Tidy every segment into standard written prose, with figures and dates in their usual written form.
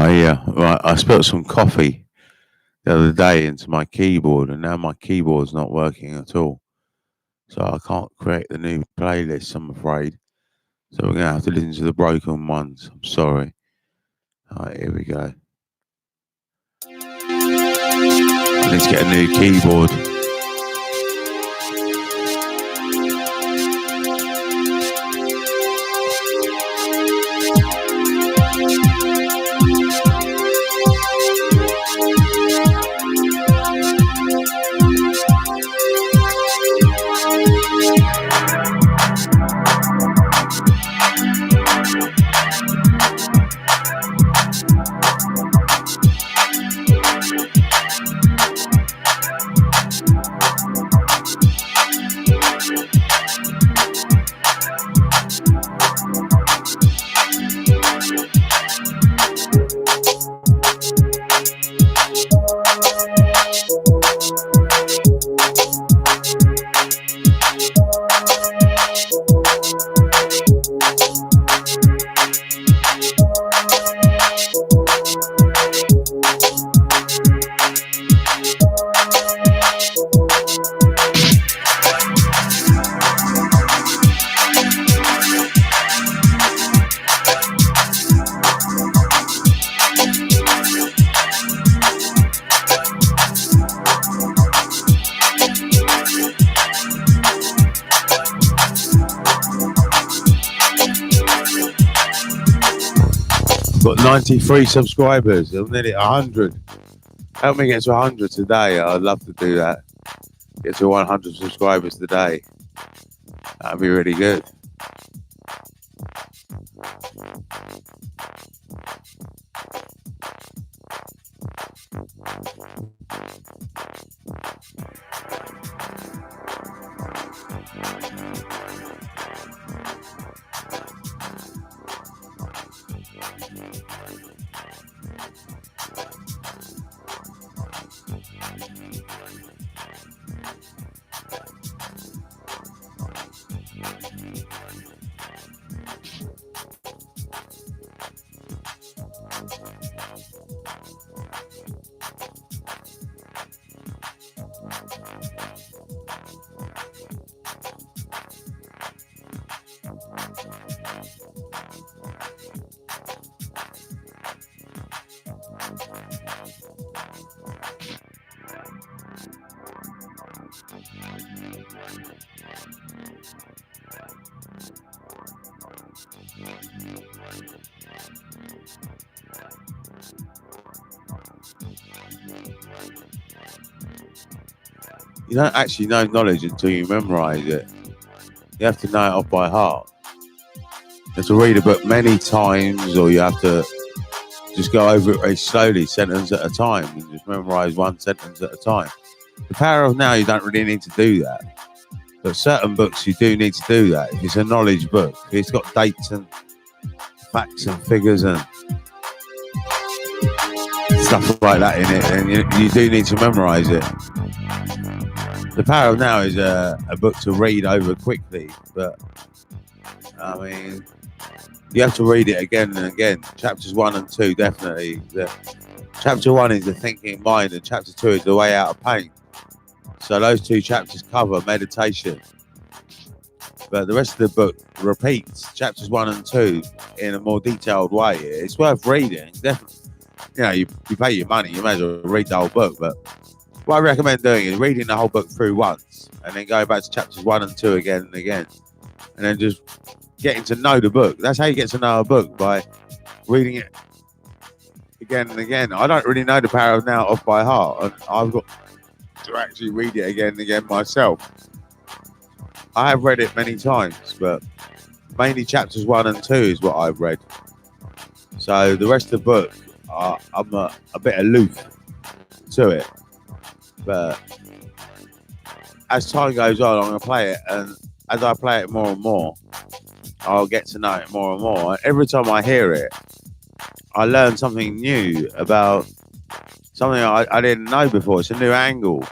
I spilled some coffee the other day into my keyboard, and now my keyboard's not working at all. So I can't create the new playlist, I'm afraid. So we're going to have to listen to the broken ones. I'm sorry. All right, here we go. I need to get a new keyboard. Got 93 subscribers. I'm nearly 100. Help me get to 100 today. I'd love to do that. Get to 100 subscribers today. That'd be really good. You don't actually know knowledge until you memorize it. You have to know it off by heart. You have to read a book many times, or you have to just go over it very slowly, sentence at a time, and just memorize one sentence at a time. The Power of Now, you don't really need to do that. But certain books, you do need to do that. If it's a knowledge book, if it's got dates and facts and figures and stuff like that in it, and you do need to memorize it. The Power of Now is a book to read over quickly, but I mean, you have to read it again and again. Chapters 1 and 2, definitely. Chapter 1 is the thinking mind, and chapter 2 is the way out of pain. So those two chapters cover meditation. But the rest of the book repeats chapters 1 and 2 in a more detailed way. It's worth reading. Definitely. You know, you pay your money, you may as well read the whole book. But what I recommend doing is reading the whole book through once and then going back to chapters 1 and 2 again and again. And then just getting to know the book. That's how you get to know a book, by reading it again and again. I don't really know The Power of Now off by heart, and I've got to actually read it again and again myself. I have read it many times, but mainly chapters 1 and 2 is what I've read. So the rest of the book, I'm a bit aloof to it. But as time goes on, I'm going to play it, and as I play it more and more, I'll get to know it more and more. Every time I hear it, I learn something new about something I didn't know before. It's a new angle.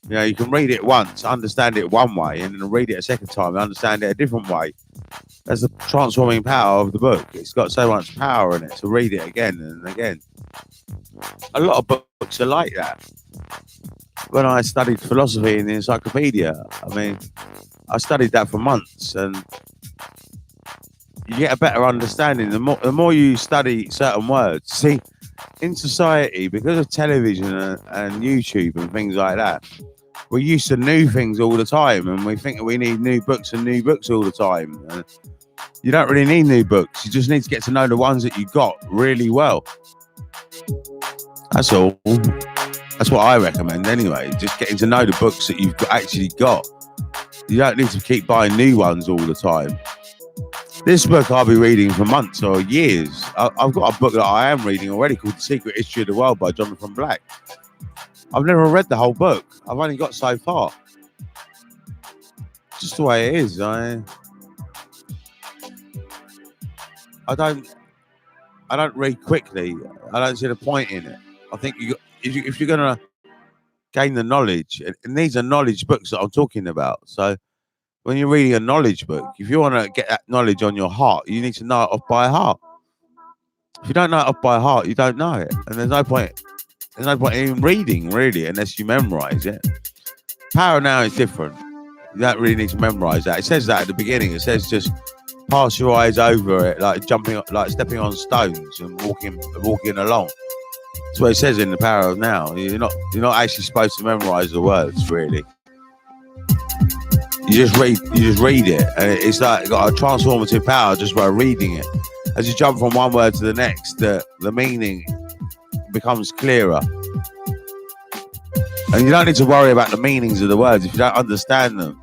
You know, you can read it once, understand it one way, and then read it a second time and understand it a different way. That's the transforming power of the book. It's got so much power in it to read it again and again. A lot of books are like that. When I studied philosophy in the encyclopedia, I mean, I studied that for months, and you get a better understanding the more you study certain words. See, in society, because of television and YouTube and things like that, we're used to new things all the time, and we think we need new books and new books all the time. You don't really need new books. You just need to get to know the ones that you got really well. That's all. That's what I recommend anyway. Just getting to know the books that you've actually got. You don't need to keep buying new ones all the time. This book I'll be reading for months or years. I've got a book that I am reading already called The Secret History of the World by Jonathan Black. I've never read the whole book. I've only got so far. Just the way it is. I don't read quickly. I don't see the point in it. I think if you're going to gain the knowledge, and these are knowledge books that I'm talking about. So when you're reading a knowledge book, if you want to get that knowledge on your heart, you need to know it off by heart. If you don't know it off by heart, you don't know it. And there's no point in even reading, really, unless you memorize it. Power Now is different. You don't really need to memorize that. It says that at the beginning. It says just pass your eyes over it, like stepping on stones and walking along. That's what it says in The Power of Now. You're not actually supposed to memorize the words, really. You just read it, and it's like got a transformative power just by reading it. As you jump from one word to the next, the meaning becomes clearer. And you don't need to worry about the meanings of the words if you don't understand them.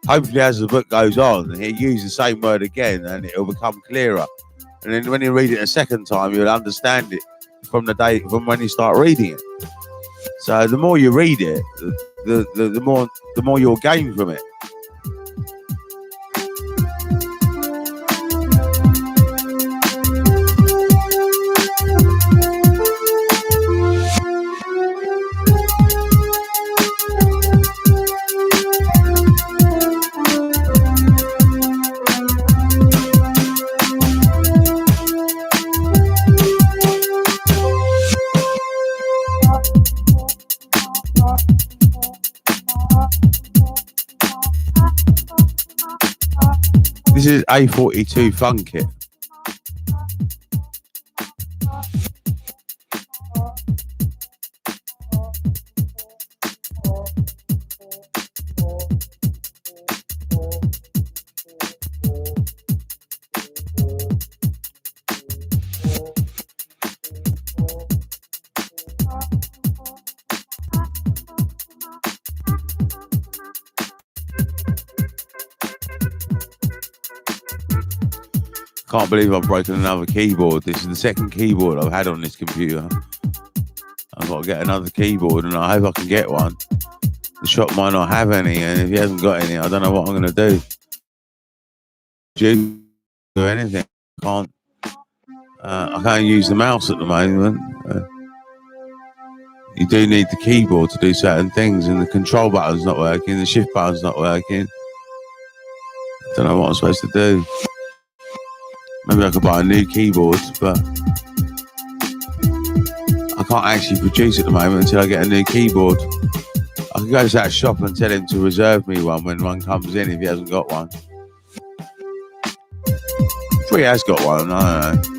Hopefully, as the book goes on, he'll use the same word again, and it'll become clearer. And then when you read it a second time, you'll understand it from when you start reading it. So the more you read it, the more you'll gain from it. This is A42 Funk It. Can't believe I've broken another keyboard. This is the second keyboard I've had on this computer. I've got to get another keyboard, and I hope I can get one. The shop might not have any, and if he hasn't got any, I don't know what I'm going to do. Do anything. I can't use the mouse at the moment. You do need the keyboard to do certain things, and the control button's not working, the shift button's not working. I don't know what I'm supposed to do. Maybe I could buy a new keyboard, but I can't actually produce at the moment until I get a new keyboard. I can go to that shop and tell him to reserve me one when one comes in if he hasn't got one. If he has got one, I don't know.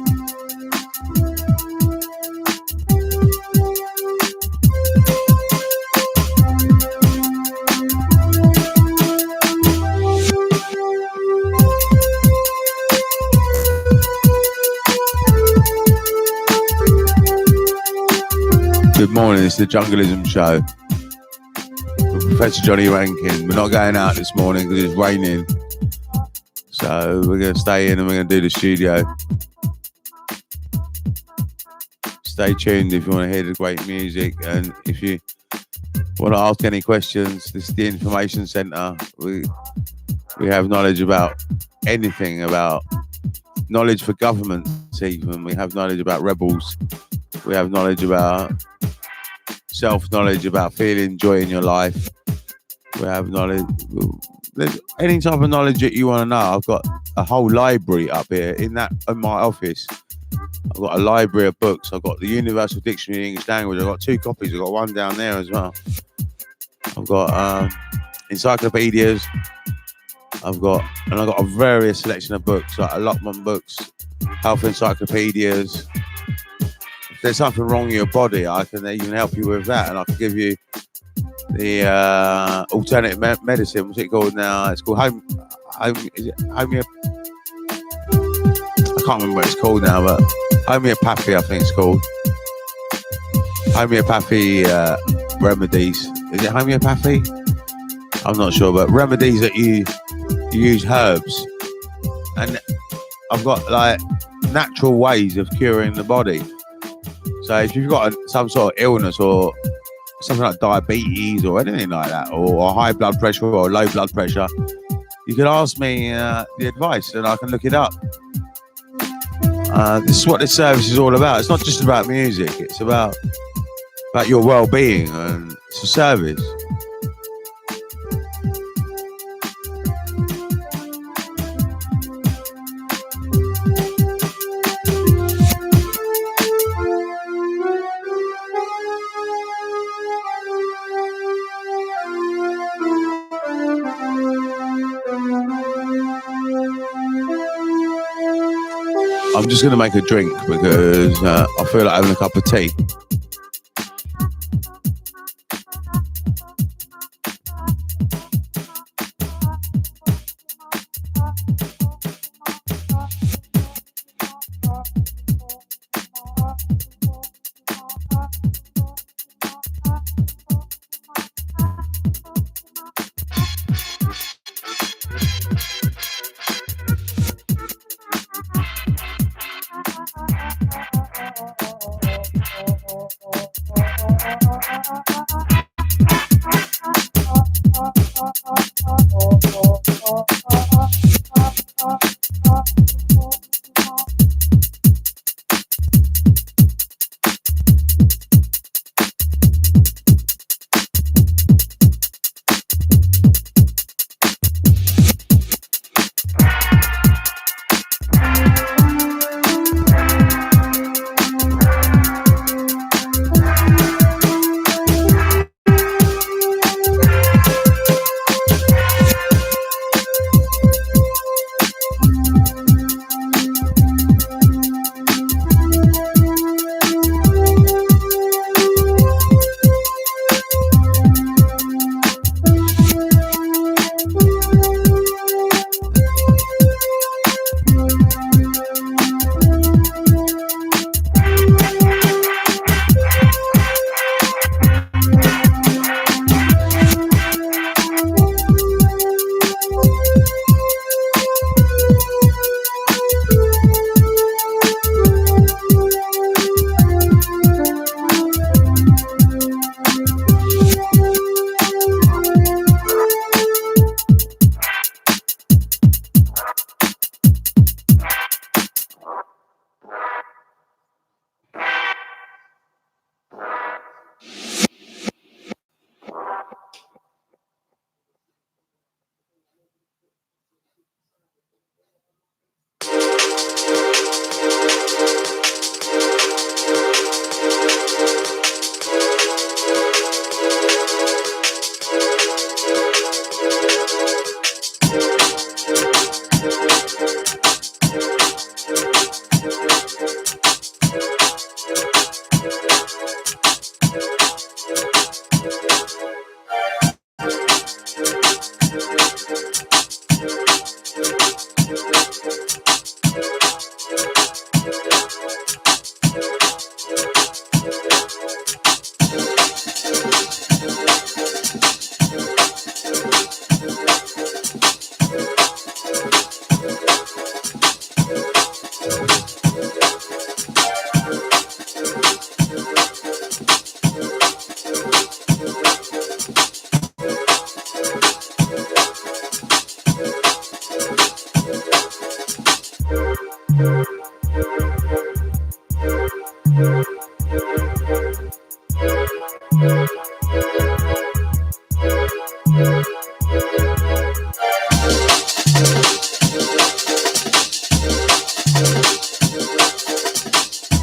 Good morning, it's the Junglism show with Professor Johnny Rankin. We're not going out this morning because it's raining, so we're going to stay in and we're going to do the studio. Stay tuned if you want to hear the great music, and if you want to ask any questions, this is the information centre. We have knowledge about anything, about knowledge for governments even. We have knowledge about rebels. We have knowledge about self-knowledge, about feeling joy in your life. We have knowledge. There's any type of knowledge that you want to know. I've got a whole library up here in my office. I've got a library of books. I've got the Universal Dictionary of English Language. I've got 2 copies. I've got one down there as well. I've got encyclopedias. I've got a various selection of books, like allotment books, health encyclopedias. If there's something wrong with your body, I can even help you with that, and I can give you the alternative medicine. What's it called now? It's called is it homeopathy? I can't remember what it's called now, but homeopathy, I think it's called. Homeopathy remedies. Is it homeopathy? I'm not sure, but remedies that you use herbs, and I've got like natural ways of curing the body. So if you've got some sort of illness or something like diabetes or anything like that, or high blood pressure or low blood pressure, you can ask me the advice and I can look it up. This is what this service is all about. It's not just about music, it's about your well-being, and it's a service. I'm just going to make a drink because I feel like having a cup of tea.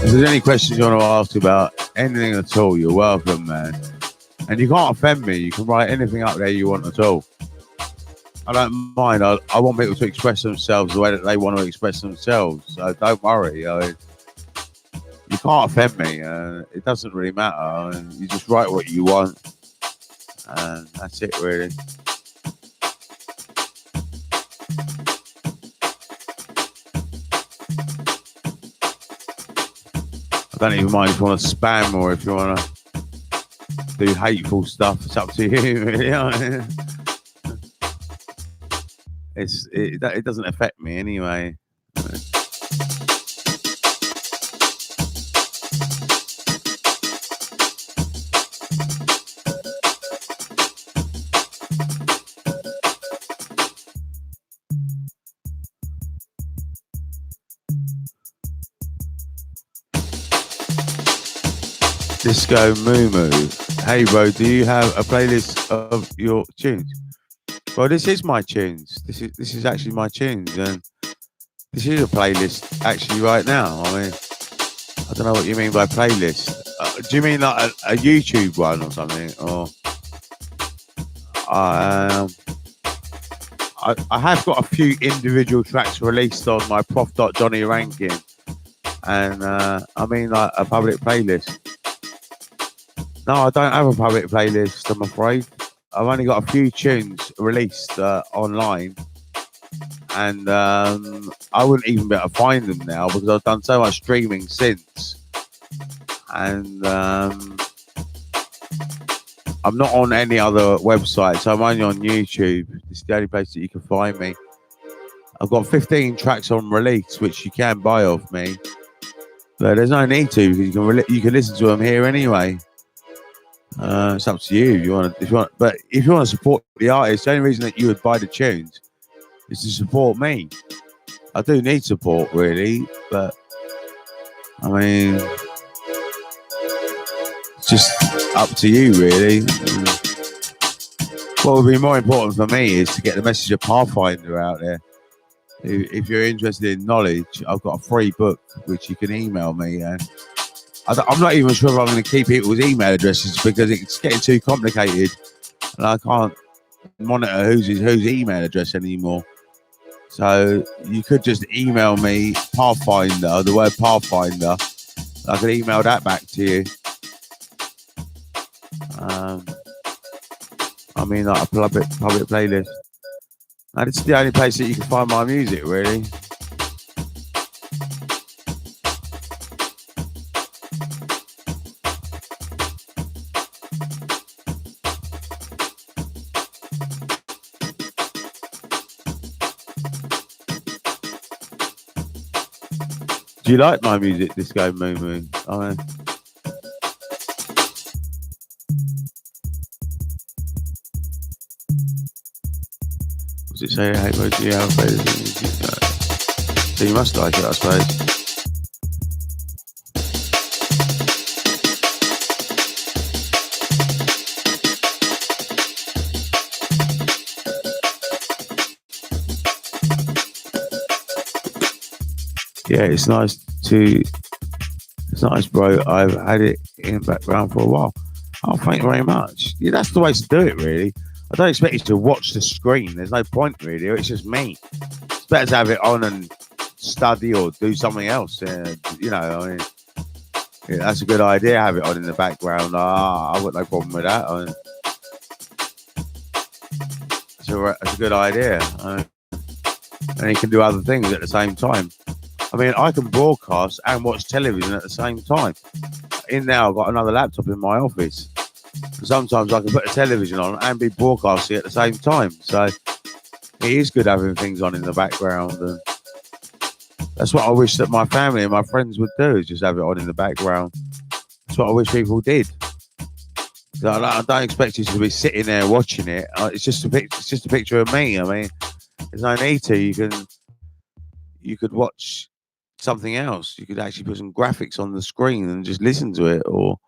If there's any questions you want to ask about anything at all, you're welcome, man. And you can't offend me. You can write anything up there you want at all. I don't mind. I want people to express themselves the way that they want to express themselves. So don't worry. You can't offend me. It doesn't really matter. And you just write what you want. And that's it, really. I don't even mind if you want to spam or if you want to do hateful stuff. It's up to you, really. It doesn't affect me anyway. Disco Moo Moo. Hey, bro, do you have a playlist of your tunes? Well, this is my tunes. This is actually my tunes, and this is a playlist actually right now. I mean, I don't know what you mean by playlist. Do you mean like a YouTube one or something? Or I have got a few individual tracks released on my Prof.Johnny Rankin, and I mean like a public playlist. No, I don't have a public playlist, I'm afraid. I've only got a few tunes released online, and I wouldn't even be able to find them now because I've done so much streaming since. And I'm not on any other websites. I'm only on YouTube. It's the only place that you can find me. I've got 15 tracks on release, which you can buy off me, but there's no need to because you can listen to them here anyway. It's up to you. If you want, but if you want to support the artist, the only reason that you would buy the tunes is to support me. I do need support, really, but I mean, it's just up to you, really. What would be more important for me is to get the message of Pathfinder out there. If you're interested in knowledge, I've got a free book which you can email me, and I'm not even sure if I'm going to keep people's email addresses because it's getting too complicated, and I can't monitor whose email address anymore. So you could just email me Pathfinder, the word Pathfinder. I could email that back to you. I mean, like a public playlist. And it's the only place that you can find my music, really. Do you like my music, Disco Moo Moo? I mean, does it say, hey, bro, do you have a playlist? So you must like it, I suppose. Yeah, it's nice, bro. I've had it in the background for a while. Oh, thank you very much. Yeah, that's the way to do it, really. I don't expect you to watch the screen. There's no point, really. It's just me. It's better to have it on and study or do something else. You know, I mean, yeah, that's a good idea. Have it on in the background. I've got no problem with that. I mean, that's a good idea. And you can do other things at the same time. I mean, I can broadcast and watch television at the same time. In now, I've got another laptop in my office. Sometimes I can put the television on and be broadcasting at the same time. So it is good having things on in the background. And that's what I wish that my family and my friends would do, is just have it on in the background. That's what I wish people did. So I don't expect you to be sitting there watching it. It's just a picture of me. I mean, there's no need to. You could watch something else. You could actually put some graphics on the screen and just listen to it, or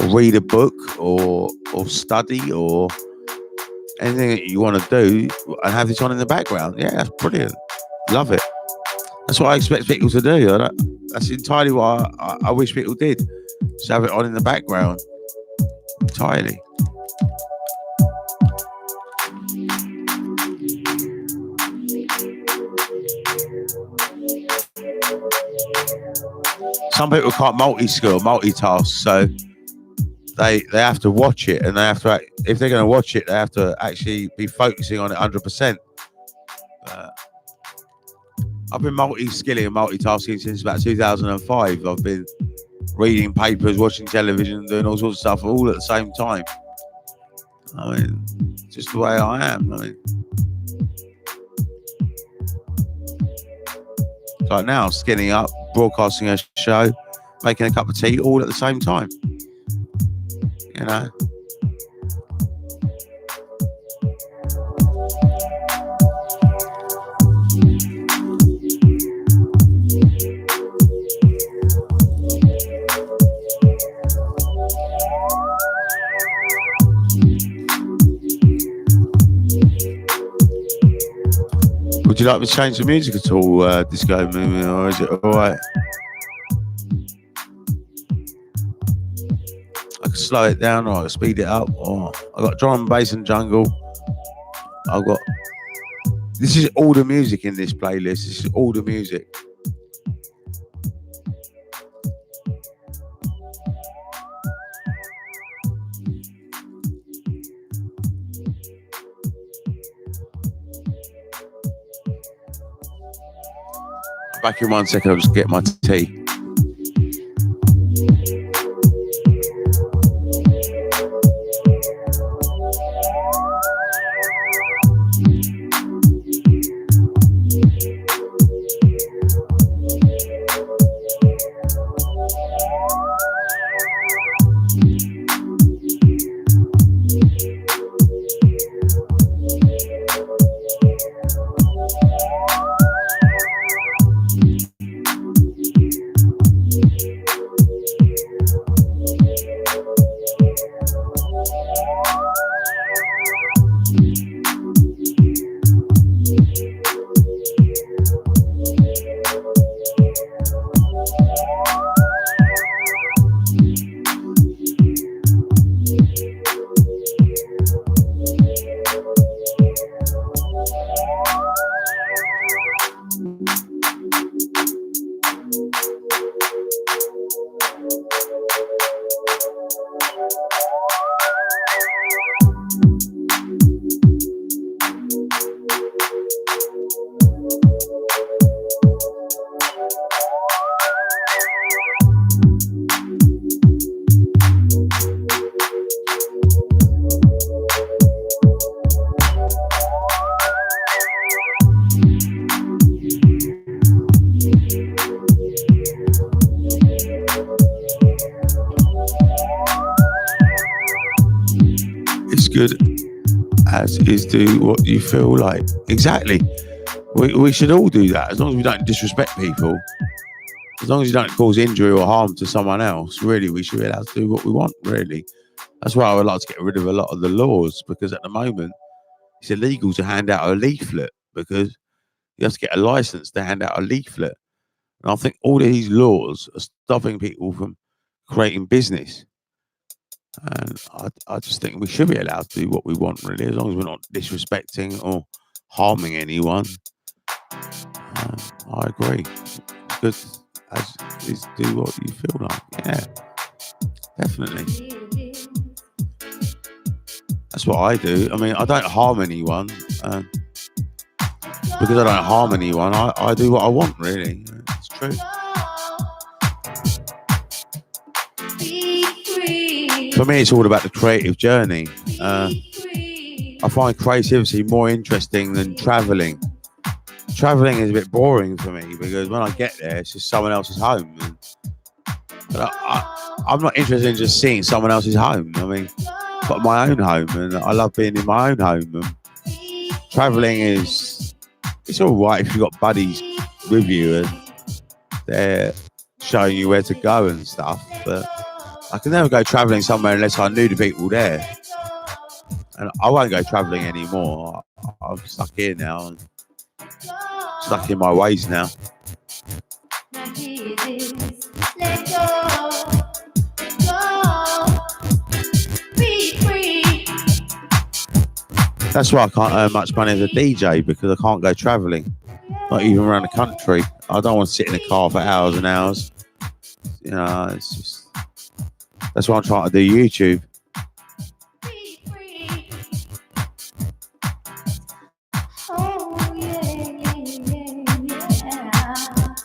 read a book, or study, or anything that you want to do, and have this on in the background. Yeah, that's brilliant. Love it. That's what I expect people to do. That's entirely what I wish people did. Just have it on in the background. Entirely. Some people can't multitask, so they have to watch it, and they have to, if they're going to watch it, they have to actually be focusing on it 100%. I've been multi-skilling and multitasking since about 2005. I've been reading papers, watching television, doing all sorts of stuff, all at the same time. I mean, just the way I am. I mean, like now, skinning up, broadcasting a show, making a cup of tea, all at the same time. You know. Would you like me to change the music at all, Disco Movement, or is it all right? I can slow it down, or I can speed it up, or I've got drum and bass and jungle. I've got. This is all the music in this playlist. This is all the music. Back in 1 second, I'll just get my tea. Is do what you feel like. Exactly. We should all do that, as long as we don't disrespect people, as long as you don't cause injury or harm to someone else. Really, we should be allowed to do what we want. Really, that's why I would like to get rid of a lot of the laws, because at the moment it's illegal to hand out a leaflet, because you have to get a license to hand out a leaflet. And I think all of these laws are stopping people from creating business. And I just think we should be allowed to do what we want, really, as long as we're not disrespecting or harming anyone. I agree. Because is do what you feel like. Yeah, definitely. That's what I do. I mean, I don't harm anyone. Because I don't harm anyone, I do what I want, really. It's true. For me, it's all about the creative journey. I find creativity more interesting than traveling. Traveling is a bit boring for me, because when I get there, it's just someone else's home. But I'm not interested in just seeing someone else's home. I mean, I've got my own home, and I love being in my own home. And traveling it's all right if you've got buddies with you and they're showing you where to go and stuff, but I can never go travelling somewhere unless I knew the people there. And I won't go travelling anymore. I'm stuck here now, and stuck in my ways now. That's why I can't earn much money as a DJ, because I can't go travelling, not even around the country. I don't want to sit in a car for hours and hours. You know, it's just, that's why I'm trying to do YouTube.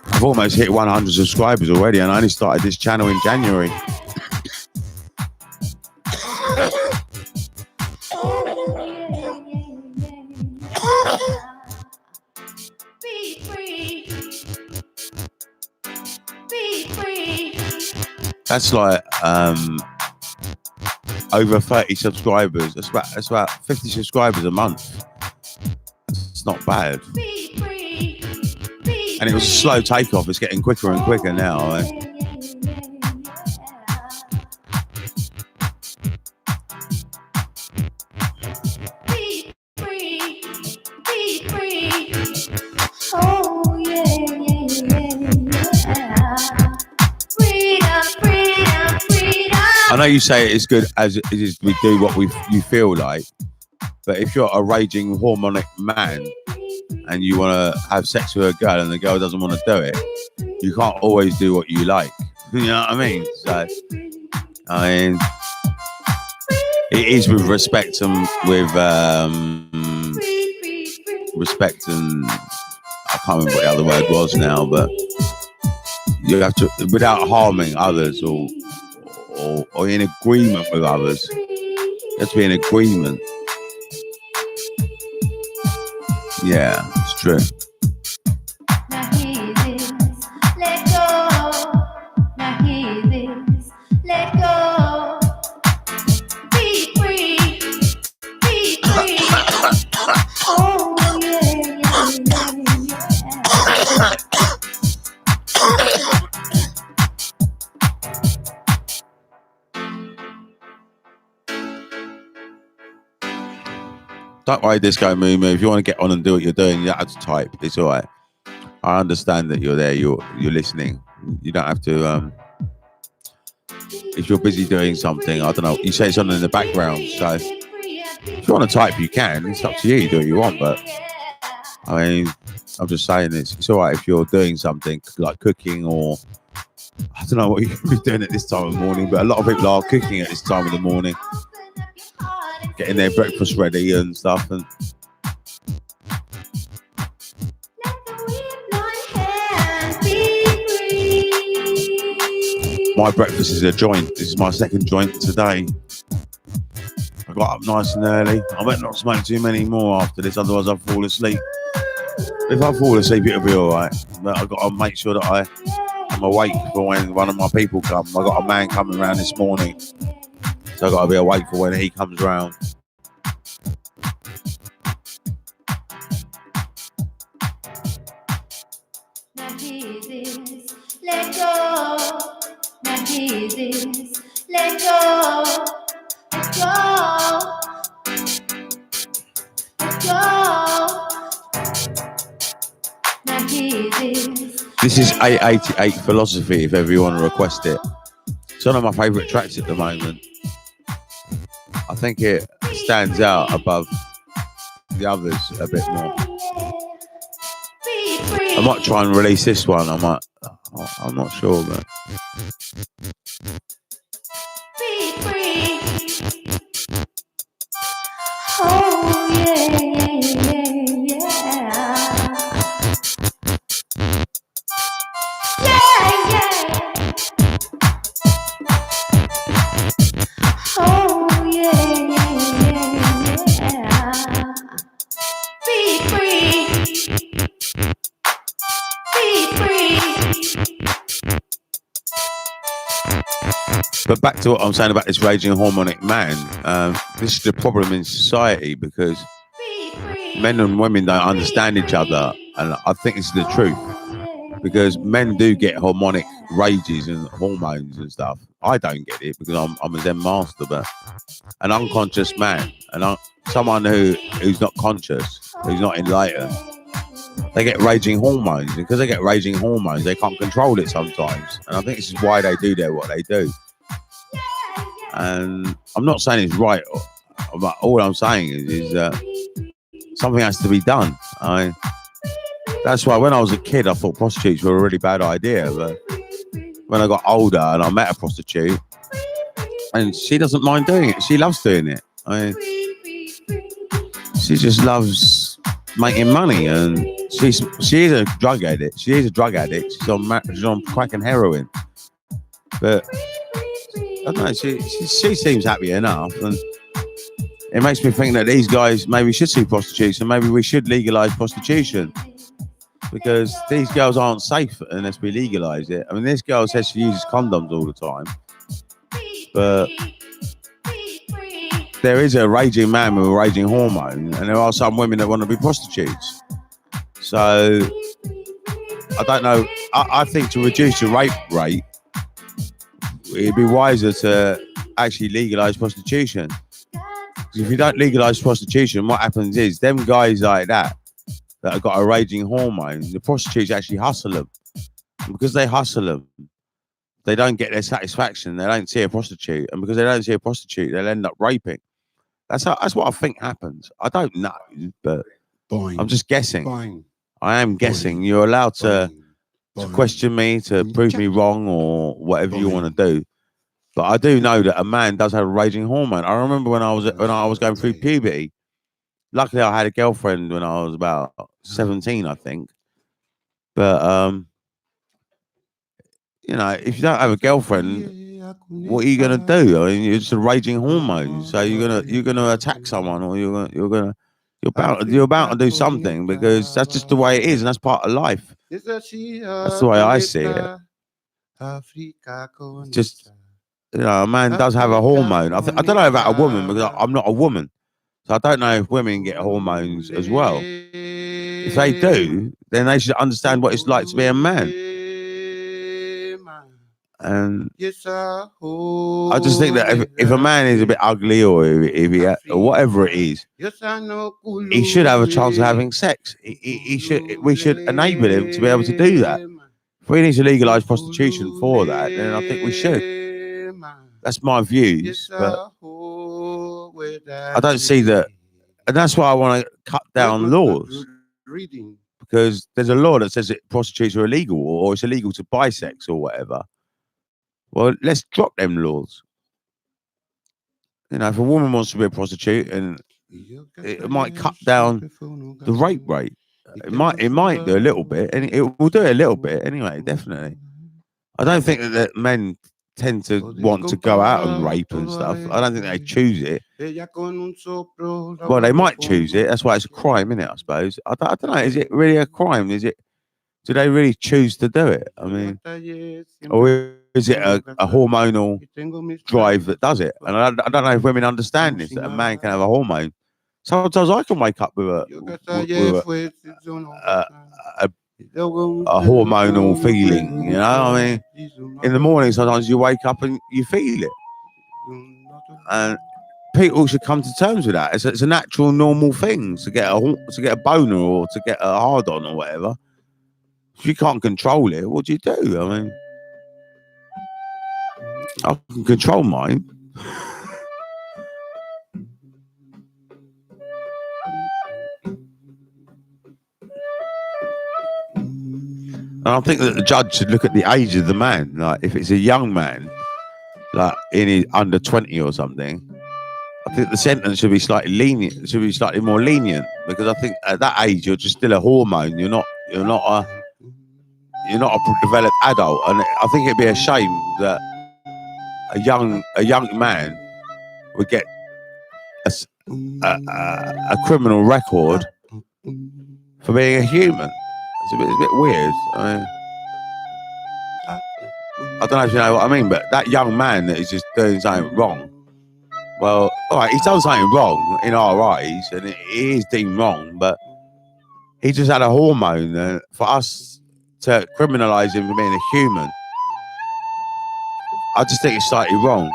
I've almost hit 100 subscribers already, and I only started this channel in January. That's like over 30 subscribers. That's about 50 subscribers a month. It's not bad. And it was a slow takeoff. It's getting quicker and quicker now. I know you say it's good as it is, we do what you feel like, but if you're a raging hormonic man and you want to have sex with a girl and the girl doesn't want to do it, you can't always do what you like. You know what I mean? So, I mean, it is with respect and with respect and I can't remember what the other word was now, but you have to, without harming others or in agreement with others. You have to be in agreement. Yeah, it's true. Now hear this, let go. Now hear this, let go. Be free, be free. Oh yeah, yeah. Don't worry, Disco Moo Moo. If you want to get on and do what you're doing, you don't have to type. It's all right. I understand that you're there. You're listening. You don't have to. If you're busy doing something, I don't know. You say something in the background. So if you want to type, you can. It's up to you. You do what you want. But I mean, I'm just saying it's all right if you're doing something like cooking or I don't know what you could be doing at this time of the morning. But a lot of people are cooking at this time of the morning, getting their breakfast ready and stuff. And my breakfast is a joint. This is my second joint today. I got up nice and early. I might not smoke too many more after this, otherwise I'll fall asleep. If I fall asleep, it'll be all right. But I've got to make sure that I'm awake for when one of my people comes. I got a man coming around this morning, so I've got to be awake for when he comes round. Now hear this, let go. Now hear this, let go. Let go. Let go. Now hear this. This is 888 Philosophy, if ever you want to request it. It's one of my favourite tracks at the moment. I think it stands out above the others a bit more. I might try and release this one. I'm not sure, but Be free. Oh yeah, yeah, yeah. Yeah, yeah. Oh yeah, yeah. Be free. Be free. But back to what I'm saying about this raging hormonic man. This is the problem in society because men and women don't understand each other, and I think it's the truth. Because men do get hormonic rages and hormones and stuff. I don't get it because I'm a Zen master, but an unconscious man, someone who's not conscious, who's not enlightened, they get raging hormones. And because they get raging hormones, they can't control it sometimes. And I think this is why they do what they do. And I'm not saying it's right, but all I'm saying is something has to be done. That's why when I was a kid, I thought prostitutes were a really bad idea. But when I got older and I met a prostitute, and she doesn't mind doing it. She loves doing it. She just loves making money, and she is a drug addict. She is a drug addict. She's on crack and heroin. But I don't know. She seems happy enough, and it makes me think that these guys maybe should see prostitutes, and maybe we should legalize prostitution. Because these girls aren't safe unless we legalize it. I mean, this girl says she uses condoms all the time, but there is a raging man with a raging hormone, and there are some women that want to be prostitutes. So I don't know. I think to reduce the rape rate, it'd be wiser to actually legalize prostitution. Because if you don't legalize prostitution, what happens is them guys like that have got a raging hormone, the prostitutes actually hustle them. And because they hustle them, they don't get their satisfaction. They don't see a prostitute. And because they don't see a prostitute, they'll end up raping. That's what I think happens. I don't know, but I'm just guessing. I am guessing. You're allowed to question me, to prove me wrong, or whatever you want to do. But I do know that a man does have a raging hormone. I remember when I was going through puberty. Luckily, I had a girlfriend when I was about 17, I think. But you know, if you don't have a girlfriend, what are you gonna do? I mean, it's a raging hormone. So you're gonna attack someone, or you're bound to do something, because that's just the way it is, and that's part of life. That's the way I see it. Just, you know, a man does have a hormone. I don't know about a woman, because I'm not a woman, so I don't know if women get hormones as well. If they do, then they should understand what it's like to be a man. And I just think that if a man is a bit ugly, or if he or whatever it is, he should have a chance of having sex. He should. We should enable him to be able to do that. If we need to legalize prostitution for that, then I think we should. That's my views, but I don't see that, and that's why I want to cut down laws. Because there's a law that says that prostitutes are illegal, or it's illegal to buy sex or whatever. Well, let's drop them laws. You know, if a woman wants to be a prostitute, and it might cut down the rape rate. It might do a little bit, and it will do a little bit anyway. Definitely. I don't think that men tend to want to go out and rape and stuff. I don't think they choose it. Well, they might choose it. That's why it's a crime, isn't it? I suppose. I don't know. Is it really a crime? Do they really choose to do it? I mean, or is it a hormonal drive that does it? And I don't know if women understand this, that a man can have a hormone. Sometimes I can wake up with a hormonal feeling, you know. I mean, in the morning, sometimes you wake up and you feel it. And people should come to terms with that. It's a natural, normal thing to get a boner, or to get a hard on, or whatever. If you can't control it, what do you do? I mean, I can control mine. And I think that the judge should look at the age of the man. Like, if it's a young man, like in his under 20 or something, I think the sentence should be slightly lenient. It should be slightly more lenient, because I think at that age you're just still a hormone. You're not a developed adult, and I think it'd be a shame that a young man would get a criminal record for being a human. It's a bit weird. I don't know if you know what I mean, but that young man that is just doing something wrong. Well, all right, he's done something wrong in our eyes, and it is deemed wrong, but he just had a hormone. And for us to criminalise him for being a human, I just think it's slightly wrong.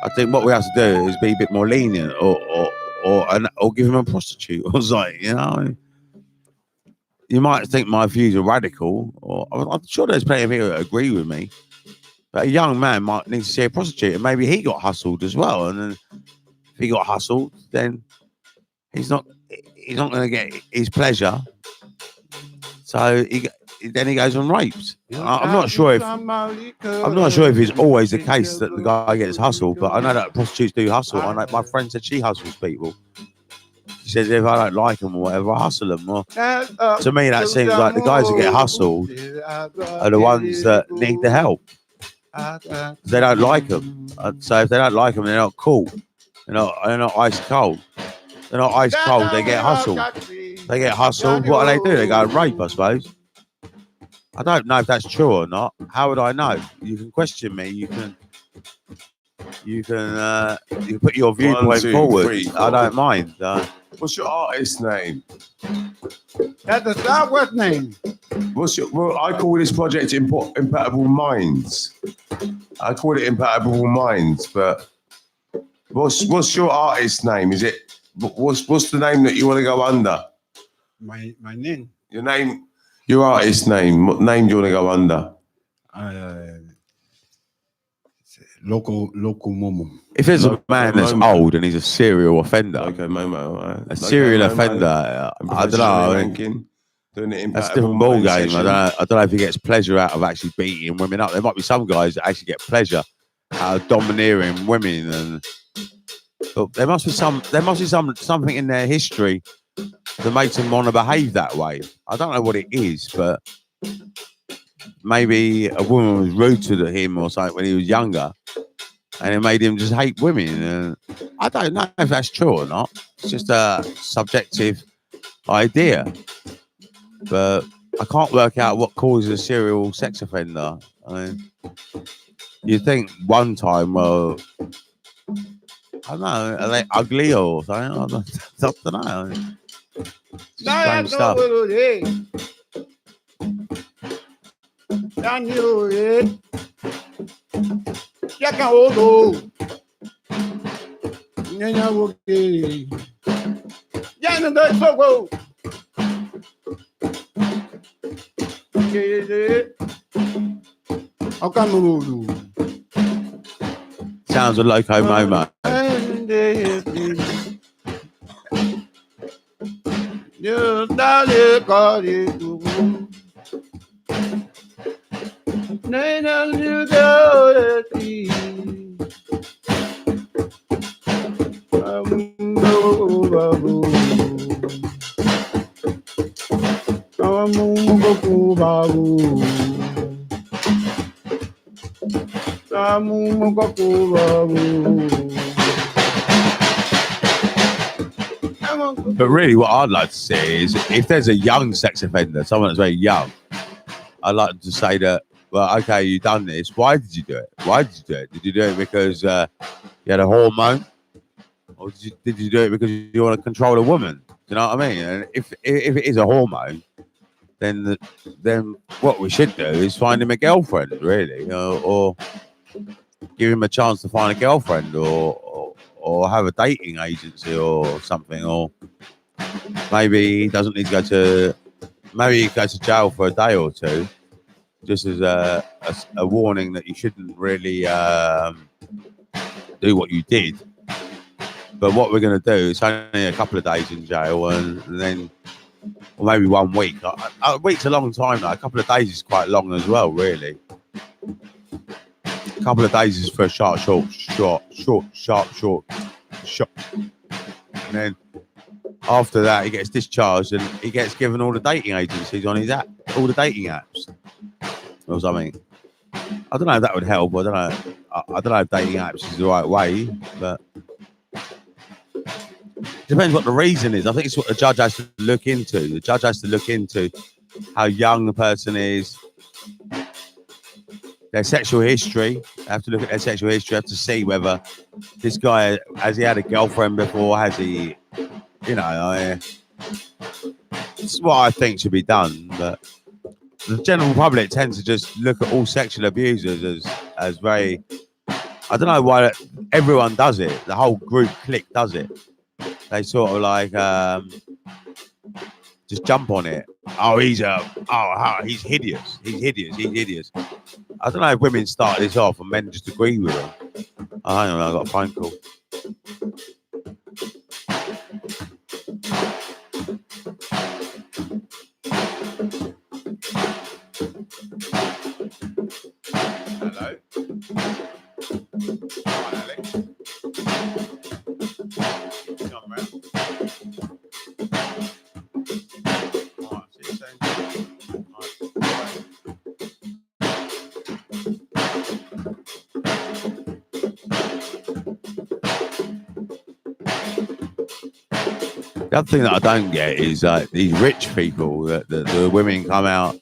I think what we have to do is be a bit more lenient, or give him a prostitute or something, you know. you might think my views are radical, or I'm sure there's plenty of people that agree with me. But a young man might need to see a prostitute, and maybe he got hustled as well. And then if he got hustled, then he's not going to get his pleasure. So then he goes and rapes. I'm not sure if it's always the case that the guy gets hustled, but I know that prostitutes do hustle. I know my friend said she hustles people. She says if I don't like them or whatever, I hustle them. Well, to me, that seems like the guys that get hustled are the ones that need the help. They don't like them. So if they don't like them, they're not cool. They're not ice cold. They're not ice cold. They get hustled. They get hustled. What do? They go and rape, I suppose. I don't know if that's true or not. How would I know? You can question me. You can put your viewpoint forward. 3, 4. I don't mind. What's your artist name? That's the Southwest name. Well, I call this project Impatible Minds. I call it Impatible Minds, but what's your artist name? Is it what's the name that you want to go under? My name. Your name, your artist name. What name do you want to go under? Local Momo. If there's a man that's old and he's a serial offender, Okay, Momo. Right. a serial offender, I don't know. That's a different ball game. I don't know if he gets pleasure out of actually beating women up. There might be some guys that actually get pleasure out of domineering women, but there must be something in their history that makes them want to behave that way. I don't know what it is, but maybe a woman was rude to him or something when he was younger, and it made him just hate women. I don't know if that's true or not. It's just a subjective idea. But I can't work out what causes a serial sex offender. I mean, you think one time, well, I don't know, are they ugly or something? I don't know. Strange stuff. Sounds a loco momo. But really, what I'd like to see is if there's a young sex offender, someone that's very young, I'd like to say that, well, okay, you've done this. Why did you do it? Why did you do it? Did you do it because you had a hormone? Or did you do it because you want to control a woman? Do you know what I mean? And if it is a hormone, then what we should do is find him a girlfriend, really, or give him a chance to find a girlfriend, or have a dating agency or something, or maybe he doesn't need to go to. Maybe he goes to jail for a day or two, just as a warning that you shouldn't really do what you did. But what we're going to do is only a couple of days in jail, and then, or maybe 1 week. A week's a long time now. A couple of days is quite long as well, really. A couple of days is for a sharp shot. And then after that, he gets discharged and he gets given all the dating agencies on his app, all the dating apps or something. I don't know if that would help. I don't know if dating apps is the right way, but it depends what the reason is. I think it's what the judge has to look into. The judge has to look into how young the person is, their sexual history. They have to look at their sexual history. Have to see whether this guy has he had a girlfriend before. Has he, this is what I think should be done. But the general public tends to just look at all sexual abusers as very. I don't know why everyone does it. The whole group clique does it. They sort of like just jump on it. Oh, he's hideous. He's hideous. He's hideous. I don't know if women start this off and men just agree with them. I don't know. I got a phone call. Hello. Hi, Alex. Come round. All right, see you soon. All right. The other thing that I don't get is these rich people that the women come out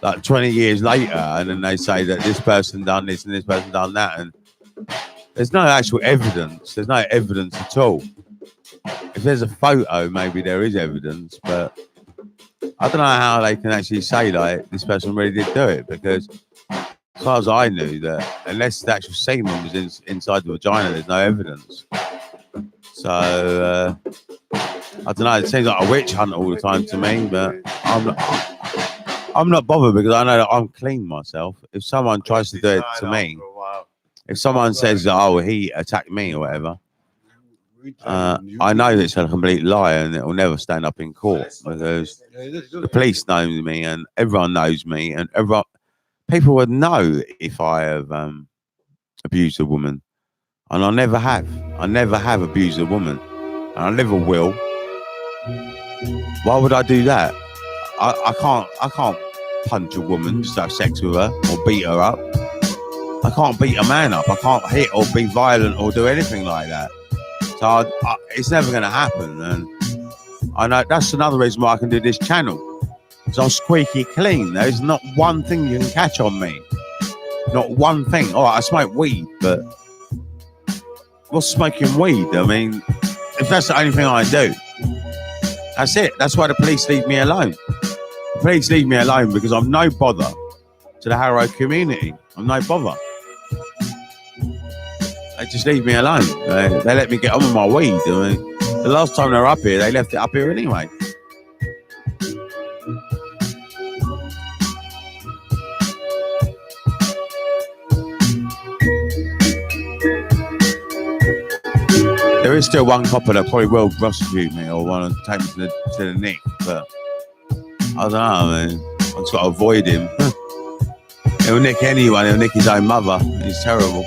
like 20 years later and then they say that this person done this and this person done that, and there's no actual evidence. There's no evidence at all. If there's a photo, maybe there is evidence, but I don't know how they can actually say like this person really did do it, because as far as I knew, that unless the actual semen was inside the vagina, there's no evidence. So I don't know. It seems like a witch hunt all the time to me, but I'm not bothered because I know that I'm clean myself. If someone tries to do it to me, if someone says, "Oh, he attacked me" or whatever, I know that it's a complete lie and it will never stand up in court, because the police know me and everyone knows me, and people would know if I have abused a woman, and I never have. I never have abused a woman, and I never will. Why would I do that? I can't punch a woman just to have sex with her or beat her up. I can't beat a man up. I can't hit or be violent or do anything like that. So it's never going to happen. And I know that's another reason why I can do this channel, because I'm squeaky clean. There's not one thing you can catch on me. Not one thing. All right, I smoke weed, but what's smoking weed? I mean, if that's the only thing I do, that's it. That's why the police leave me alone. The police leave me alone because I'm no bother to the Harrow community. I'm no bother. They just leave me alone. They let me get on with my weed. I mean, the last time they were up here, they left it up here anyway. There is still one copper that probably will prosecute me or want to take me to the nick, but I don't know, I mean, I've just got to avoid him. He'll nick anyone, he'll nick his own mother. He's terrible.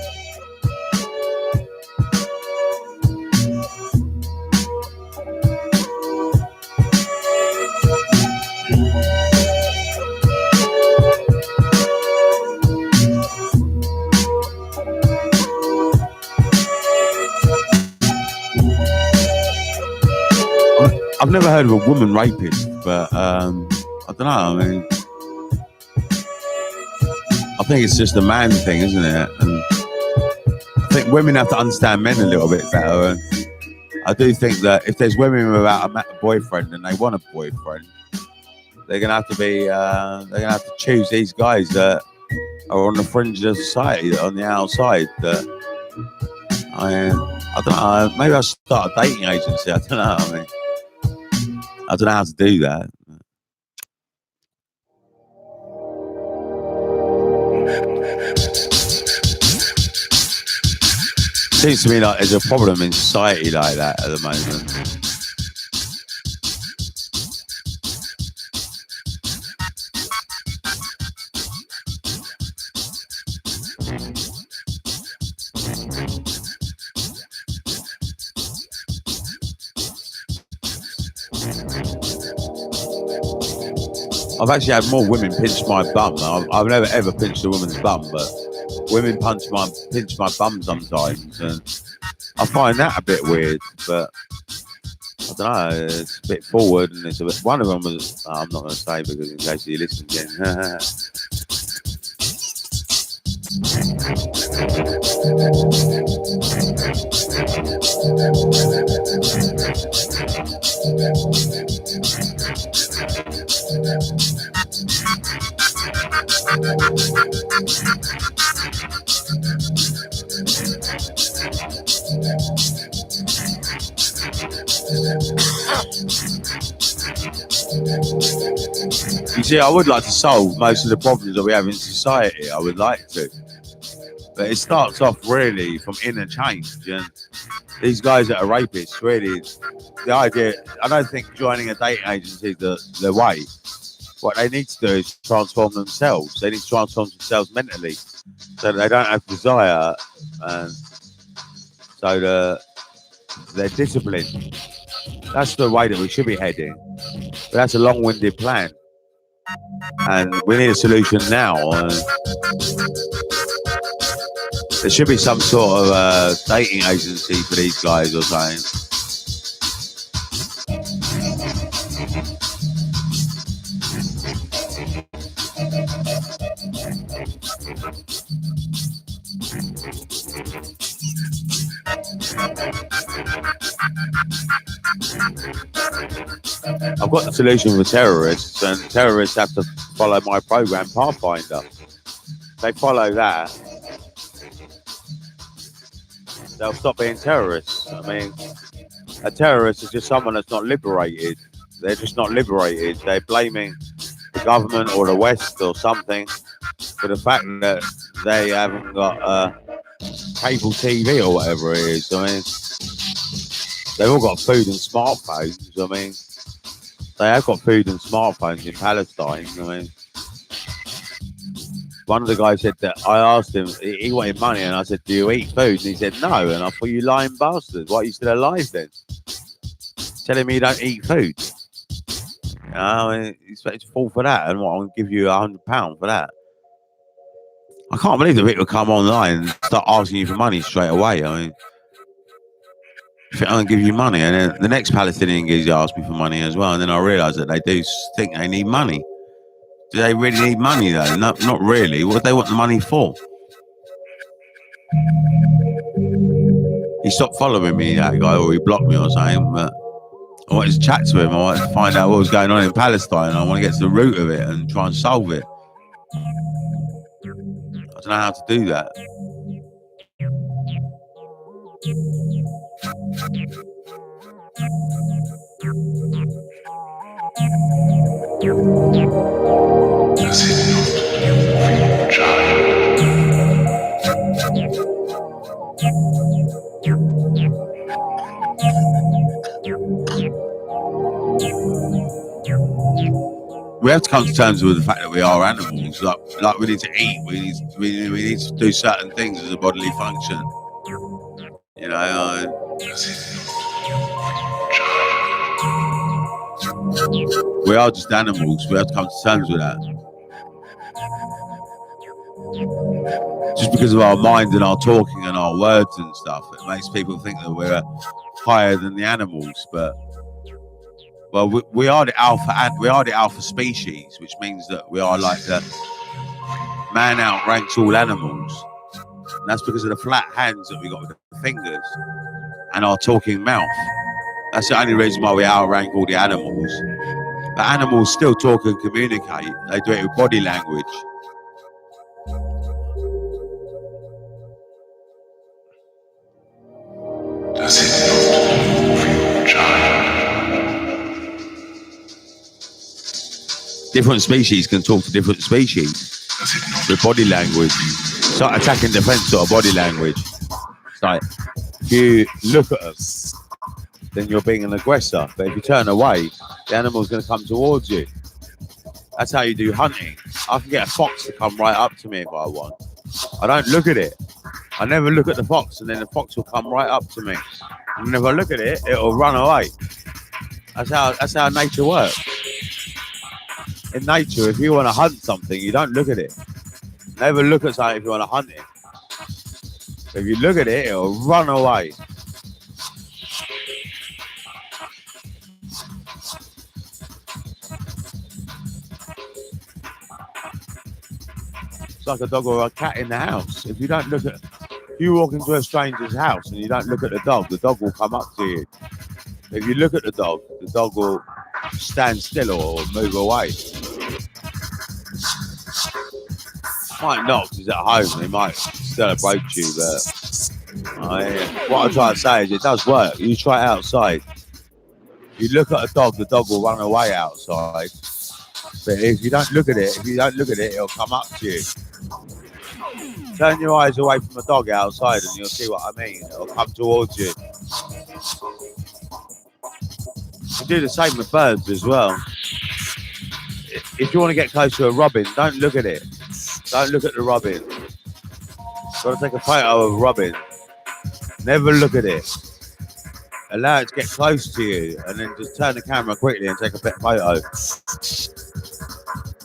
I've never heard of a woman rapist, but I don't know. I mean, I think it's just a man thing, isn't it? And I think women have to understand men a little bit better. And I do think that if there's women without a boyfriend and they want a boyfriend, they're gonna have to be. They're gonna have to choose these guys that are on the fringe of society, that are on the outside. That I don't know. Maybe I'll start a dating agency. I don't know. I mean, I don't know how to do that. Seems to me like there's a problem in society like that at the moment. I've actually had more women pinch my bum. I've never ever pinched a woman's bum, but women pinch my bum sometimes, and I find that a bit weird. But I don't know, it's a bit forward, and it's a bit. One of them was I'm not going to say because in case he listens again. You see, I would like to solve most of the problems that we have in society. I would like to. But it starts off really from inner change. And these guys that are rapists, really, the idea, I don't think joining a dating agency is the way. What they need to do is transform themselves. They need to transform themselves mentally so that they don't have desire and so they're disciplined. That's the way that we should be heading. But that's a long-winded plan. And we need a solution now. There should be some sort of dating agency for these guys or something. I've got the solution for terrorists, and terrorists have to follow my program Pathfinder. They follow that, they'll stop being terrorists. I mean, a terrorist is just someone that's not liberated. They're just not liberated. They're blaming the government or the West or something for the fact that they haven't got cable TV or whatever it is. I mean, they've all got food and smartphones. I mean, they have got food and smartphones in Palestine. I mean, one of the guys said that I asked him, he wanted money, and I said, "Do you eat food?" And he said, "No." And I thought, "You lying bastard! Why are you still alive then? Telling me you don't eat food?" You know, I mean, you expect to fall for that, and what, I'm going to give you £100 for that. I can't believe that people come online and start asking you for money straight away. I mean, I'm going to give you money, and then the next Palestinian geezer asked me for money as well, and then I realised that they do think they need money. Do they really need money though? No, not really. What do they want the money for? He stopped following me, that guy, or he blocked me or something, but I wanted to chat to him. I wanted to find out what was going on in Palestine. I want to get to the root of it and try and solve it. I don't know how to do that. We have to come to terms with the fact that we are animals. Like we need to eat. We need to do certain things as a bodily function. You know. We are just animals. We have to come to terms with that. Just because of our mind and our talking and our words and stuff, it makes people think that we're higher than the animals. But well, we are the alpha species, which means that we are like the man outranks all animals. And that's because of the flat hands that we got with the fingers and our talking mouth. That's the only reason why we outrank all the animals. But animals still talk and communicate. They do it with body language. Does it not move your child? Different species can talk to different species with body language. It's like attack and defense sort of body language. It's like, if you look at us, then you're being an aggressor. But if you turn away, the animal's going to come towards you. That's how you do hunting. I can get a fox to come right up to me if I want. I don't look at it. I never look at the fox, and then the fox will come right up to me. And if I look at it, it'll run away. That's how nature works. In nature, if you want to hunt something, you don't look at it. Never look at something if you want to hunt it. If you look at it, it'll run away. It's like a dog or a cat in the house. If you walk into a stranger's house and you don't look at the dog will come up to you. If you look at the dog will stand still or move away. Might not because he's at home, he might still approach you, but what I'm trying to say is it does work. You try it outside. You look at a dog, the dog will run away outside. But if you don't look at it, it'll come up to you. Turn your eyes away from the dog outside and you'll see what I mean. It'll come towards you. You do the same with birds as well. If you want to get close to a robin, don't look at it. Don't look at the robin. Got to take a photo of a robin. Never look at it. Allow it to get close to you and then just turn the camera quickly and take a photo.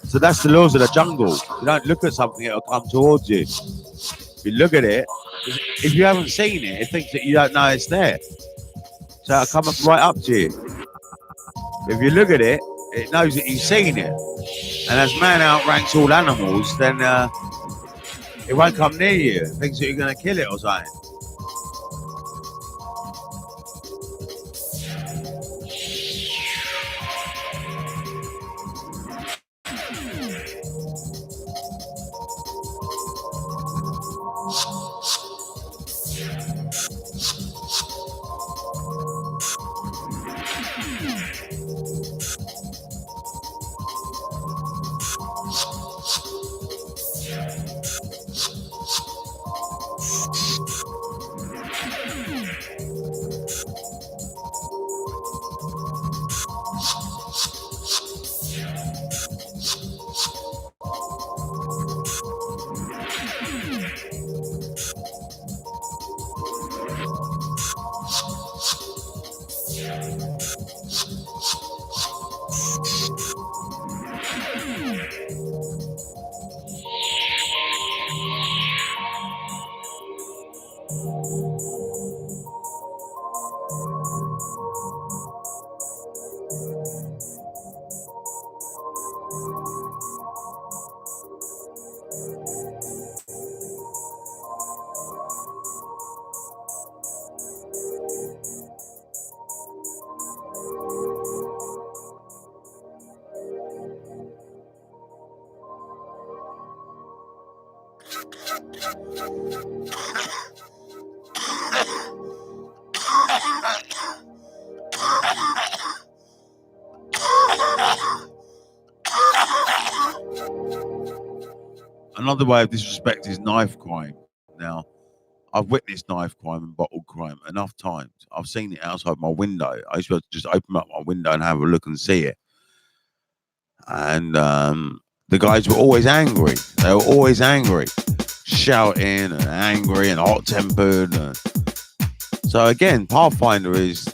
So that's the laws of the jungle. If you don't look at something, it'll come towards you. If you look at it, if you haven't seen it, it thinks that you don't know it's there. So it'll come up right up to you. If you look at it, it knows that you've seen it. And as man outranks all animals, then it won't come near you. It thinks that you're going to kill it or something. Another way of disrespect is knife crime. Now, I've witnessed knife crime and bottle crime enough times. I've seen it outside my window. I used to just open up my window and have a look and see it. And the guys were always angry. They were always angry, shouting and angry and hot-tempered. So again, Pathfinder is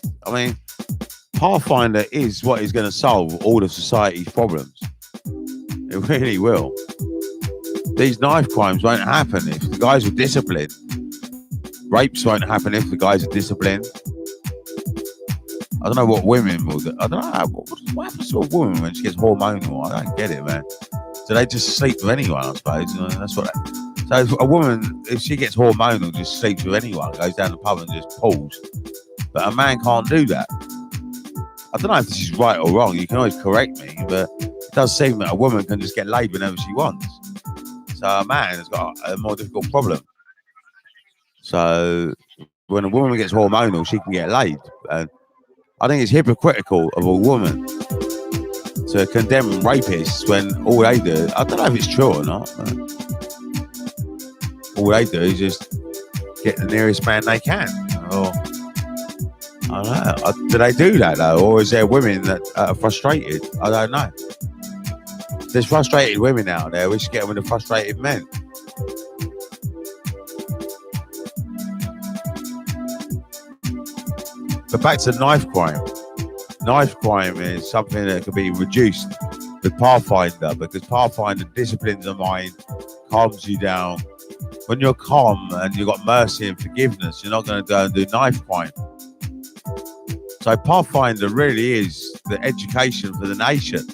what is going to solve all of society's problems. It really will. These knife crimes won't happen if the guys are disciplined. Rapes won't happen if the guys are disciplined. I don't know what women will do. I don't know what happens to a woman when she gets hormonal. I don't get it, man. So they just sleep with anyone, I suppose. That's what. So a woman, if she gets hormonal, just sleeps with anyone, goes down the pub and just pulls. But a man can't do that. I don't know if this is right or wrong. You can always correct me, but it does seem that a woman can just get laid whenever she wants. So a man has got a more difficult problem. So when a woman gets hormonal, she can get laid. And I think it's hypocritical of a woman to condemn rapists when all they do, I don't know if it's true or not. All they do is just get the nearest man they can. Or, I don't know. Do they do that though? Or is there women that are frustrated? I don't know. There's frustrated women out there. We should get with the frustrated men. But back to knife crime. Knife crime is something that can be reduced with Pathfinder, because Pathfinder disciplines the mind, calms you down. When you're calm and you've got mercy and forgiveness, you're not going to go and do knife crime. So Pathfinder really is the education for the nation.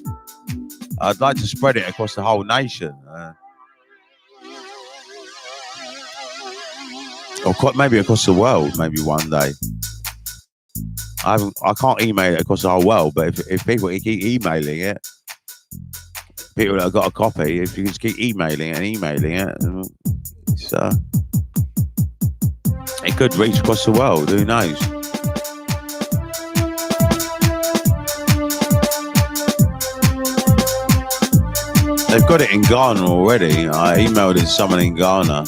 I'd like to spread it across the whole nation. Or maybe across the world, maybe one day. I can't email it across the whole world, but if people keep emailing it, people that have got a copy, if you just keep emailing it, it could reach across the world, who knows? They've got it in Ghana already. I emailed it to someone in Ghana.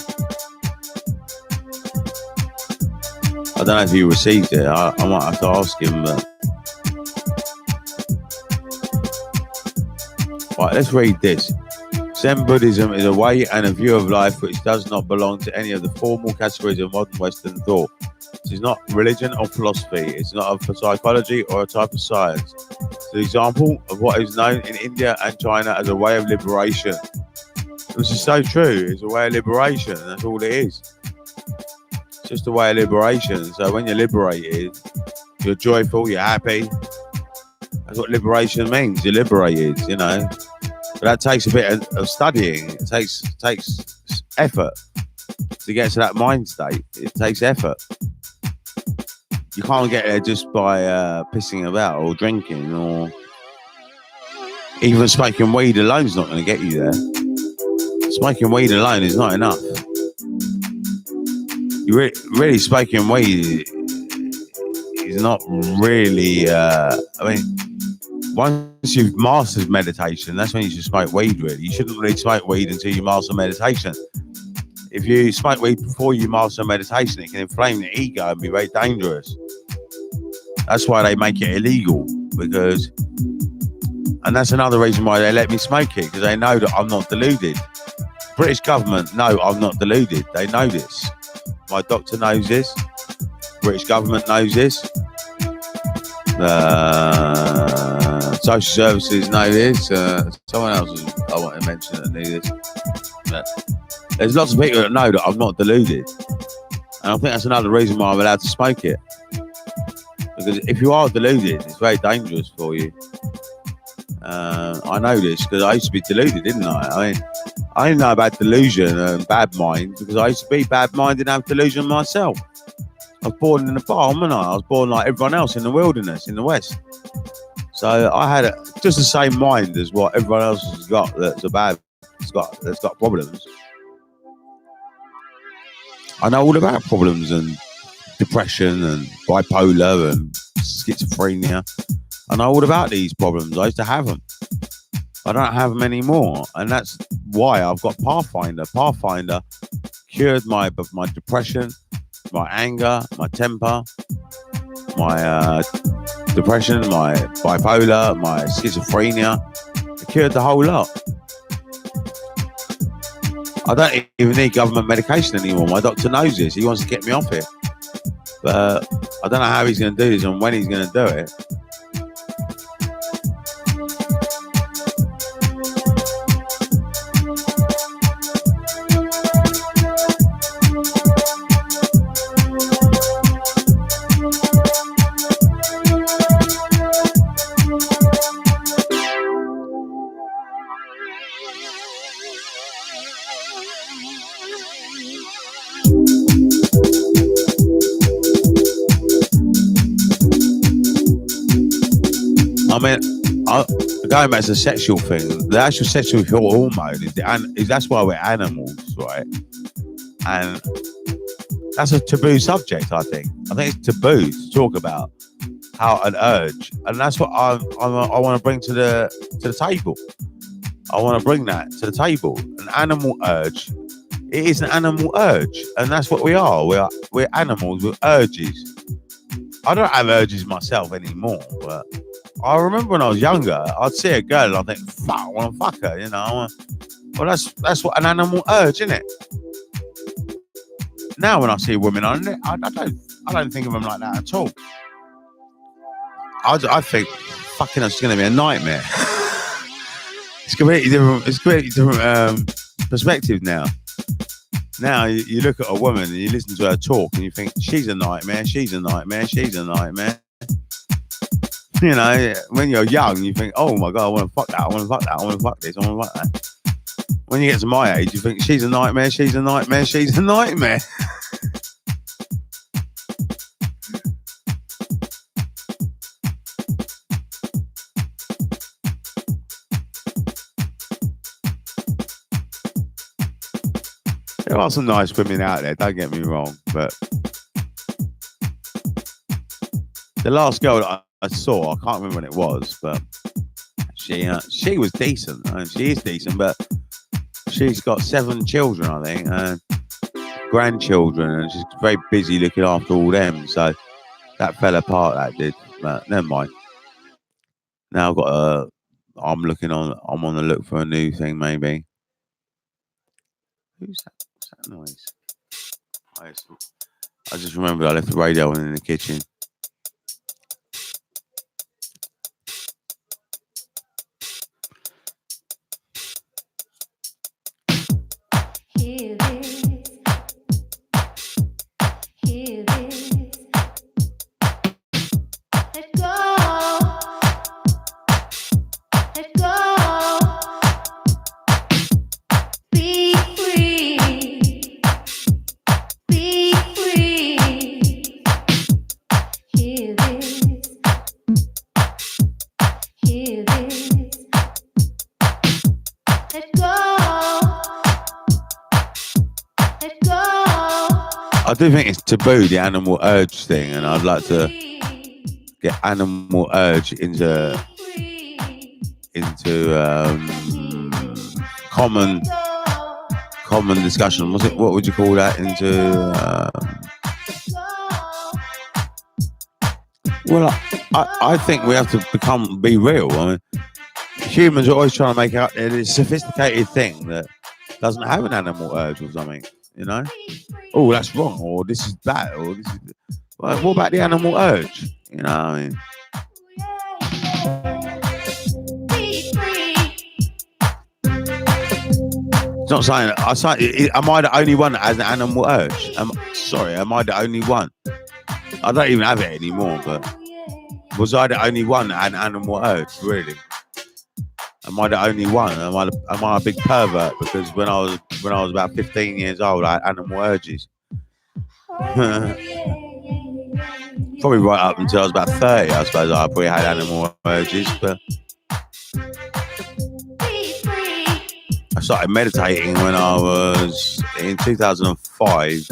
I don't know if he received it. I might have to ask him. But right, let's read this. Zen Buddhism is a way and a view of life which does not belong to any of the formal categories of modern Western thought. It is not religion or philosophy. It's not a psychology or a type of science. It's an example of what is known in India and China as a way of liberation. Which is so true. It's a way of liberation. That's all it is. It's just a way of liberation. So when you're liberated, you're joyful, you're happy. That's what liberation means. You're liberated, you know. But that takes a bit of studying. It takes effort to get to that mind state. It takes effort. You can't get there just by pissing about or drinking, or even smoking weed alone is not going to get you there. Smoking weed alone is not enough. You really smoking weed is not really. I mean, once you've mastered meditation, that's when you should smoke weed. Really, you shouldn't really smoke weed until you master meditation. If you smoke weed before you master meditation, it can inflame the ego and be very dangerous. That's why they make it illegal, and that's another reason why they let me smoke it, because they know that I'm not deluded. British government know I'm not deluded. They know this. My doctor knows this. British government knows this. Social services know this. Someone else I want to mention that knew this. But there's lots of people that know that I'm not deluded. And I think that's another reason why I'm allowed to smoke it. Because if you are deluded, it's very dangerous for you. I know this because I used to be deluded, didn't I? I mean, I didn't know about delusion and bad mind because I used to be bad-minded and have delusion myself. I was born in the farm, wasn't I? I was born like everyone else in the wilderness, in the West. So I had just the same mind as what everyone else has got that's got problems. I know all about problems and depression and bipolar and schizophrenia. I know all about these problems. I used to have them. I don't have them anymore. And that's why I've got Pathfinder. Pathfinder cured my depression, my anger, my temper, my depression, my bipolar, my schizophrenia. It cured the whole lot. I don't even need government medication anymore. My doctor knows this. He wants to get me off it. But I don't know how he's going to do this and when he's going to do it. I mean, going back to the sexual thing, the actual sexual hormone is that's why we're animals, right? And that's a taboo subject, I think. I think it's taboo to talk about how an urge, and that's what I want to bring to the table. I want to bring that to the table. An animal urge. It is an animal urge, and that's what we are. We're animals with urges. I don't have urges myself anymore, but I remember when I was younger, I'd see a girl and I'd think, fuck, I want to fuck her, you know. Well, that's what an animal urge, isn't it? Now when I see women, I don't think of them like that at all. I think fucking it's going to be a nightmare. It's completely different perspective now. Now you look at a woman and you listen to her talk and you think, she's a nightmare, she's a nightmare, she's a nightmare. You know, when you're young, you think, oh my God, I want to fuck that, I want to fuck that, I want to fuck this, I want to fuck that. When you get to my age, you think, she's a nightmare, she's a nightmare, she's a nightmare. There are some nice women out there, don't get me wrong, but the last girl that I saw, I can't remember when it was, but she was decent, and she is decent, but she's got 7 children, I think, and grandchildren, and she's very busy looking after all them. So that fell apart. That did, but never mind. Now I've got a. I'm on the look for a new thing, maybe. Who's that? What's that noise? I just remembered I left the radio on in the kitchen. Hear this. Hear this. Let go. Let go. Be free. Be free. Hear this. Hear this. Let go. Let go. I do think it's taboo, the animal urge thing, and I'd like to get animal urge into common discussion. What would you call that? Well, I think we have to be real. I mean, humans are always trying to make out this sophisticated thing that doesn't have an animal urge or something, you know? Oh, that's wrong, or this is bad, or this is. Well, what about the animal urge? You know, I mean, it's not saying. Am I the only one that has an animal urge? Am I the only one? I don't even have it anymore, but was I the only one that had an animal urge? Really? Am I the only one? Am I a big pervert? Because when I was about 15 years old, I had animal urges. Probably right up until I was about 30, I suppose I probably had animal urges. But I started meditating when I was in 2005.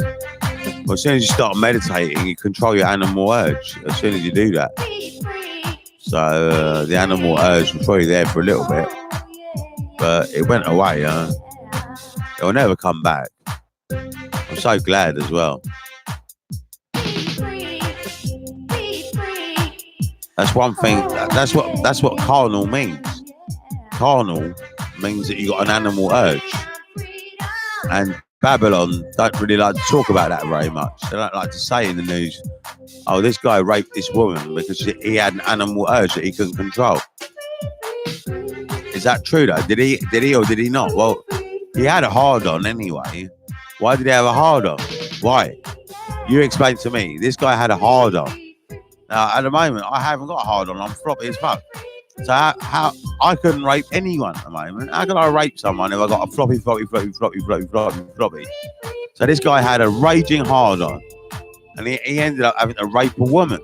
Well, as soon as you start meditating, you control your animal urge. As soon as you do that. So the animal urge was probably there for a little bit, but it went away. It will never come back. I'm so glad as well. That's one thing. That's what carnal means. Carnal means that you got an animal urge, and Babylon don't really like to talk about that very much. They don't like to say in the news, "Oh, this guy raped this woman because he had an animal urge that he couldn't control." Is that true though? Did he or did he not? Well, he had a hard on anyway. Why did he have a hard on? Why? You explain to me. This guy had a hard on. Now at the moment, I haven't got a hard on. I'm floppy as fuck. So how I couldn't rape anyone at the moment. How can I rape someone if I got a floppy? So this guy had a raging hard on, and he ended up having to rape a woman.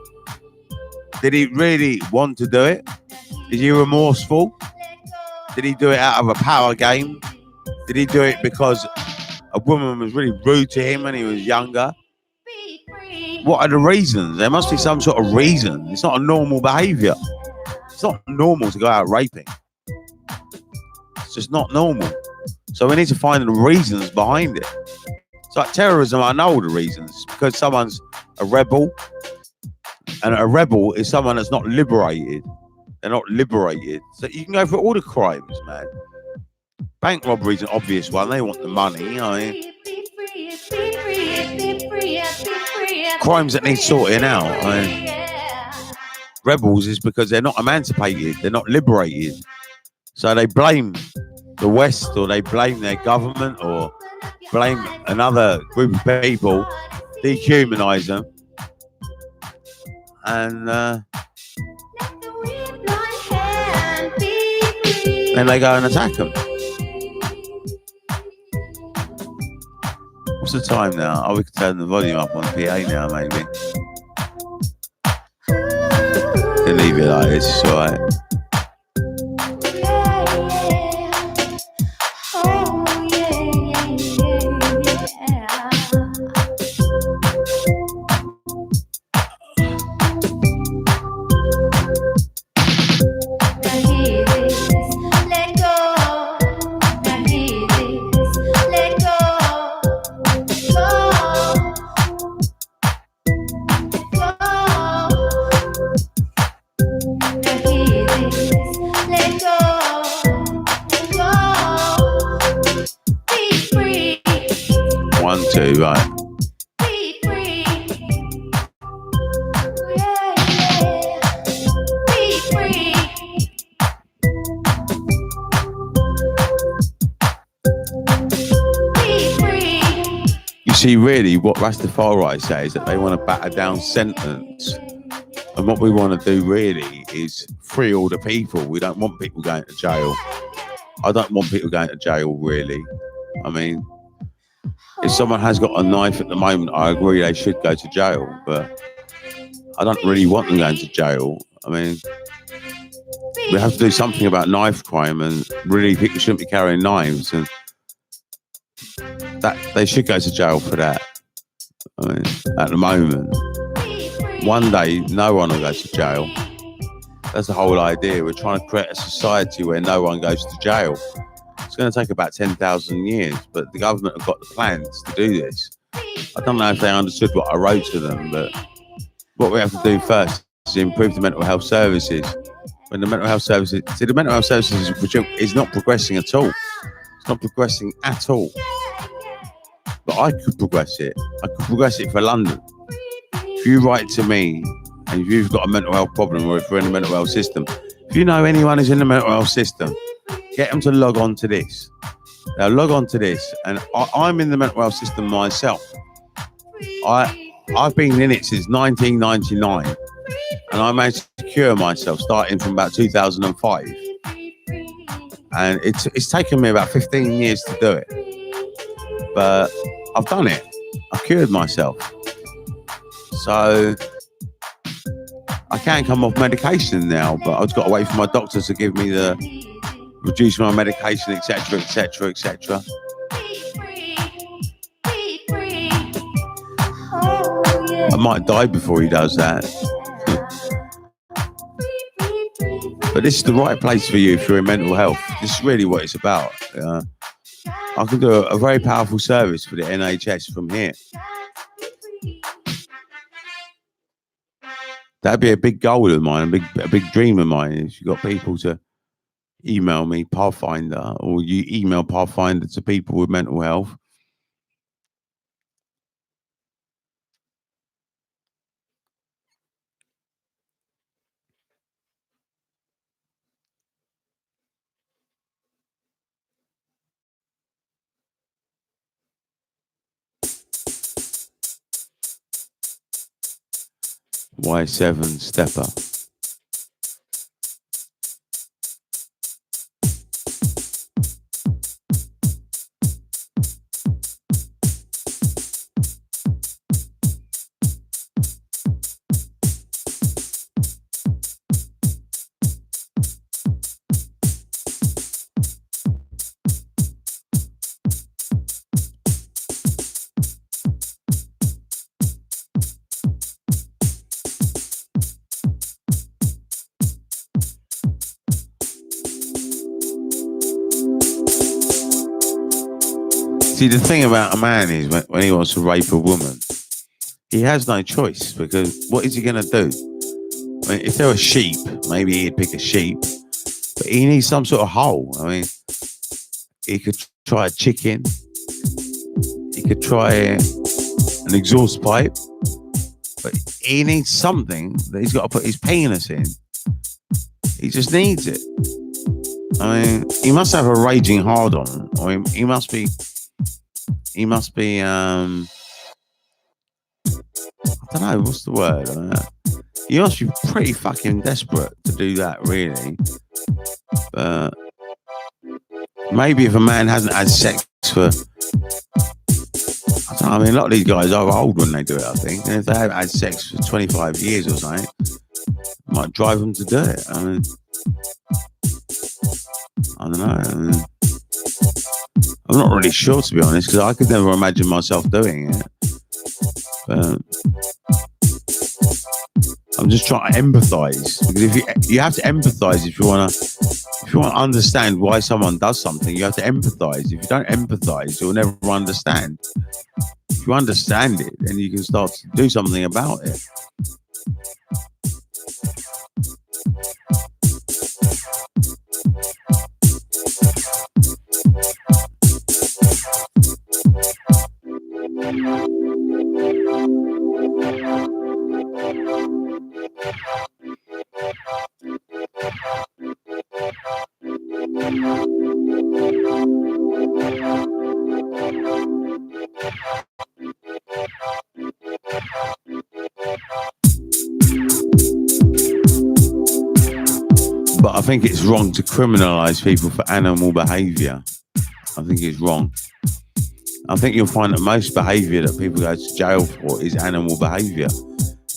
Did he really want to do it? Is he remorseful? Did he do it out of a power game? Did he do it because a woman was really rude to him when he was younger? What are the reasons? There must be some sort of reason. It's not a normal behaviour. It's not normal to go out raping. It's just not normal. So we need to find the reasons behind it. It's like terrorism. I know the reasons. It's because someone's a rebel, and a rebel is someone that's not liberated. They're not liberated. So you can go for all the crimes, man. Bank robbery is an obvious one. They want the money, you know. Crimes that need sorting out. Rebels is because they're not emancipated. They're not liberated. So they blame the West, or they blame their government, or blame another group of people, dehumanize them, and then they go and attack them. What's the time now? Oh, we can turn the volume up on the PA now, maybe. Can leave it like this, it's alright. 1, 2, right. Be free. Yeah, yeah. Be free. Be free. You see, really, what Rastafari say is that they want to batter down sentence. And what we want to do really is free all the people. We don't want people going to jail. I don't want people going to jail, really. I mean, if someone has got a knife at the moment, I agree they should go to jail. But I don't really want them going to jail. I mean, we have to do something about knife crime, and really people shouldn't be carrying knives, and that they should go to jail for that. I mean, at the moment, one day no one will go to jail. That's the whole idea. We're trying to create a society where no one goes to jail. It's going to take about 10,000 years, but the government have got the plans to do this. I don't know if they understood what I wrote to them, but what we have to do first is improve the mental health services. When the mental health services, the mental health services is not progressing at all. It's not progressing at all. But I could progress it. I could progress it for London. If you write to me and if you've got a mental health problem, or if you're in the mental health system, if you know anyone who's in the mental health system, get them to log on to this. Now log on to this, and I'm in the mental health system myself. I've been in it since 1999, and I managed to cure myself starting from about 2005. And it's taken me about 15 years to do it, but I've done it. I've cured myself. So I can come off medication now, but I've got to wait for my doctor to give me the reduce my medication, etc., etc., etc. I might die before he does that. But this is the right place for you if you're in mental health. This is really what it's about. I can do a very powerful service for the NHS from here. That'd be a big goal of mine, a big dream of mine. Is you've got people to email me, Pathfinder, or you email Pathfinder to people with mental health. Y7 Stepper. See, the thing about a man is when he wants to rape a woman, he has no choice, because what is he going to do? I mean, if there were sheep, maybe he'd pick a sheep, but he needs some sort of hole. I mean, he could try a chicken, he could try an exhaust pipe, but he needs something that he's got to put his penis in. He just needs it. I mean, he must have a raging hard-on. I mean, he must be, I don't know, what's the word? You must be pretty fucking desperate to do that, really. But maybe if a man hasn't had sex for, I don't know, I mean, a lot of these guys are old when they do it, I think. And if they haven't had sex for 25 years or something, it might drive them to do it. I mean, I don't know. I mean, I'm not really sure, to be honest, because I could never imagine myself doing it. But I'm just trying to empathise, because if you have to empathise if you want to understand why someone does something, you have to empathise. If you don't empathise, you'll never understand. If you understand it, then you can start to do something about it. But I think it's wrong to criminalize people for animal behavior. I think it's wrong. I think you'll find that most behavior that people go to jail for is animal behavior.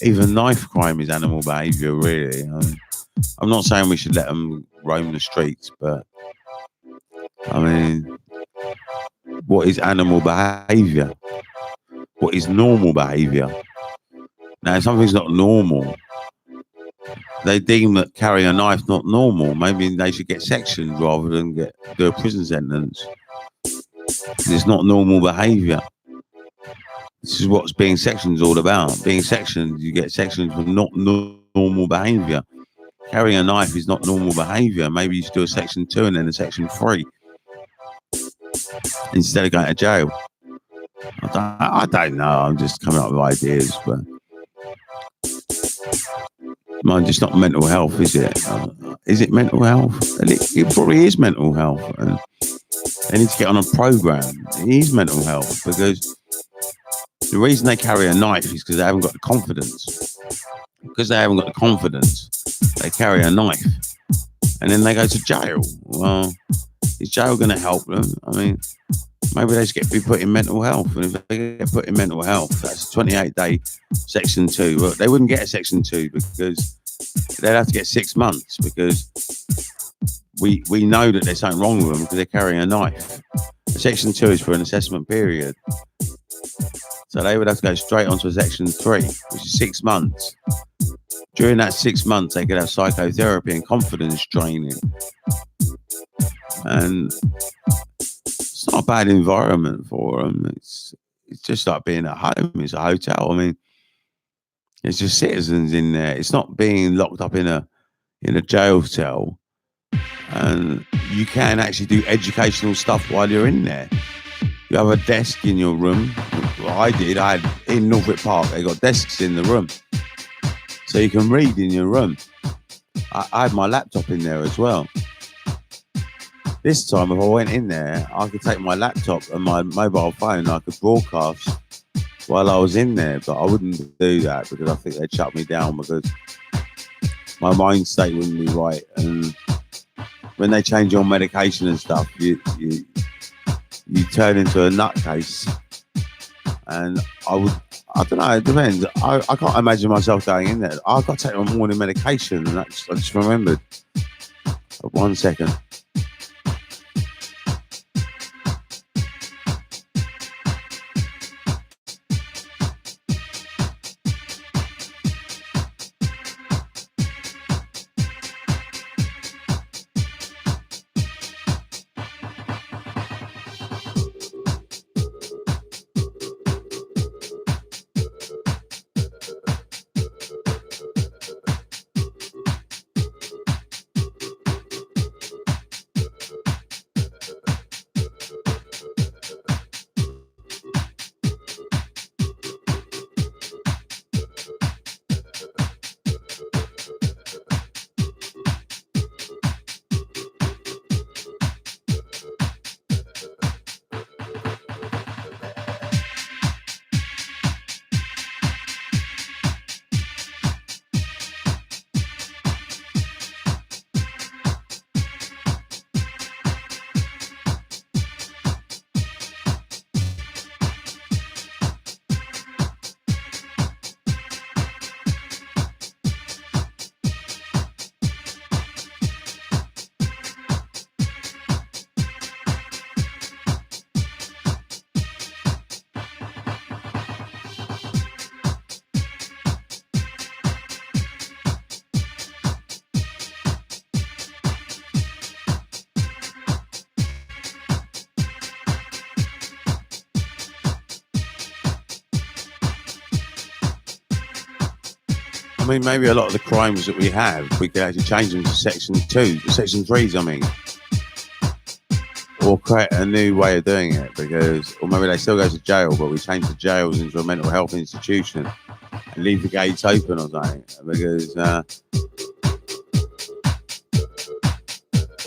Even knife crime is animal behavior, really. I'm not saying we should let them roam the streets, but I mean, what is animal behavior? What is normal behavior? Now, if something's not normal, they deem that carrying a knife not normal. Maybe they should get sectioned rather than do a prison sentence. It's not normal behavior. This is what being sectioned is all about. Being sectioned, you get sectioned for not normal behavior. Carrying a knife is not normal behavior. Maybe you should do a section 2 and then a section 3 instead of going to jail. I don't know. I'm just coming up with ideas, but mind, it's not mental health, is it? Is it mental health? It probably is mental health. And they need to get on a program. It is mental health, because the reason they carry a knife is because they haven't got the confidence. Because they haven't got the confidence, they carry a knife, and then they go to jail. Well, is jail going to help them? I mean, maybe they should be put in mental health, and if they get put in mental health, that's a 28-day section 2. Well, they wouldn't get a section 2 because they'd have to get 6 months, because we know that there's something wrong with them because they're carrying a knife. Section 2 is for an assessment period, so they would have to go straight onto a section 3, which is 6 months. During that 6 months, they could have psychotherapy and confidence training, and it's not a bad environment for them. It's just like being at home. It's a hotel. I mean, it's just citizens in there. It's not being locked up in a jail cell. And you can actually do educational stuff while you're in there. You have a desk in your room. Well, I had in Norfolk Park. They got desks in the room, so you can read in your room. I had my laptop in there as well. This time, if I went in there, I could take my laptop and my mobile phone, and I could broadcast while I was in there, but I wouldn't do that because I think they'd shut me down, because my mind state wouldn't be right. And when they change your medication and stuff, you turn into a nutcase. And I don't know, it depends. I can't imagine myself going in there. I've got to take my morning medication, and I just remembered. 1 second. I mean, maybe a lot of the crimes that we have, we could actually change them to section 2, section 3s, I mean. or create a new way of doing it, because, or maybe they still go to jail, but we change the jails into a mental health institution and leave the gates open or something, because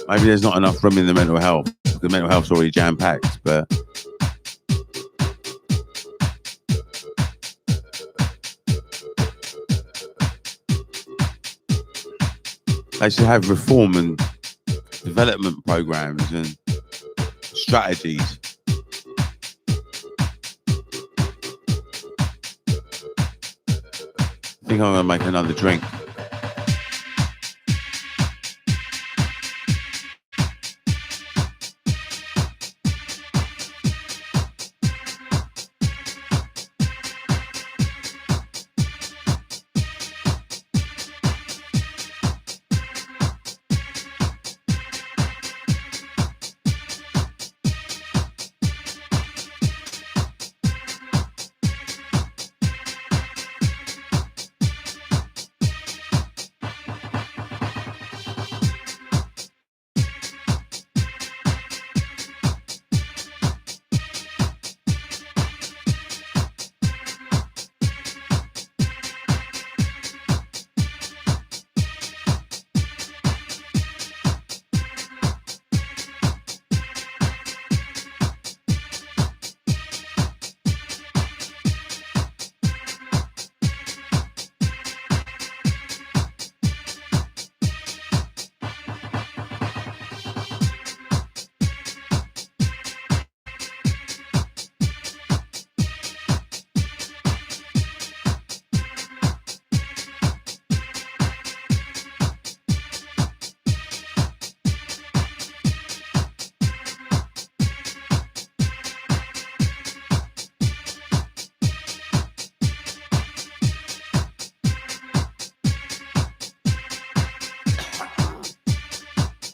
maybe there's not enough room in the mental health. The mental health's already jam packed, but they should have reform and development programs and strategies. I think I'm going to make another drink.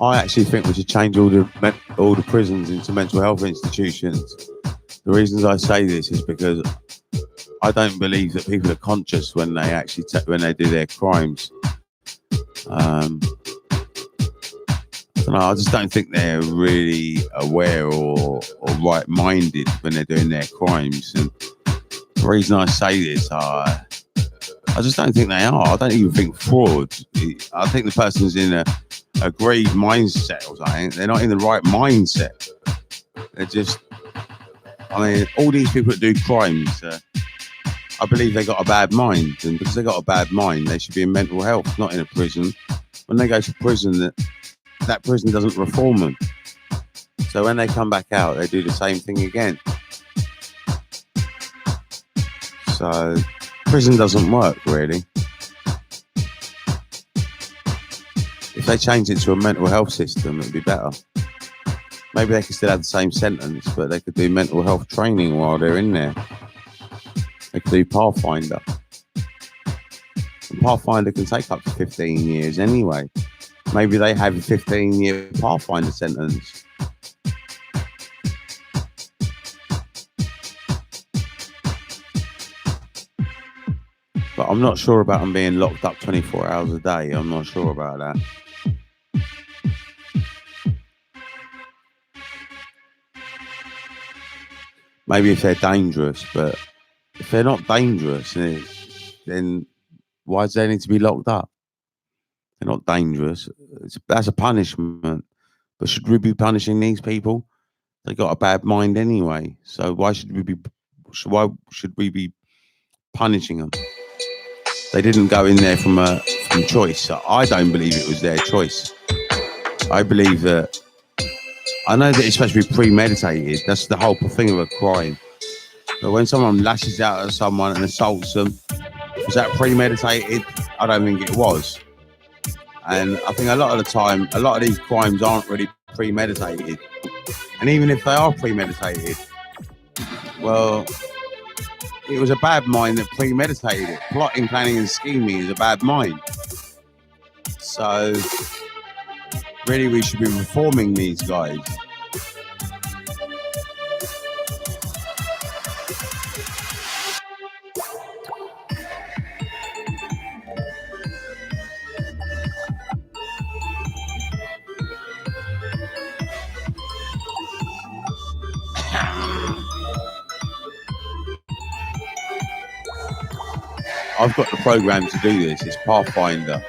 I actually think we should change all the prisons into mental health institutions. The reasons I say this is because I don't believe that people are conscious when they actually when they do their crimes. I don't know, I just don't think they're really aware or right-minded when they're doing their crimes. And the reason I say this, I just don't think they are. I don't even think fraud. I think the person's in a greed mindset or something. They're not in the right mindset. They're just, I mean, all these people that do crimes, I believe they got a bad mind. And because they got a bad mind, they should be in mental health, not in a prison. When they go to prison, that prison doesn't reform them. So when they come back out, they do the same thing again. So prison doesn't work, really. If they change it to a mental health system, it'd be better. Maybe they could still have the same sentence, but they could do mental health training while they're in there. They could do Pathfinder. And Pathfinder can take up to 15 years anyway. Maybe they have a 15-year Pathfinder sentence. But I'm not sure about them being locked up 24 hours a day. I'm not sure about that. Maybe if they're dangerous, but if they're not dangerous, then why do they need to be locked up? They're not dangerous. That's a punishment. But should we be punishing these people? They got a bad mind anyway. So why should we be punishing them? They didn't go in there from choice. So I don't believe it was their choice. I believe that. I know that it's supposed to be premeditated. That's the whole thing of a crime. But when someone lashes out at someone and assaults them, was that premeditated? I don't think it was. And I think a lot of the time, a lot of these crimes aren't really premeditated. And even if they are premeditated, well, it was a bad mind that premeditated it. Plotting, planning, and scheming is a bad mind. So really, we should be reforming these guys. I've got the program to do this. It's Pathfinder.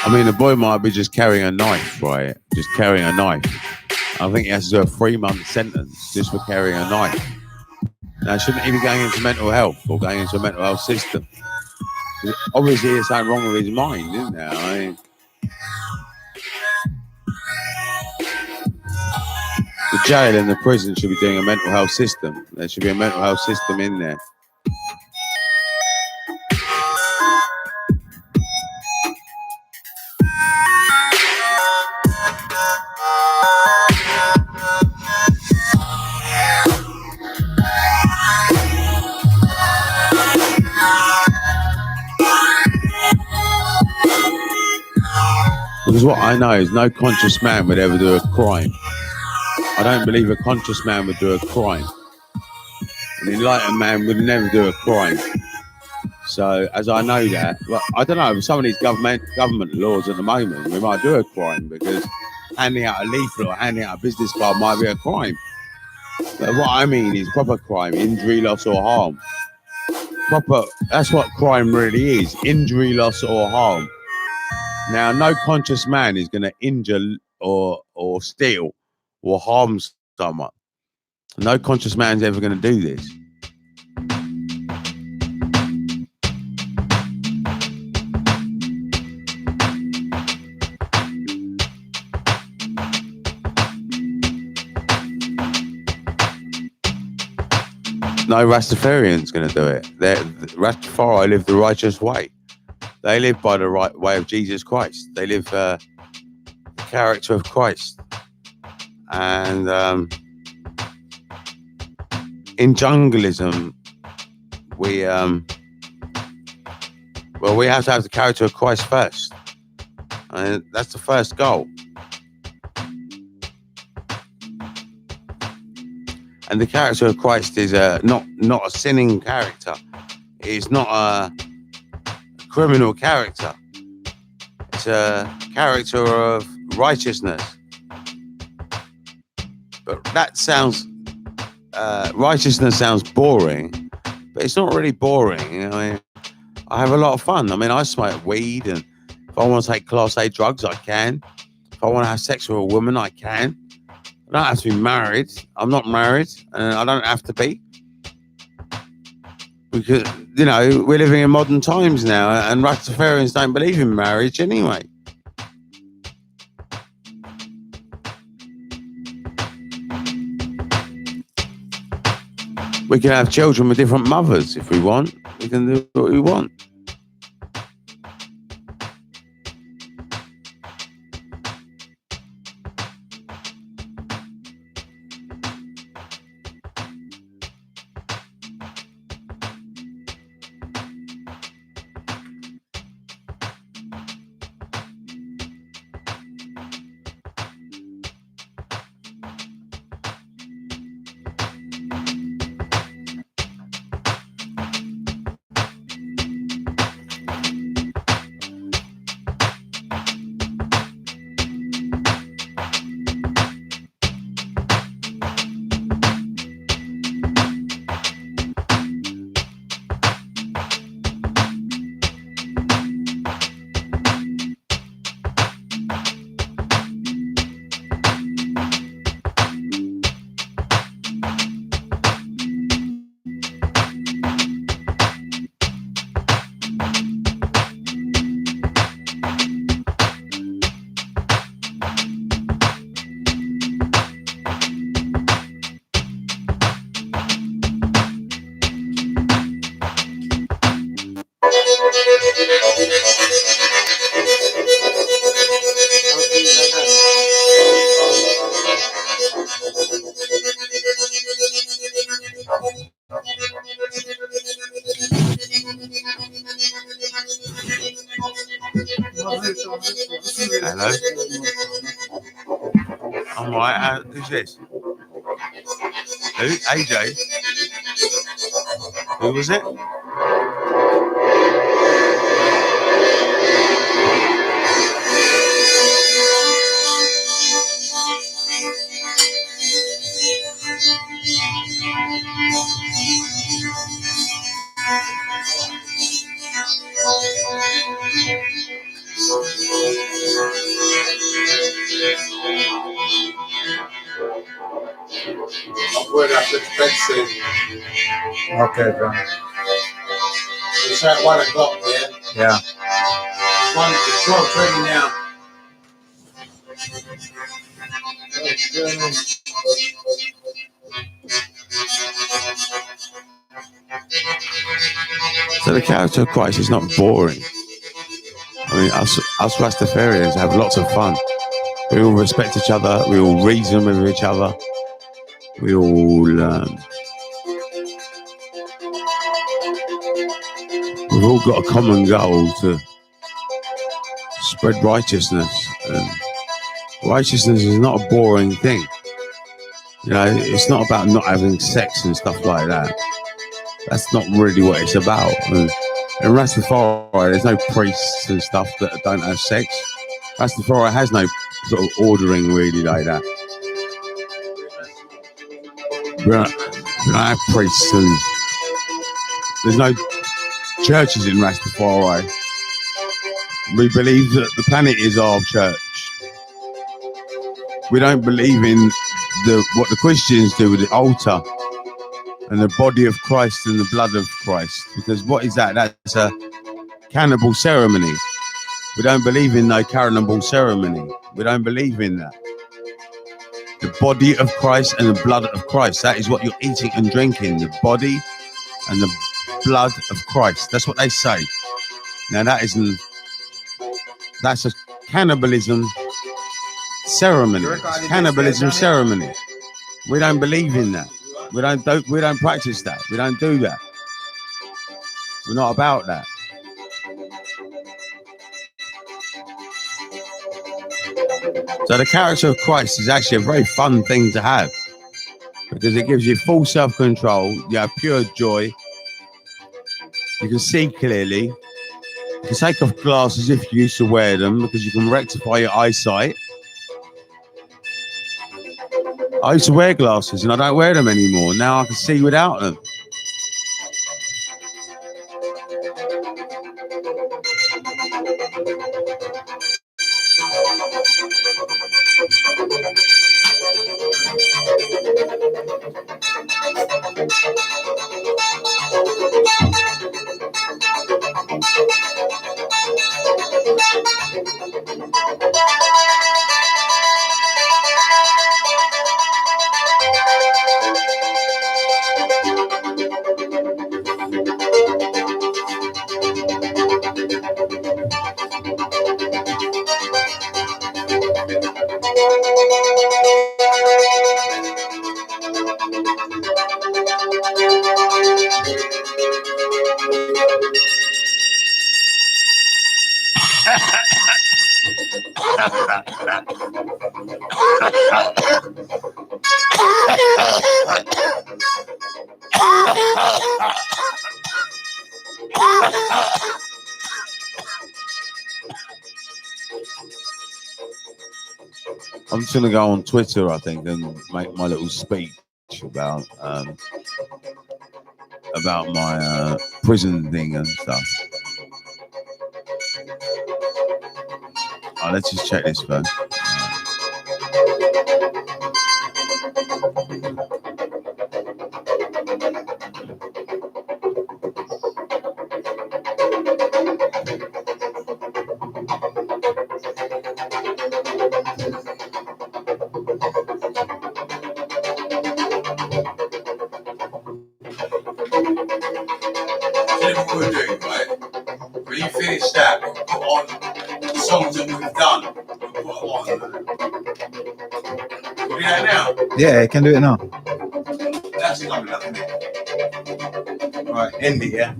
I mean, the boy might be just carrying a knife, right? Just carrying a knife. I think he has to do a 3-month sentence just for carrying a knife. Now, shouldn't he be going into mental health or going into a mental health system? Obviously, there's something wrong with his mind, isn't there? I mean, the jail and the prison should be doing a mental health system. There should be a mental health system in there. Because what I know is no conscious man would ever do a crime. I don't believe a conscious man would do a crime. An enlightened man would never do a crime. So, as I know that, well, I don't know, some of these government laws at the moment, we might do a crime because handing out a leaflet or handing out a business card might be a crime. But what I mean is proper crime, injury, loss or harm. Proper, that's what crime really is, injury, loss or harm. Now, no conscious man is going to injure or steal or harm someone. No conscious man's ever going to do this. No Rastafarian's going to do it. Rastafari live the righteous way. They live by the right way of Jesus Christ. They live the character of Christ. And in Junglism, we have to have the character of Christ first. And that's the first goal. And the character of Christ is not a sinning character. It's not a criminal character. It's a character of righteousness. But that sounds, righteousness sounds boring, but it's not really boring. I mean, I have a lot of fun. I mean, I smoke weed, and if I want to take Class A drugs, I can. If I want to have sex with a woman, I can. I don't have to be married. I'm not married, and I don't have to be. Because, you know, we're living in modern times now, and Rastafarians don't believe in marriage anyway. We can have children with different mothers if we want. We can do what we want. Hello? I'm right. Who's this? Who? AJ? Who was it? I'm going after the bed soon. Okay, bro. It's at 1 o'clock, yeah? Yeah. It's 12:20 now. So the character of Christ is not boring. I mean, us Rastafarians have lots of fun. We all respect each other. We all reason with each other. We all we've all got a common goal to spread righteousness. And righteousness is not a boring thing. You know, it's not about not having sex and stuff like that. That's not really what it's about. And in Rastafari, there's no priests and stuff that don't have sex. Rastafari has no sort of ordering really like that. We don't have priests and there's no churches in Rastafari. We believe that the planet is our church. We don't believe in what the Christians do with the altar and the body of Christ and the blood of Christ. Because what is that? That's a cannibal ceremony. We don't believe in no cannibal ceremony. We don't believe in that. The body of Christ and the blood of Christ. That is what you're eating and drinking. The body and the blood of Christ. That's what they say. Now that's a cannibalism ceremony. It's cannibalism ceremony. We don't believe in that. We don't practice that. We don't do that. We're not about that. So the character of Christ is actually a very fun thing to have because it gives you full self-control. You have pure joy. You can see clearly. You can take off glasses if you used to wear them because you can rectify your eyesight. I used to wear glasses and I don't wear them anymore. Now I can see without them. I'm just gonna go on Twitter, I think, and make my little speech about my prison thing and stuff. Let's just check this first. What we're doing, right? When you finish that, we'll put on the songs that we've done. We'll put on. We'll do that now. Yeah, I can do it now. That's coming up, isn't it? Right, end it, yeah?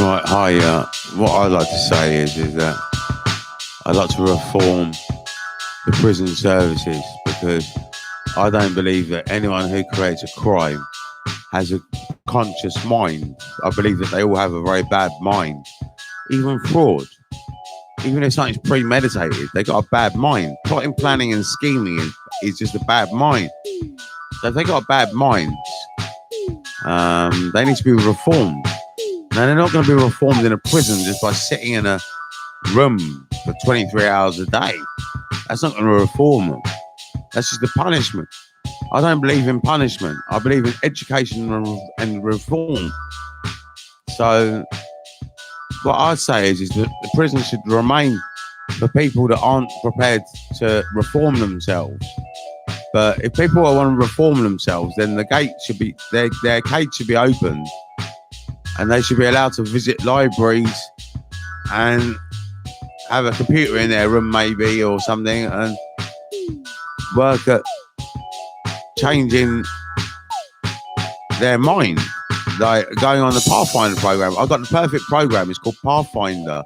Right, hi. What I'd like to say is that I'd like to reform the prison services because I don't believe that anyone who creates a crime has a conscious mind. I believe that they all have a very bad mind. Even fraud, even if something's premeditated, they got a bad mind. Plotting, planning, and scheming is just a bad mind. So if they got a bad mind, they need to be reformed. Now they're not going to be reformed in a prison just by sitting in a room for 23 hours a day. That's not going to reform them. That's just a punishment. I don't believe in punishment. I believe in education and reform. So what I'd say is that the prison should remain for people that aren't prepared to reform themselves. But if people want to reform themselves, then the gate should be their cage should be opened, and they should be allowed to visit libraries and have a computer in their room maybe or something and work at changing their mind, like going on the Pathfinder program. I've got the perfect program. It's called Pathfinder.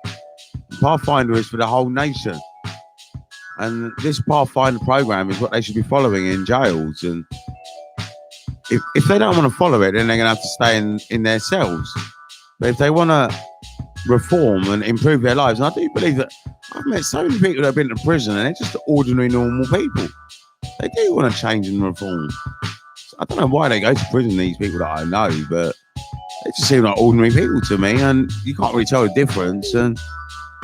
Pathfinder is for the whole nation, and this Pathfinder program is what they should be following in jails. And if they don't want to follow it, then they're going to have to stay in their cells. But if they want to reform and improve their lives, and I do believe that I've met so many people that have been to prison and they're just ordinary normal people. They do want to change and reform. So I don't know why they go to prison, these people that I know, but they just seem like ordinary people to me, and you can't really tell the difference. And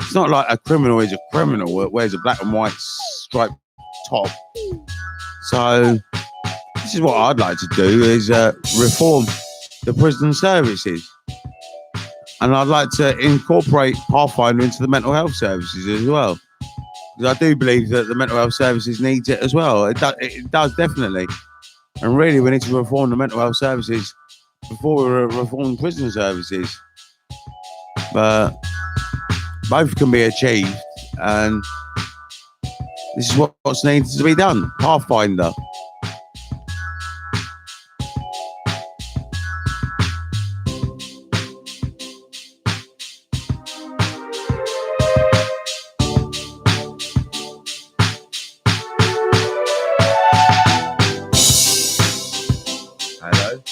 it's not like a criminal is a criminal that wears a black and white striped top. So this is what I'd like to do, is reform the prison services. And I'd like to incorporate Pathfinder into the mental health services as well. Because I do believe that the mental health services needs it as well. It does definitely. And really, we need to reform the mental health services before we reform prison services. But both can be achieved, and this is what's needed to be done. Pathfinder. Hello.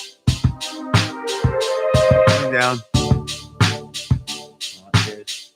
Coming down. Right, cheers.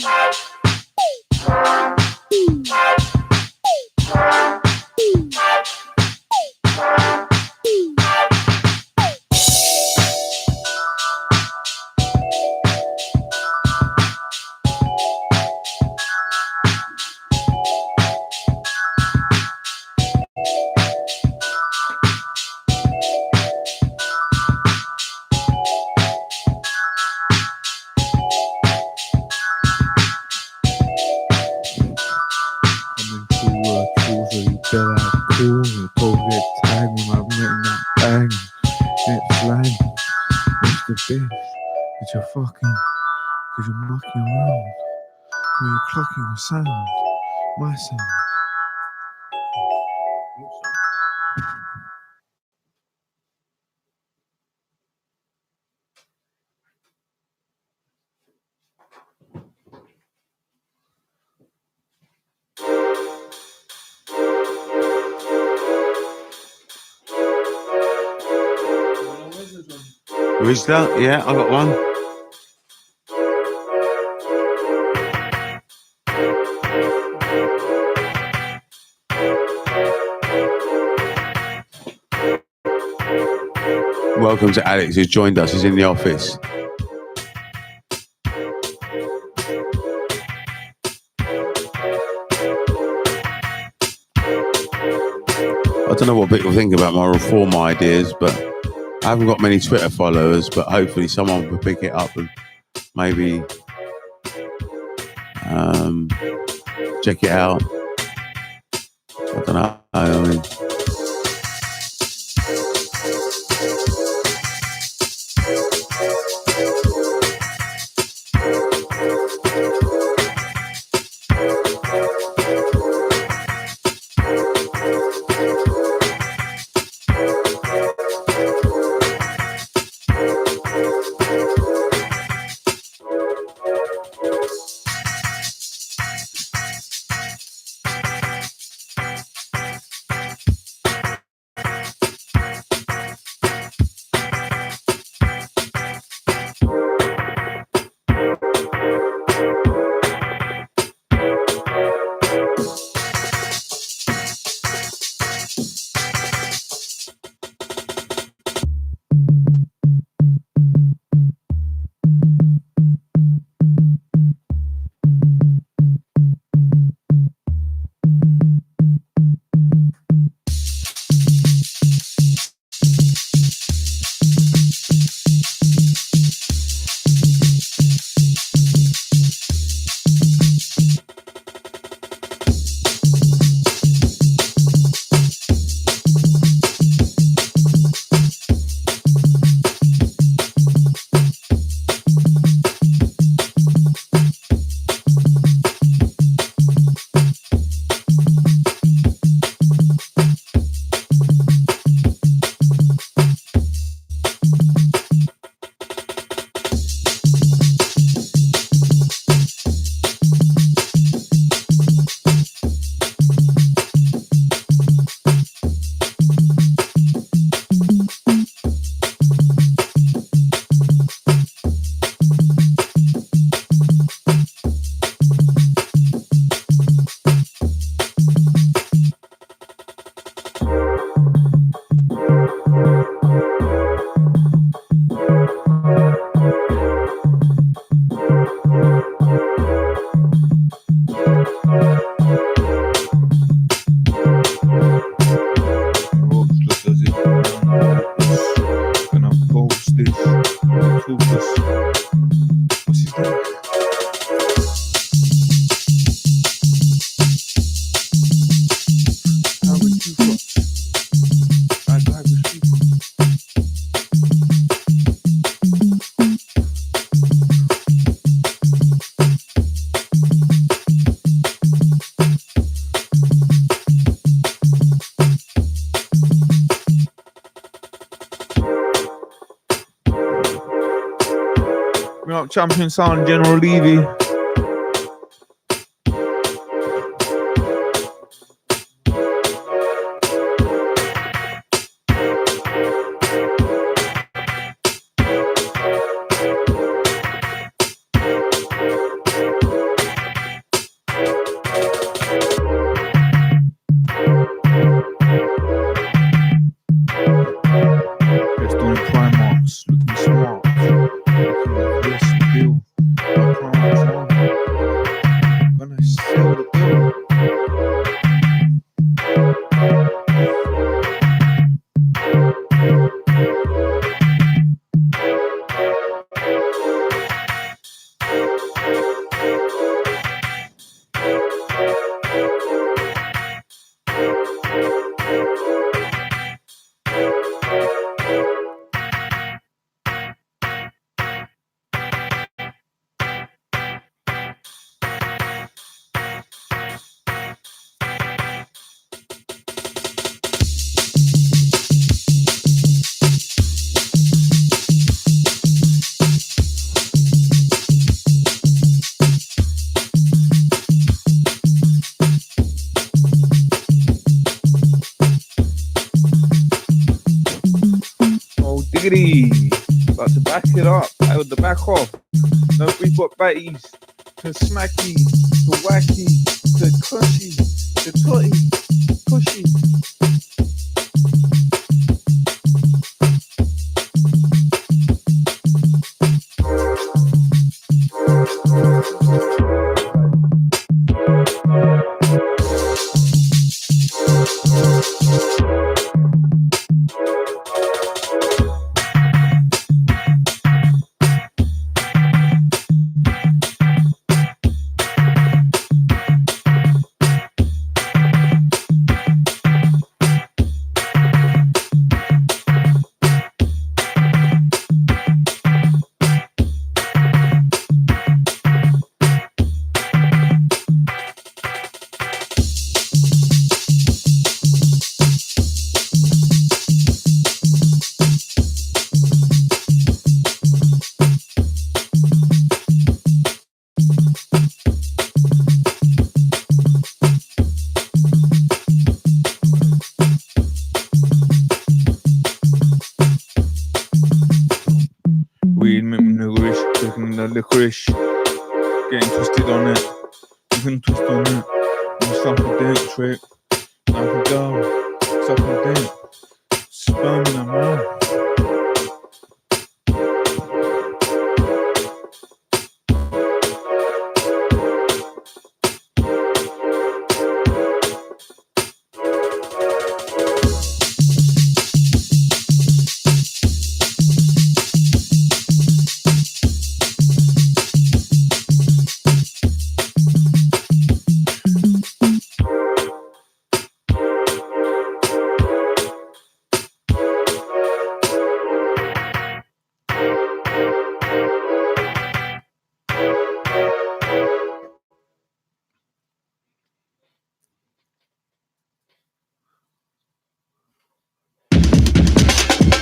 Coming to a tool, so you better act cool. You go get tagged when I'm getting that bag. It's flag. It's the bitch. It's your fucking. Cause you're mucking around. When you're clocking the sound. My sound. Rizla, yeah, I got one. Welcome to Alex, who's joined us. He's in the office. I don't know what people think about my reform ideas, but I haven't got many Twitter followers, but hopefully someone will pick it up and maybe check it out. I don't know. I mean, Champion Sound, General Levy. Giggity. Got to back it up. I with the back off. No, we've got batties. To smacky. To wacky. To cushy. To totty. Cushy. Weed, mint, licorice, taking the licorice, getting twisted on it. You can twist on it. You suck a dick trick, like a girl, suck a dick, sperm in her mouth.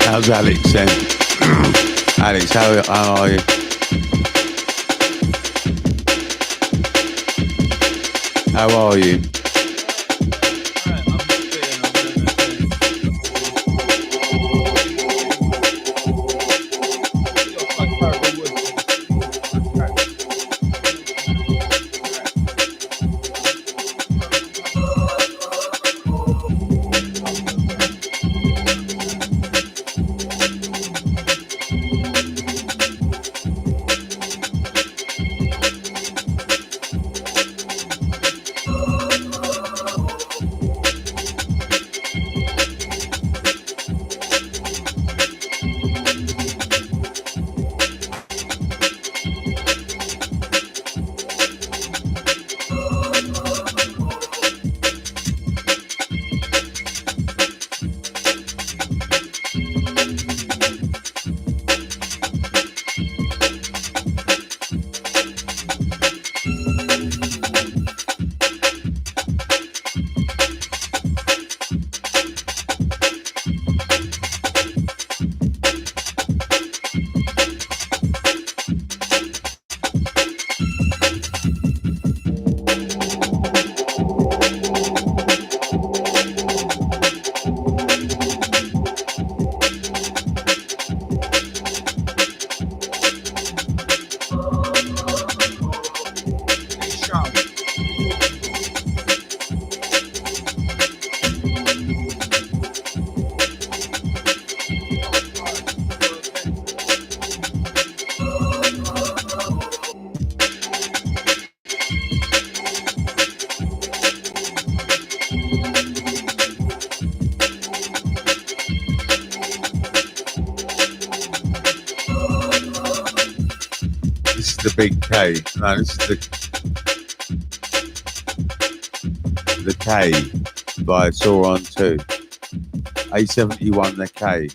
How's Alex then? Alex, how are you? How are you? This is the big K. No, this is the K by Sauron 2. A71 the K.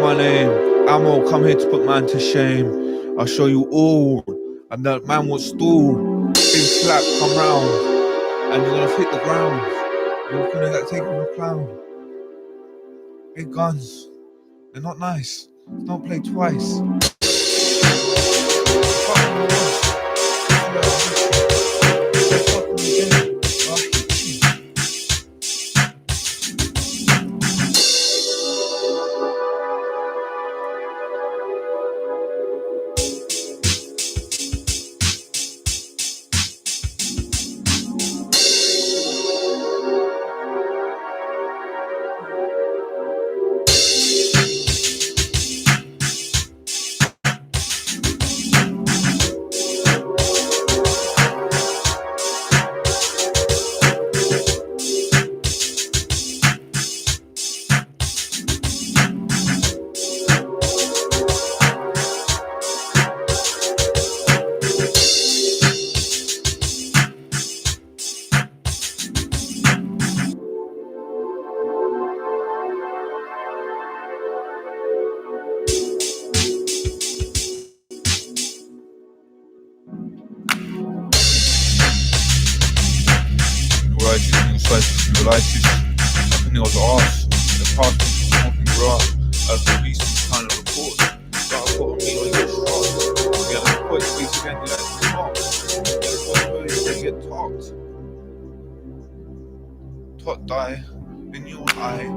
my name. Ammo, come here to put man to shame. I'll show you all. And that man will stall. Big slap, come round. And you're gonna hit the ground. You're gonna get taken for a clown. Big guns. They're not nice. Don't play twice. Tot die in your eye.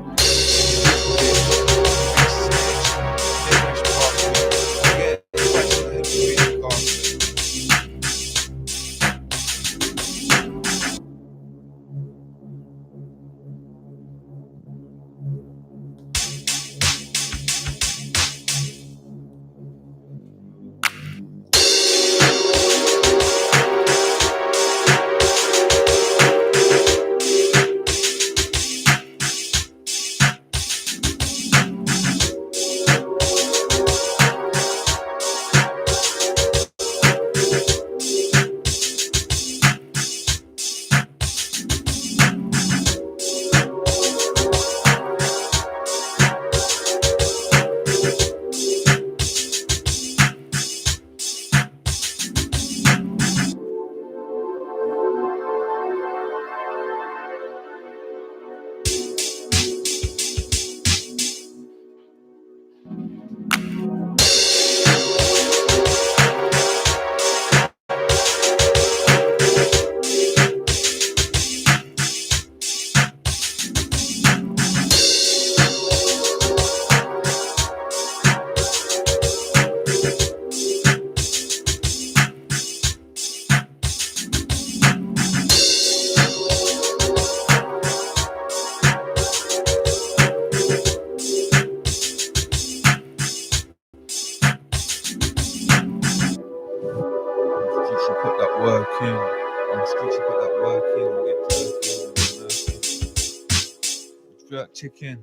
Chicken,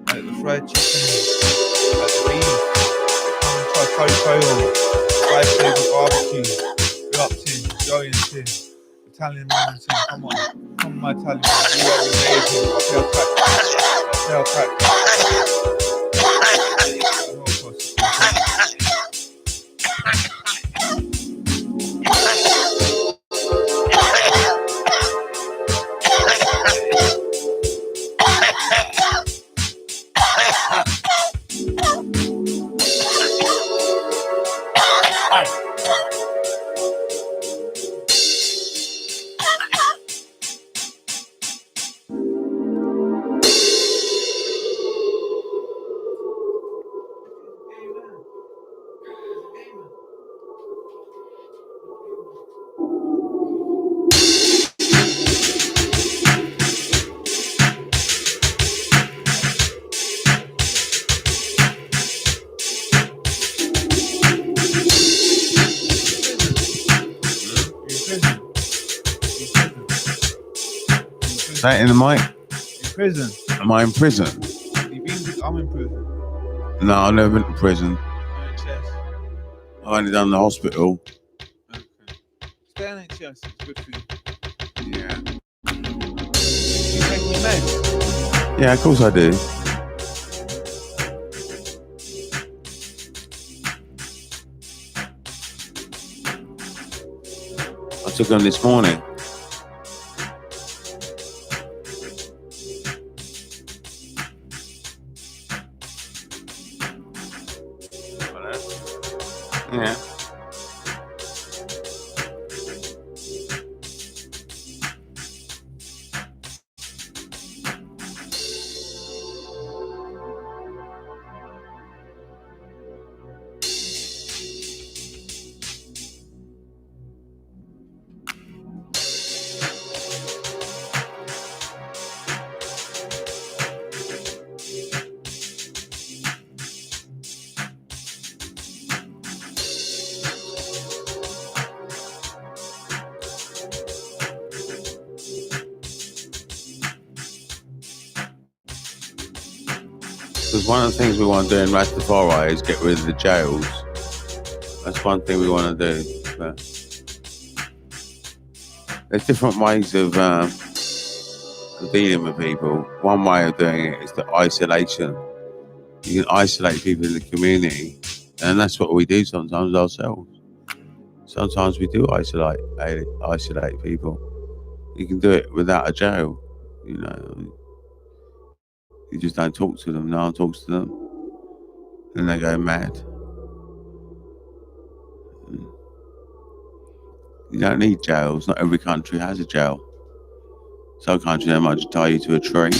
like the fried chicken, like the beef, try curry oil, fried flavour barbecue, you're up to, Joey and Tim, Italian man and Tim, come on my Italian man, you are amazing, I'll crack. That in the mic? In prison. Am I in prison? I'm in prison. No, I've never been to prison. NHS. I've only done the hospital. Okay. Stay NHS. It's good for you. Yeah. You take me meds? Yeah, of course I do. took them this morning. Yeah. Because one of the things we want to do in Rastafari is get rid of the jails. That's one thing we want to do. But there's different ways of dealing with people. One way of doing it is the isolation. You can isolate people in the community, and that's what we do sometimes ourselves. Sometimes we do isolate people. You can do it without a jail, you know. You just don't talk to them. No one talks to them, and they go mad. You don't need jails. Not every country has a jail. Some countries they might just tie you to a tree.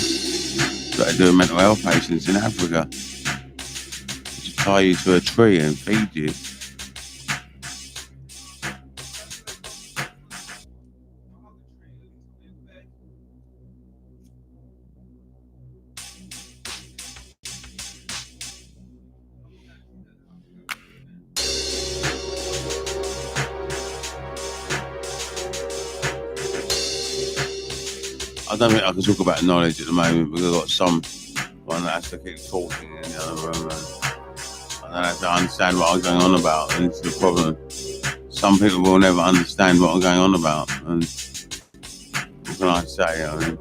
But they do with mental health patients in Africa. They just tie you to a tree and feed you. I don't think I can talk about knowledge at the moment because I've got someone that has to keep talking in the other room, and I don't have to understand what I'm going on about, and it's the problem. Some people will never understand what I'm going on about, and what can I say? I mean,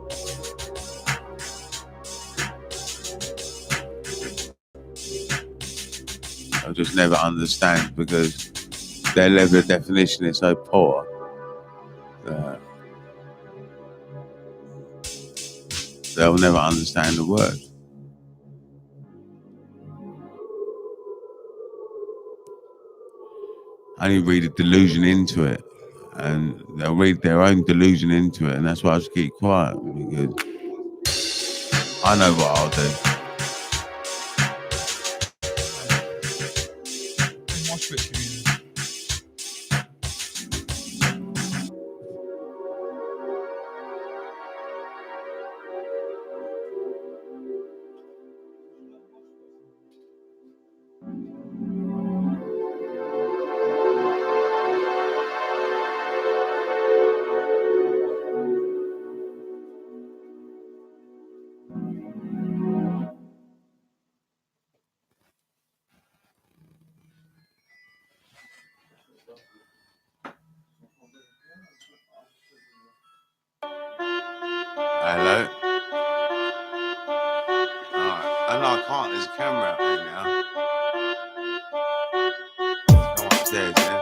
I'll just never understand because their level of definition is so poor that they'll never understand the word. Only read a delusion into it, and they'll read their own delusion into it, and that's why I just keep quiet because I know what I'll do. Hello. Alright. Oh no, I can't. There's a camera out there now. Come upstairs, yeah.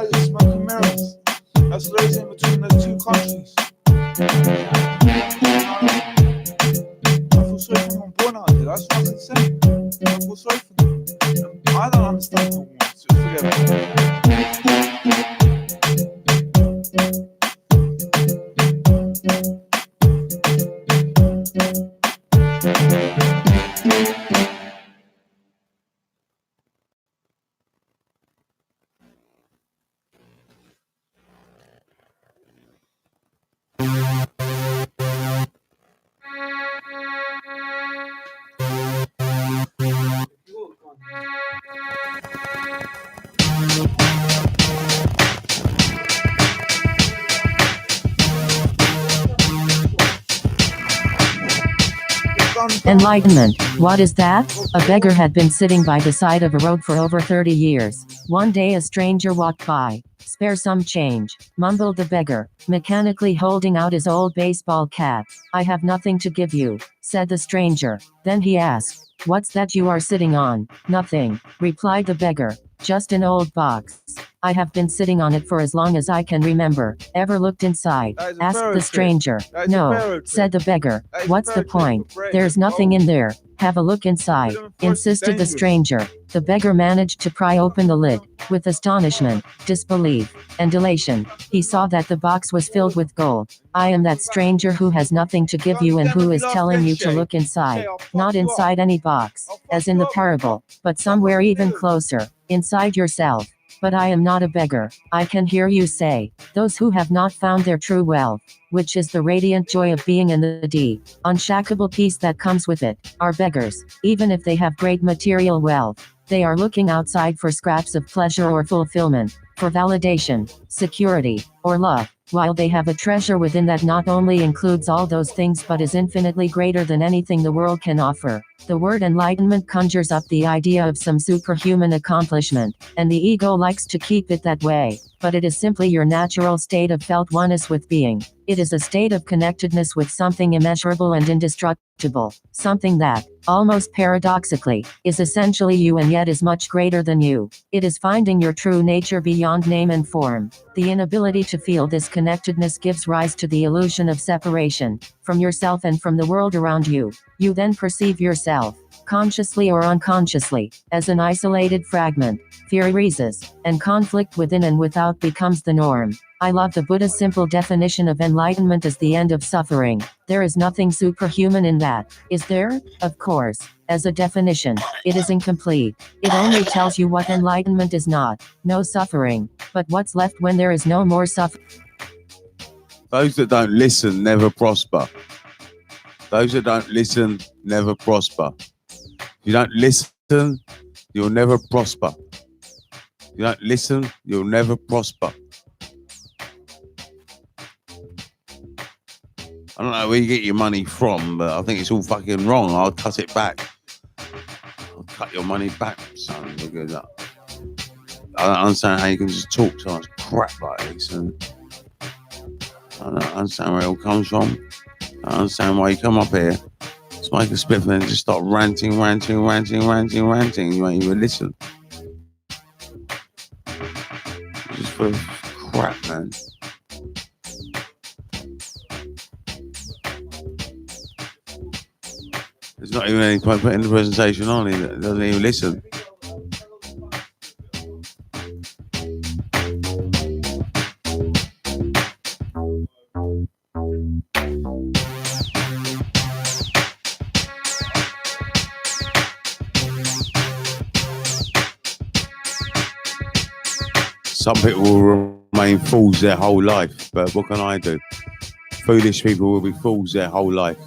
Smoking mirrors. That's what in between the two countries. I feel sorry for them born out here. That's what I can say. I feel sorry for them. I don't understand what wants to forget. Enlightenment. What is that? A beggar had been sitting by the side of a road for over 30 years. One day a stranger walked by. "Spare some change," mumbled the beggar, mechanically holding out his old baseball cap. "I have nothing to give you," said the stranger. Then he asked, "What's that you are sitting on?" "Nothing," replied the beggar. "Just an old box. I have been sitting on it for as long as I can remember." "Ever looked inside?" asked the stranger. "No," said the beggar. "What's the point? There's nothing in there." "Have a look inside," insisted the stranger. The beggar managed to pry open the lid. With astonishment, disbelief, and elation, he saw that the box was filled with gold. "I am that stranger who has nothing to give you and who is telling you to look inside. Not inside any box, as in the parable, but somewhere even closer, inside yourself. But I am not a beggar. I can hear you say, those who have not found their true wealth, which is the radiant joy of being in the deep, unshakable peace that comes with it, are beggars, even if they have great material wealth. They are looking outside for scraps of pleasure or fulfillment, for validation, security, or love, while they have a treasure within that not only includes all those things but is infinitely greater than anything the world can offer. The word enlightenment conjures up the idea of some superhuman accomplishment, and the ego likes to keep it that way, but it is simply your natural state of felt oneness with being. It is a state of connectedness with something immeasurable and indestructible, something that, almost paradoxically, is essentially you and yet is much greater than you. It is finding your true nature beyond name and form. The inability to feel this connectedness gives rise to the illusion of separation, from yourself and from the world around you. You then perceive yourself, consciously or unconsciously, as an isolated fragment. Fear arises, and conflict within and without becomes the norm. I love the Buddha's simple definition of enlightenment as the end of suffering. There is nothing superhuman in that, is there? Of course. As a definition, it is incomplete. It only tells you what enlightenment is not. No suffering. But what's left when there is no more suffering? Those that don't listen never prosper. Those that don't listen never prosper. If you don't listen, you'll never prosper. If you don't listen, you'll never prosper. I don't know where you get your money from, but I think it's all fucking wrong. I'll cut it back. I'll cut your money back, son. Because I don't understand how you can just talk so much crap like this. And I don't understand where it all comes from. I don't understand why you come up here, smoke a spliff, and then just start ranting. You won't even listen. Just full of crap, man. There's not even any point putting the presentation on. He doesn't even listen. Some people will remain fools their whole life, but what can I do? Foolish people will be fools their whole life.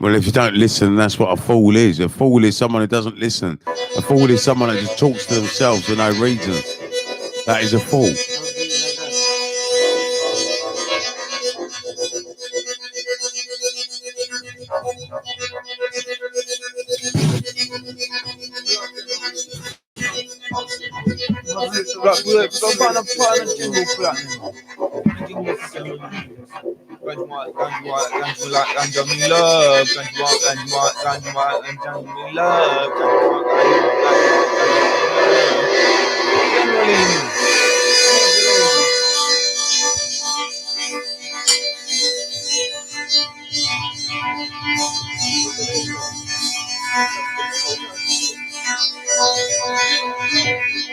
Well, if you don't listen, that's what a fool is. A fool is someone who doesn't listen. A fool is someone that just talks to themselves for no reason. That is a fool.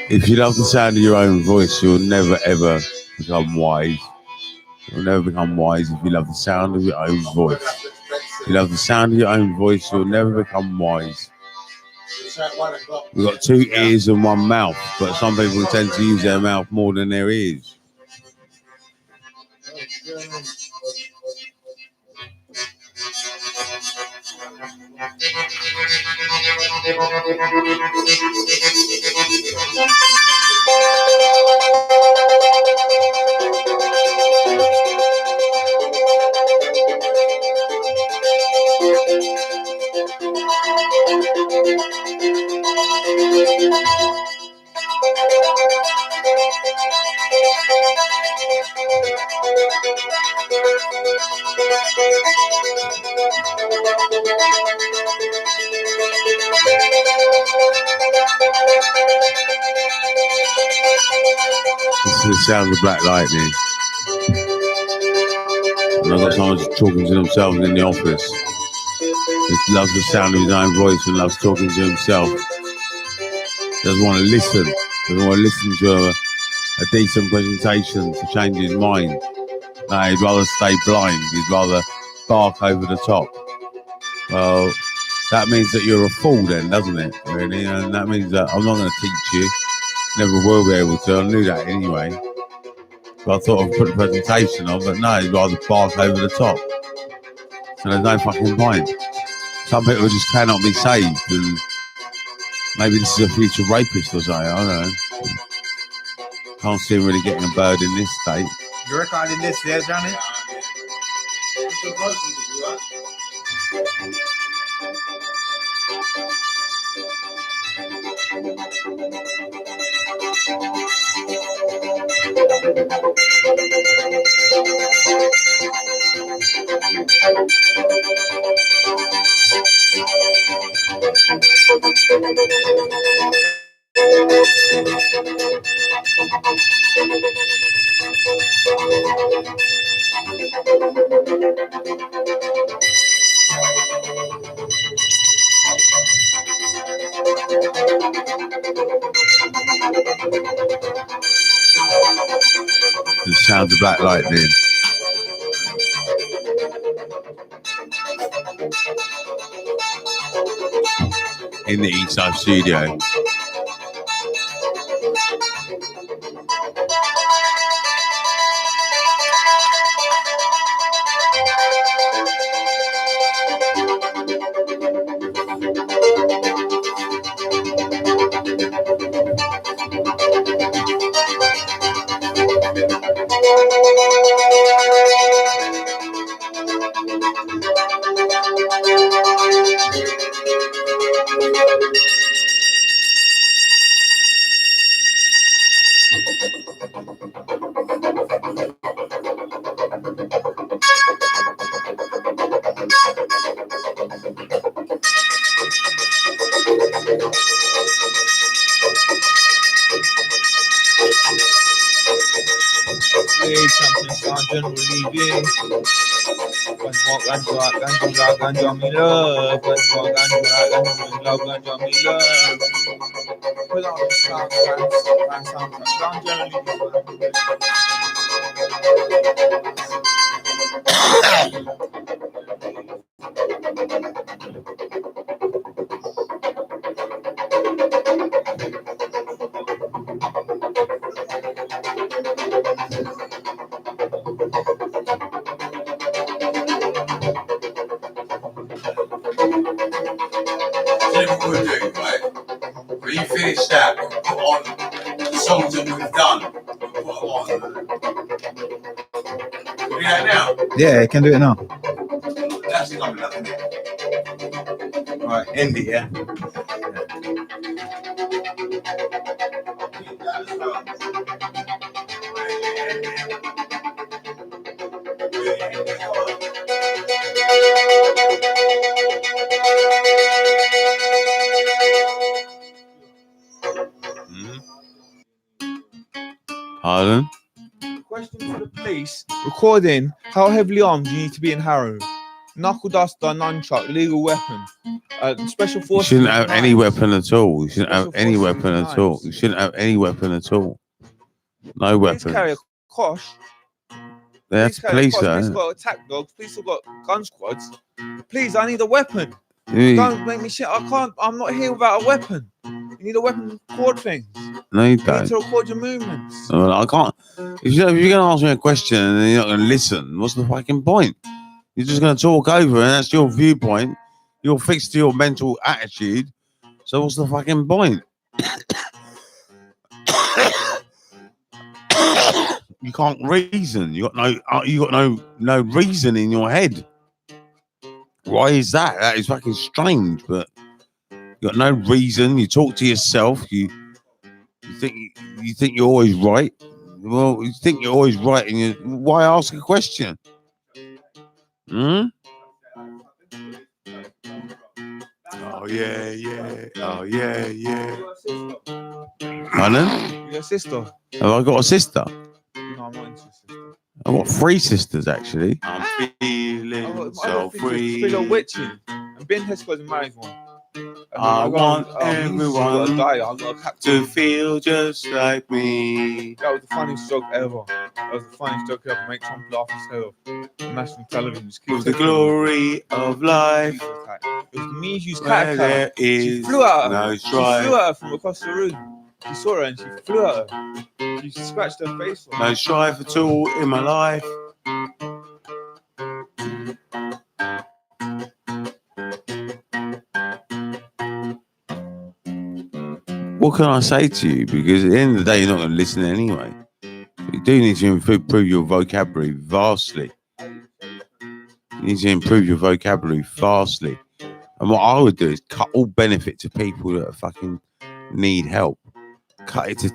If you love the sound of your own voice, you'll never ever become wise. You'll never become wise if you love the sound of your own voice. If you love the sound of your own voice, you'll never become wise. We've got two ears and one mouth, but some people tend to use their mouth more than their ears. This is the sound of black lightning. And I've got someone talking to themselves in the office. He loves the sound of his own voice and loves talking to himself. Doesn't want to listen. Doesn't want to listen to a decent presentation to change his mind. No, he'd rather stay blind. He'd rather bark over the top. Well, that means that you're a fool then, doesn't it? Really? And that means that I'm not going to teach you. Never will be able to. I knew that anyway. So I thought I'd put a presentation on, but no, he'd rather bark over the top. So there's no fucking point. Some people just cannot be saved, and maybe this is a future rapist or something, I don't know. Can't see him really getting a bird in this state. You recording this there, Johnny? The sounds of black lightning. In the Eastside studio. When you finish that, we'll put on the songs that we've done. We'll put on. Do that now. Yeah, you can do it now. That's coming up. Alright, end it, yeah? Pardon? Question for the police. Recording. How heavily armed do you need to be in Harrow? Knuckle duster, nunchuck, legal weapon. Special You forces. shouldn't with have any knives. weapon at all. You shouldn't have Special any forces weapon with at all. knives. You shouldn't have any weapon at all. No Police carry a weapons. kosh. That's carry a police, kosh. Police though. got attack dogs. Police have got gun squads. Please, I need a weapon. You- Don't make me shit. I can't. I'm not here without a weapon. You need a weapon to record things. No, you You need don't. to record your movements. Well, I can't. If you're going to ask me a question and then you're not going to listen, what's the fucking point? You're just going to talk over, and that's your viewpoint. You're fixed to your mental attitude. So what's the fucking point? You can't reason. You got no reason in your head. Why is that? That is fucking strange. But you got no reason. You talk to yourself. You think you're always right. Well, you think you're always right, and why ask a question? Hmm? Oh yeah. Oh yeah. Pardon? Your sister. Have I got a sister? No, I'm not into your sister. I've got 3 sisters actually. I'm I've feeling got so free. Three little witches. And Ben Hesco's married one. I want everyone to die. I got a captain. to feel just like me. That was the funniest joke ever. That was the funniest joke ever. Make Trump laugh his head off. On national television. Just keep With the taking glory of life, it. It was me who's where cat. there She is flew at her. no She flew strife, at her from across the room. She saw her and she flew at her. She scratched her face. For her. no strife at all in my life. What can I say to you? Because at the end of the day, you're not going to listen anyway. You do need to improve your vocabulary vastly. You need to improve your vocabulary vastly. And what I would do is cut all benefit to people that fucking need help. Cut it to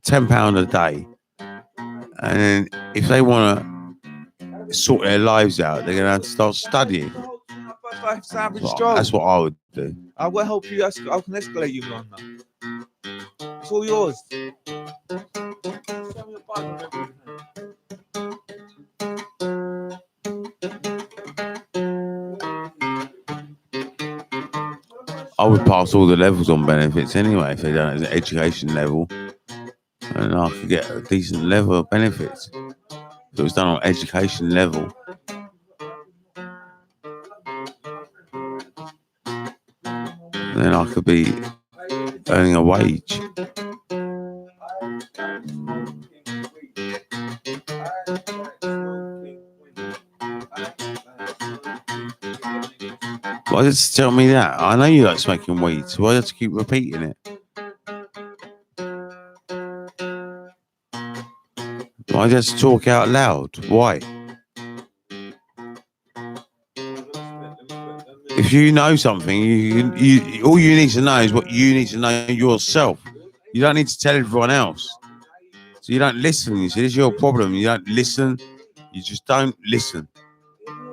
£10 a day. And then if they want to sort their lives out, they're going to have to start studying. That's what I would do. I will help you. I can escalate you on that. It's all yours. I would pass all the levels on benefits anyway if they done it at an education level. And I could get a decent level of benefits. If it was done on education level. Then I could be earning a wage. Why just tell me that? I know you like smoking weed, so why do you have to keep repeating it? Why just talk out loud? Why? If you know something, you all you need to know is what you need to know yourself. You don't need to tell everyone else. So you don't listen. You see, this is your problem. You don't listen. You just don't listen.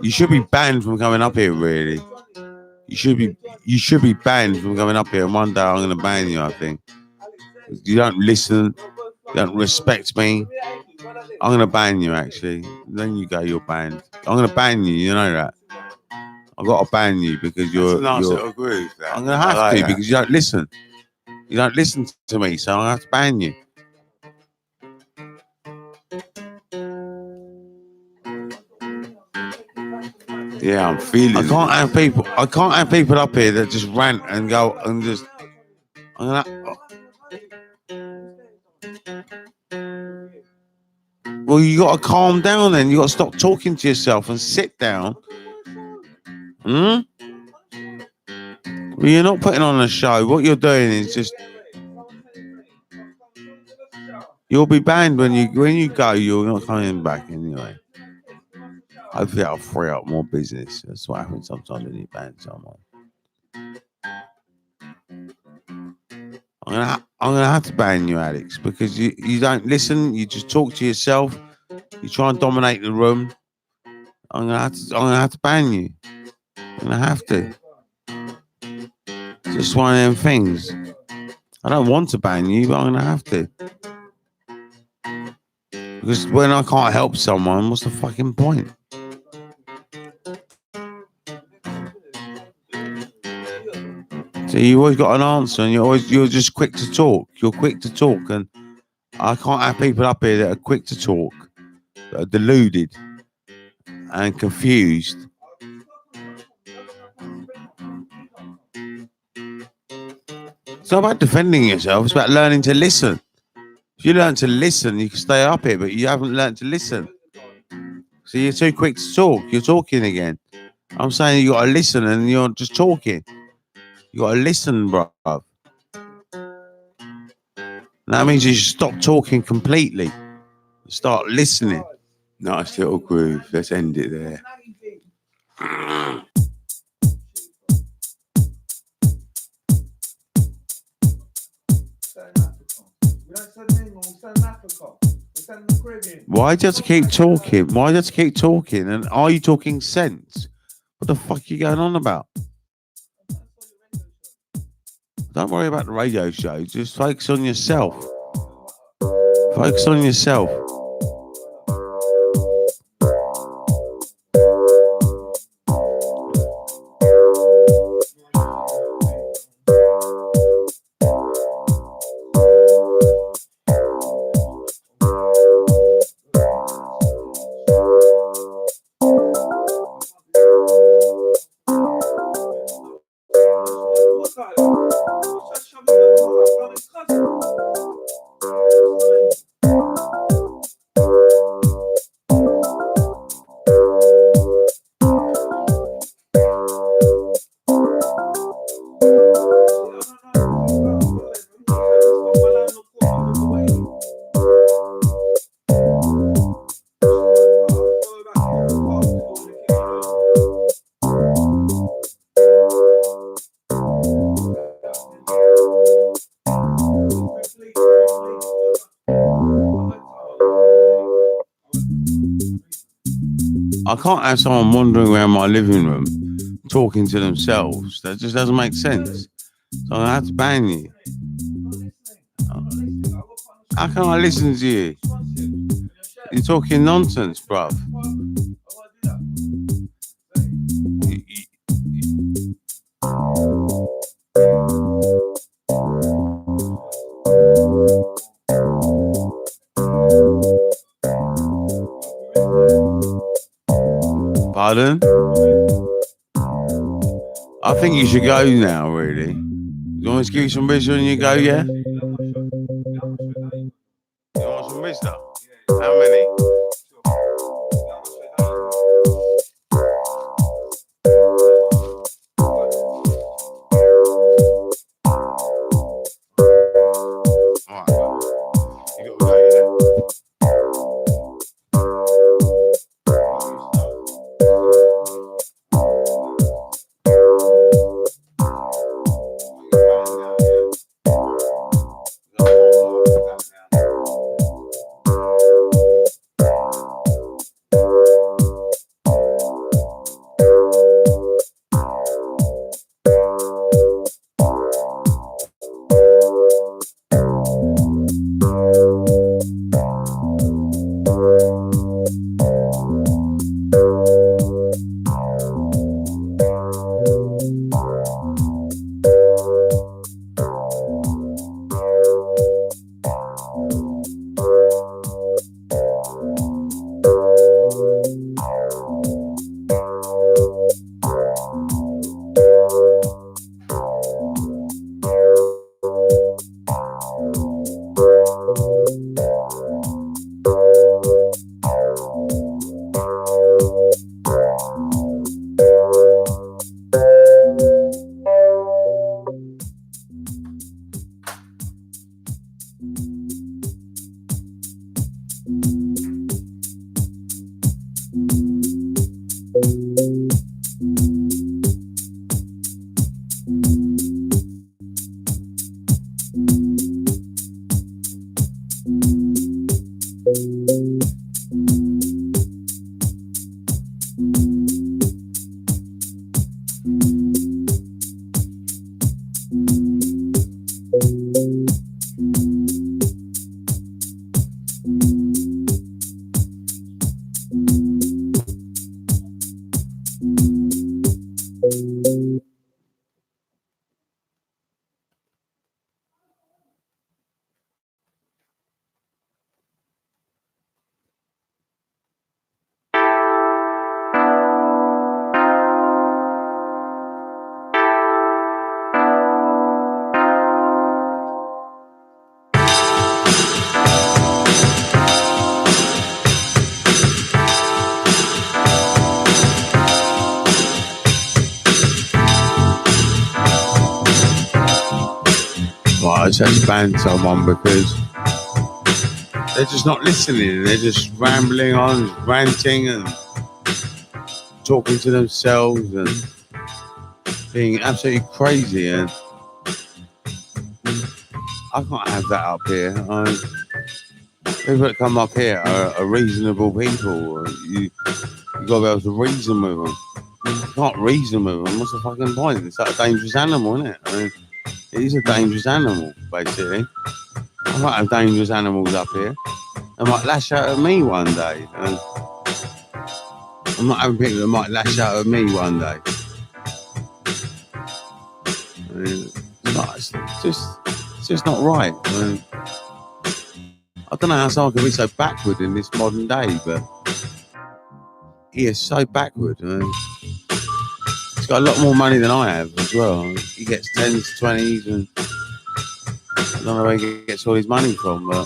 You should be banned from coming up here, really. You should be banned from coming up here. And one day I'm going to ban you, I think. You don't listen. You don't respect me. I'm going to ban you, actually. Then you go, you're banned. I'm going to ban you. You know that. I've got to ban you because you're. I'm going to have to because you don't listen. You don't listen to me, so I have to ban you. Yeah, I'm feeling. I can't have people up here that just rant and go and just. Well, you got to calm down. Then you got to stop talking to yourself and sit down. Well, you're not putting on a show. What you're doing is just you'll be banned when you go. You're not coming back anyway. Hopefully, I'll free up more business. That's what happens sometimes when you ban someone. I'm gonna have to ban you, Alex, because you don't listen. You just talk to yourself. You try and dominate the room. I'm gonna have to ban you. I'm gonna have to. It's just one of them things. I don't want to ban you, but I'm gonna have to. Because when I can't help someone, what's the fucking point? So you always got an answer, and you're just quick to talk. You're quick to talk, and I can't have people up here that are quick to talk, that are deluded and confused. It's not about defending yourself. It's about learning to listen. If you learn to listen, you can stay up here, but you haven't learned to listen. So you're too quick to talk. You're talking again. I'm saying you got to listen, and you're just talking. You got to listen, bro. That means you should stop talking completely. Start listening. Nice little groove. Let's end it there. Why do you have to keep talking? Why do you have to keep talking? And are you talking sense? What the fuck are you going on about? Don't worry about the radio show. Just focus on yourself. Focus on yourself. I can't have someone wandering around my living room talking to themselves. That just doesn't make sense. So I have to ban you. How can I listen to you? You're talking nonsense, bruv. Pardon? I think you should go now, really. You want me to give you some wisdom and you go, yeah? You want some wisdom? How many? much had to ban someone because they're just not listening. They're just rambling on, ranting and talking to themselves and being absolutely crazy. And I can't have that up here. People that come up here are reasonable people. You got to be able to reason with them. You can't reason with them. What's the fucking point? It's like a dangerous animal, isn't it? I mean, it is a dangerous animal, basically. I might have dangerous animals up here. They might lash out at me one day. And I'm not having people that might lash out at me one day. I mean, it's just not right. I mean, I don't know how someone can be so backward in this modern day, but he is so backward. I mean, he's got a lot more money than I have as well. He gets 10s, 20s, and I don't know where he gets all his money from, but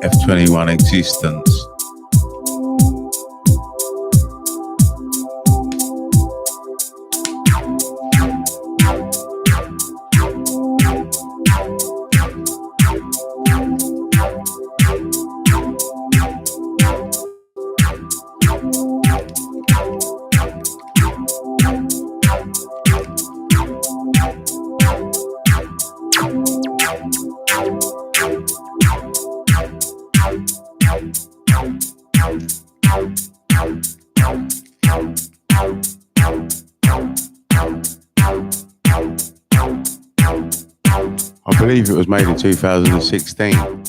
F21 existence. I believe it was made in 2016.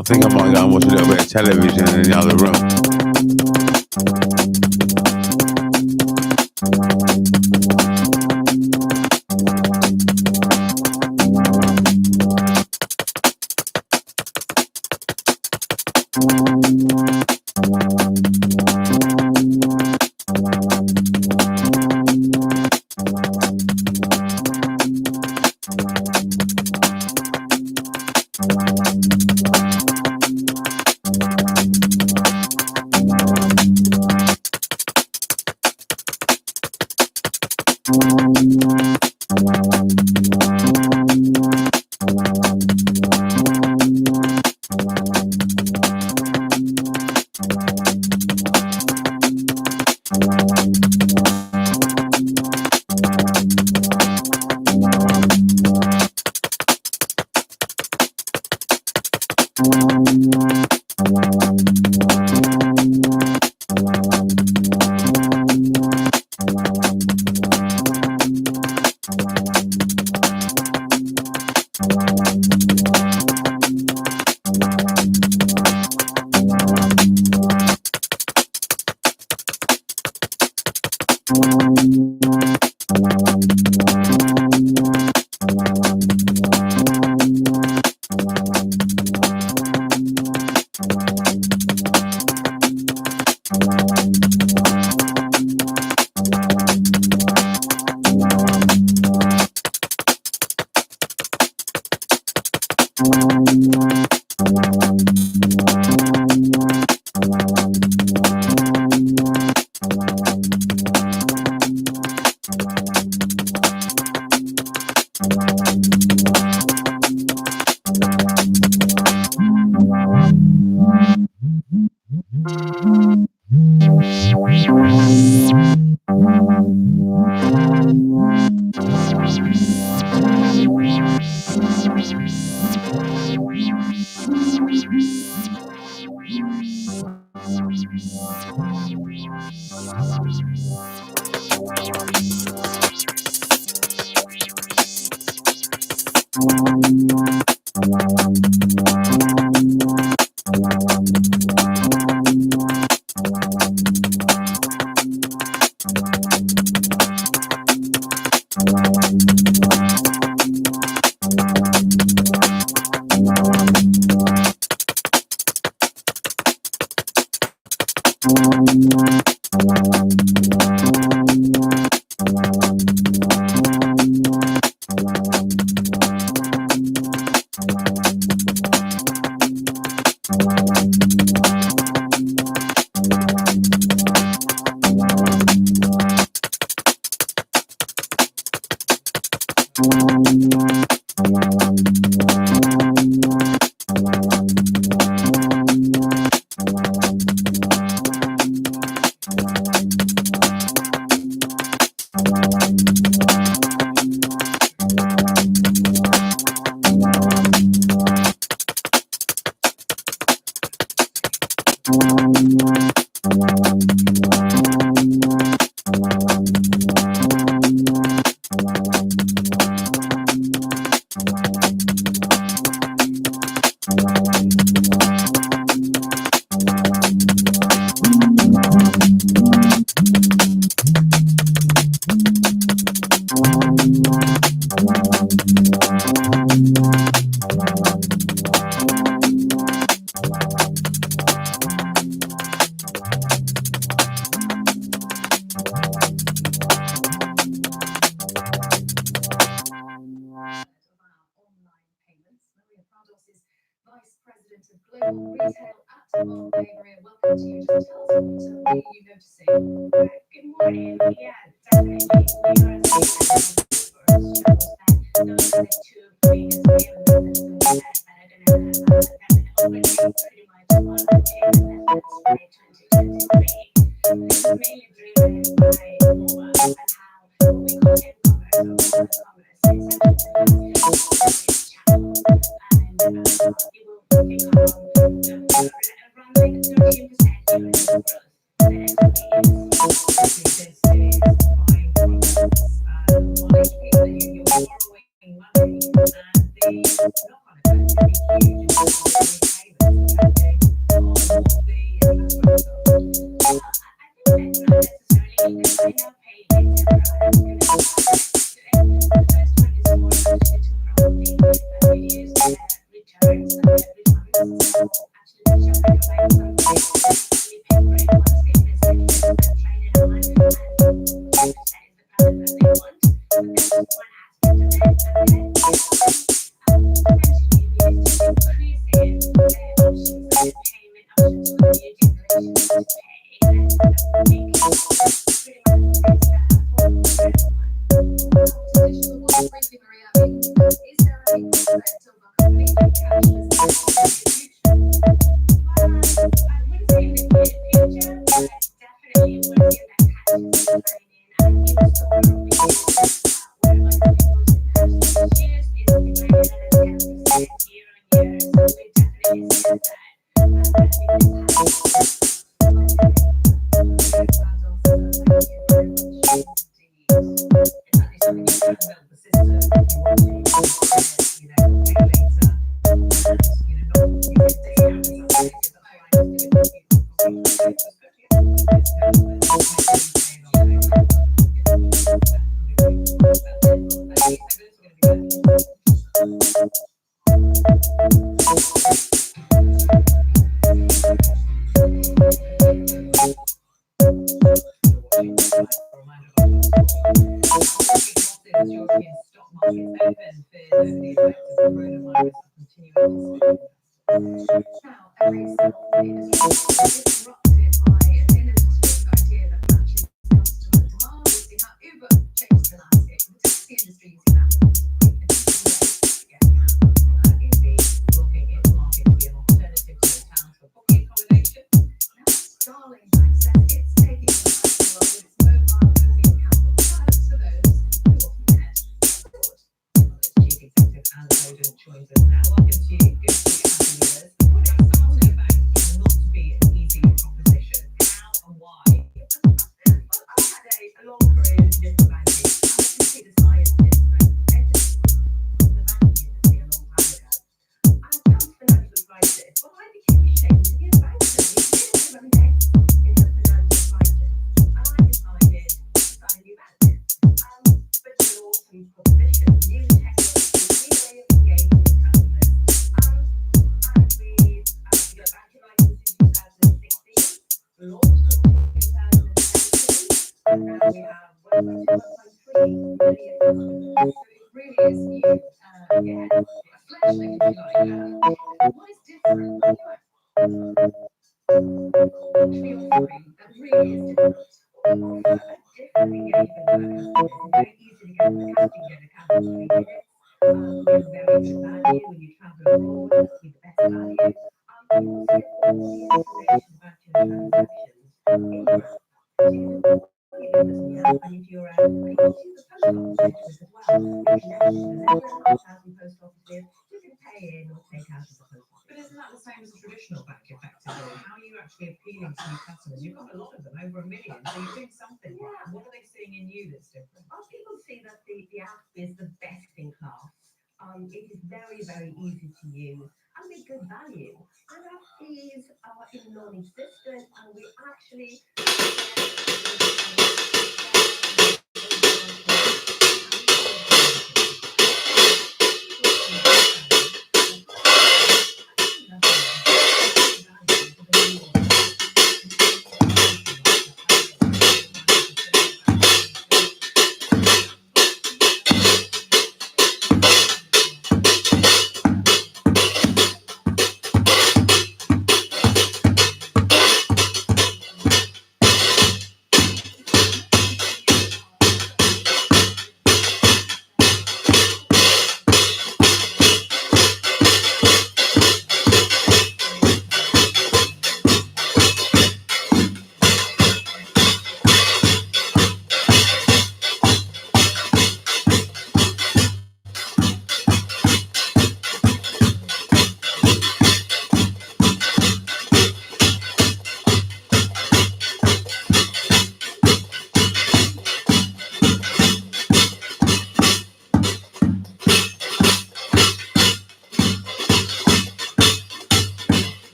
I think I might go and watch a little bit of television in the other room.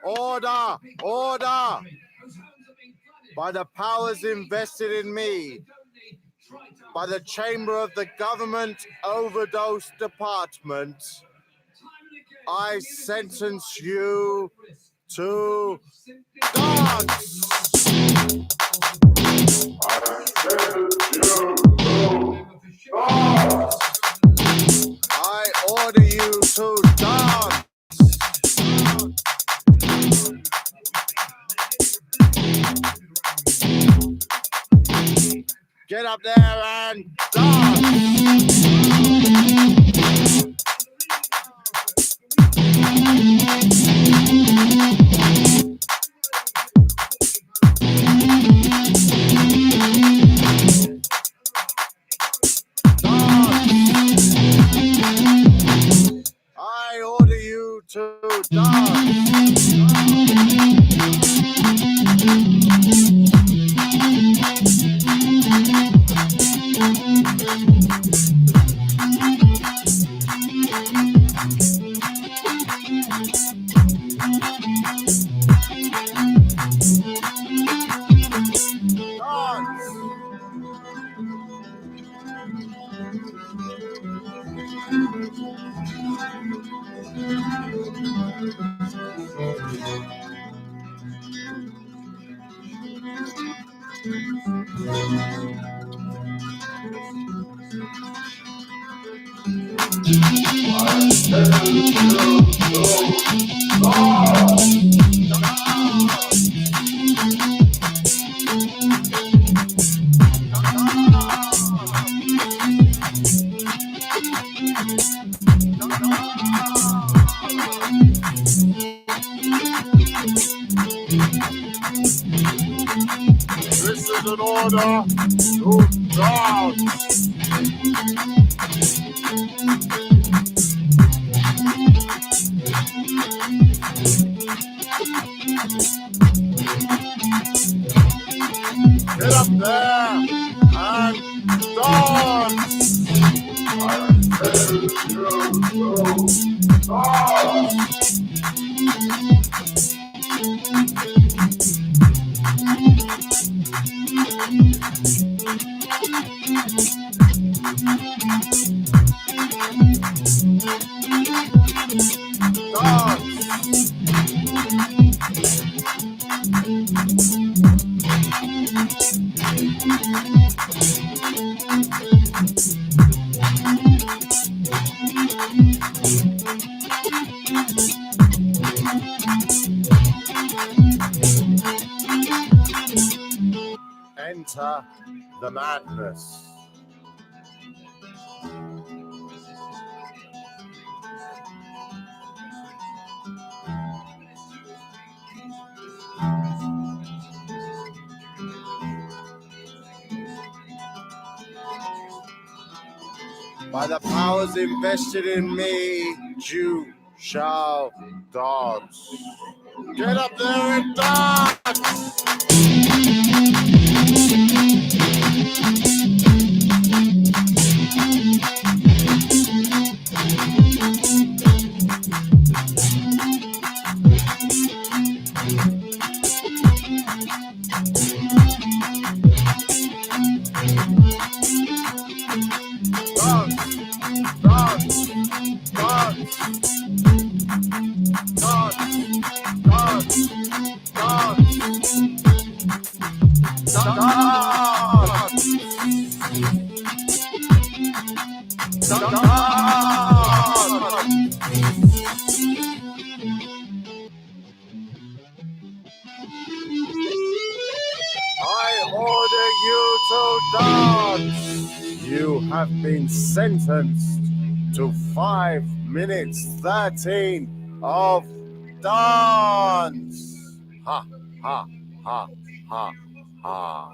Order! Order! By the powers invested in me, by the Chamber of the Government Overdose Department, I sentence you to dance! I order you to dance! Get up there and dance! I order you to dance. This is an order to dance. Get up there and dance. Enter the madness. By the powers invested in me, you shall dance. Get up there and dance! I order you to dance. You have been sentenced to 5 minutes 13 of dance. Ha, ha, ha, ha, ha.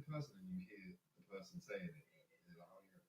person and you hear the person saying it, you're like, oh yeah.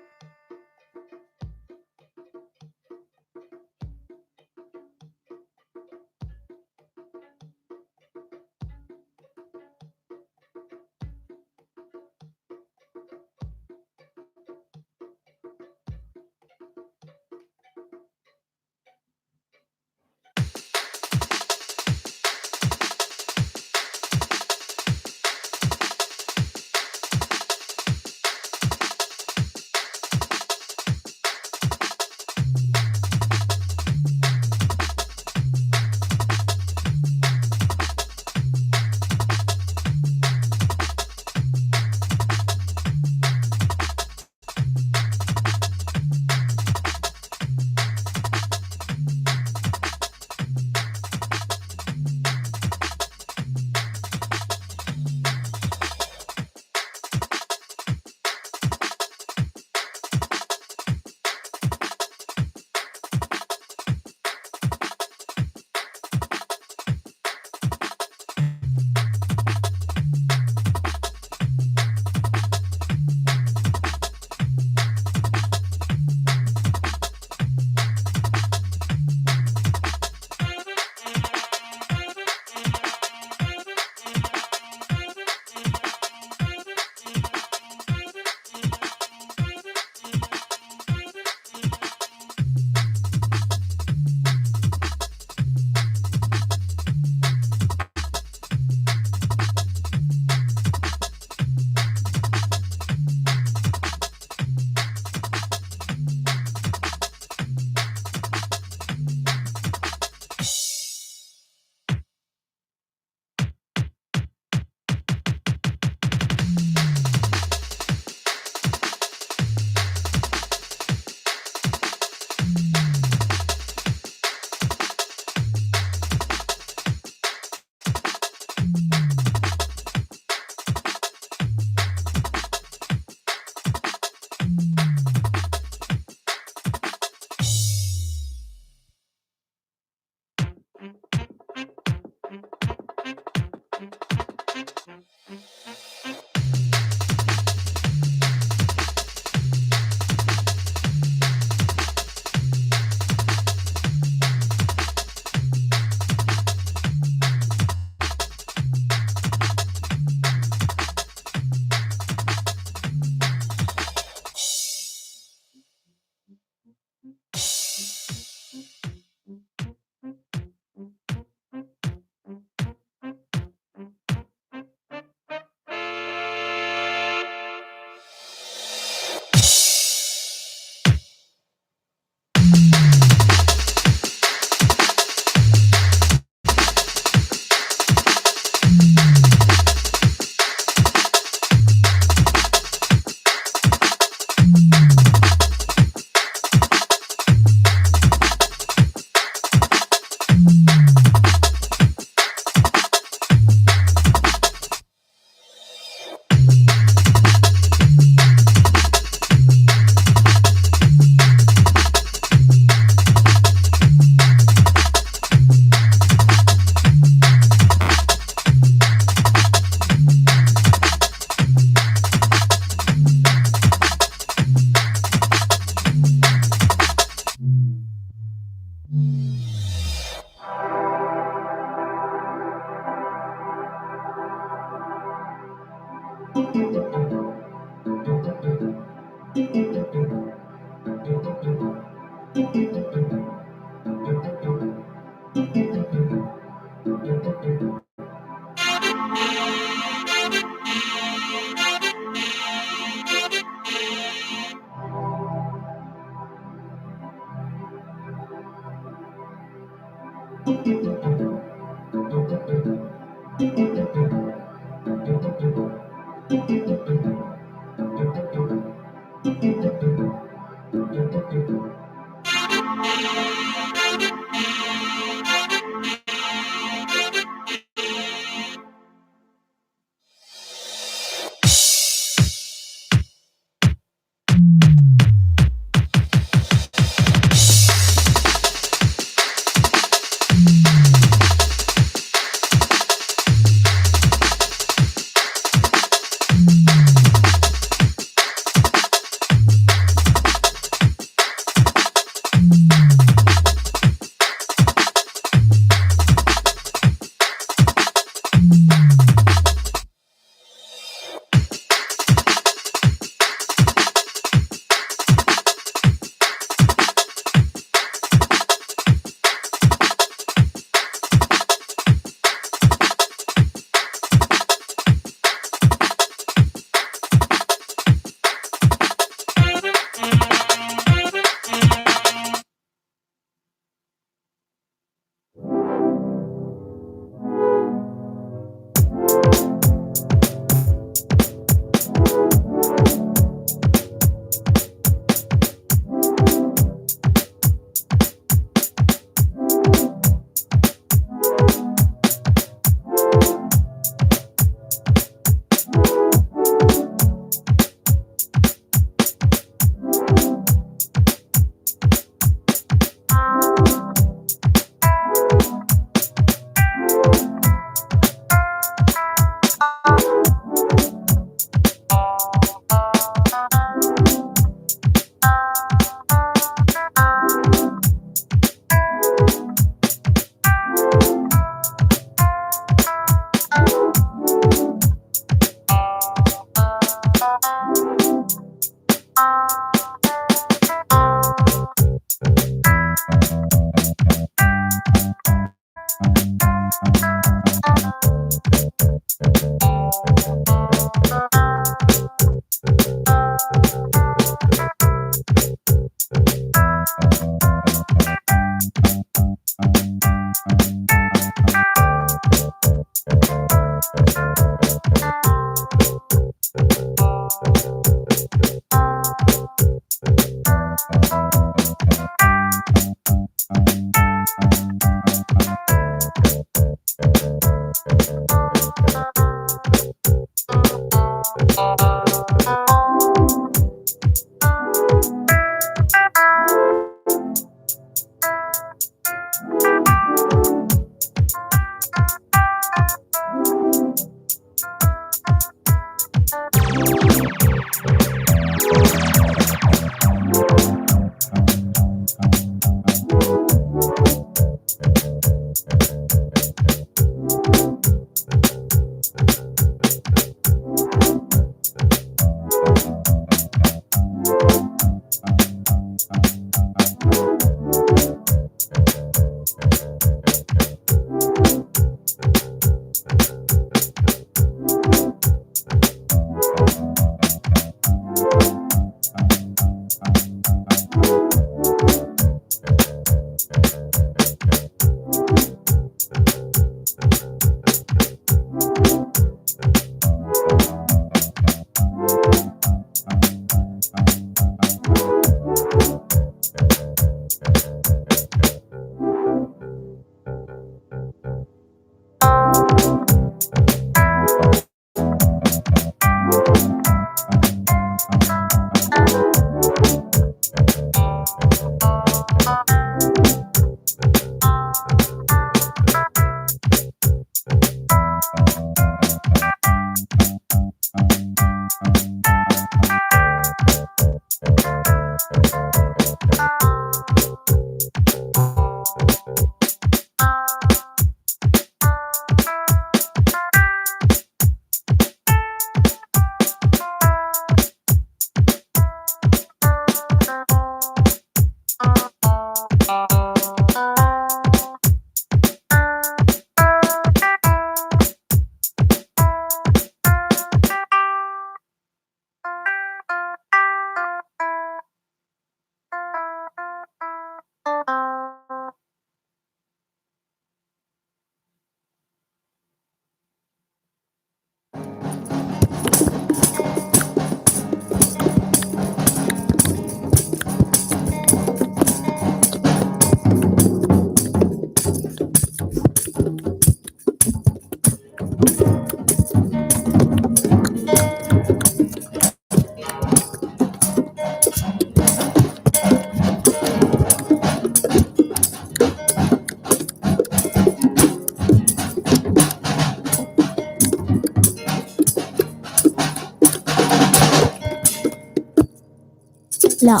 law.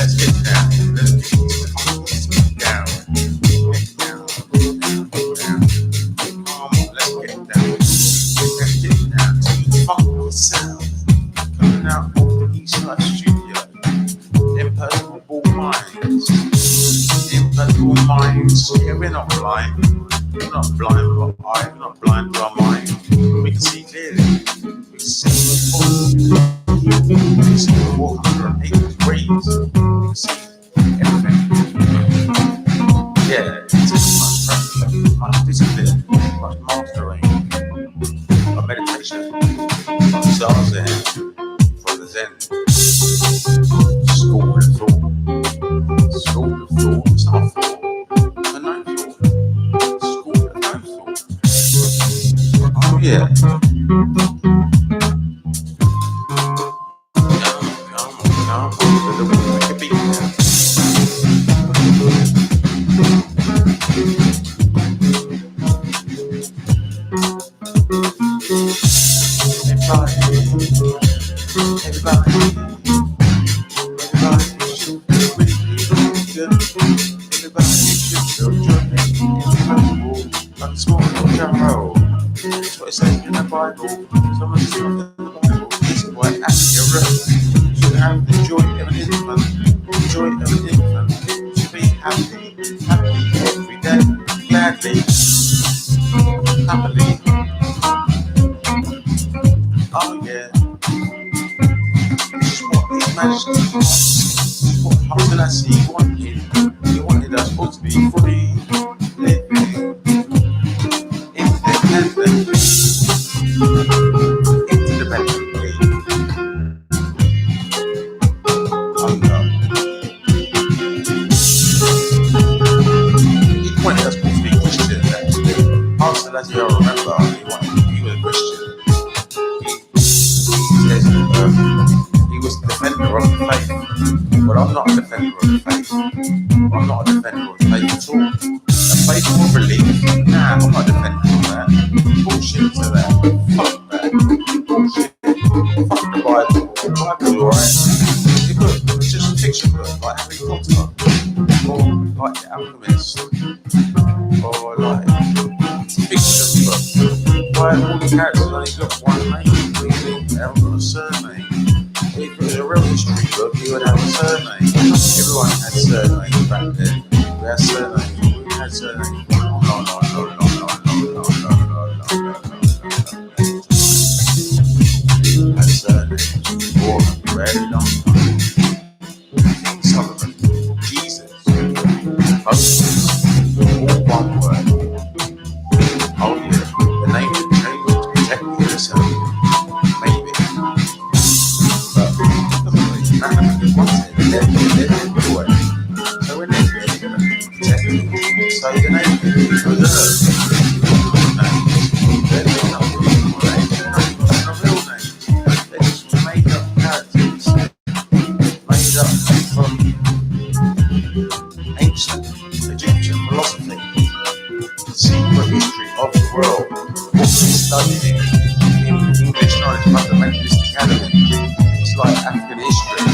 let's get down. Let's get down. Get down. Come on, let's get down. Let's get down to the funk sound. Coming out of the East Side Studio. Impersonable minds. Impersonable minds. Yeah, we're not blind. We're not blind to our eye. We're not blind to our mind. We can see clearly. We can see the full. We can see the walk 108 degrees. We can see everything. Yeah, it takes much practice, much discipline, much mastering of meditation, of zazen, from the Zen. School of thought. School of thought. It's not thought. It's a no thought. School of no thought. Oh yeah. Come on, with the wicked beat there. Everybody should feel really good. Everybody should feel joyful, incredible, like a small little drum roll. That's what it says in the Bible. Someone says in the Bible, this is why accurate. You should have the joy of an infant. The joy of an infant. You should be happy every day, gladly, happily. Oh yeah. This is what His Majesty wants. This is what Hasanasi wanted. He wanted us all to be free, living, independently. Oh no. He wanted us all to be Christians actually. Hasanasi, I remember, he was a Christian. He was the defender of the faith, but I'm not a defender of the faith. I'm not a defender of the faith at all. A faithful belief? Nah, I'm not a defender of that. Bullshit to that. Fuck that. Bullshit. Fuck the Bible. The Bible's alright. It's a book. It's just a fiction book, like Harry Potter, or like The Alchemist, or like fiction book. Why all the characters only got one name? They haven't got a surname. If it was a real history book, you would have a surname. Everyone had surnames back then. We had surnames. We had surnames. No. Had surnames for a very long time. King Solomon, Jesus, Moses, all one word. Oh yeah, the name would change to protect the innocent. Maybe. But that happened once in their way. So when they're going to protect it, so the name is preserved. They're not real names. They're not real names. They're just made up characters. Made up from ancient Egyptian philosophy. The secret history of the world. What we studying in English Knowledge Fundamentalist Academy. It's like African history.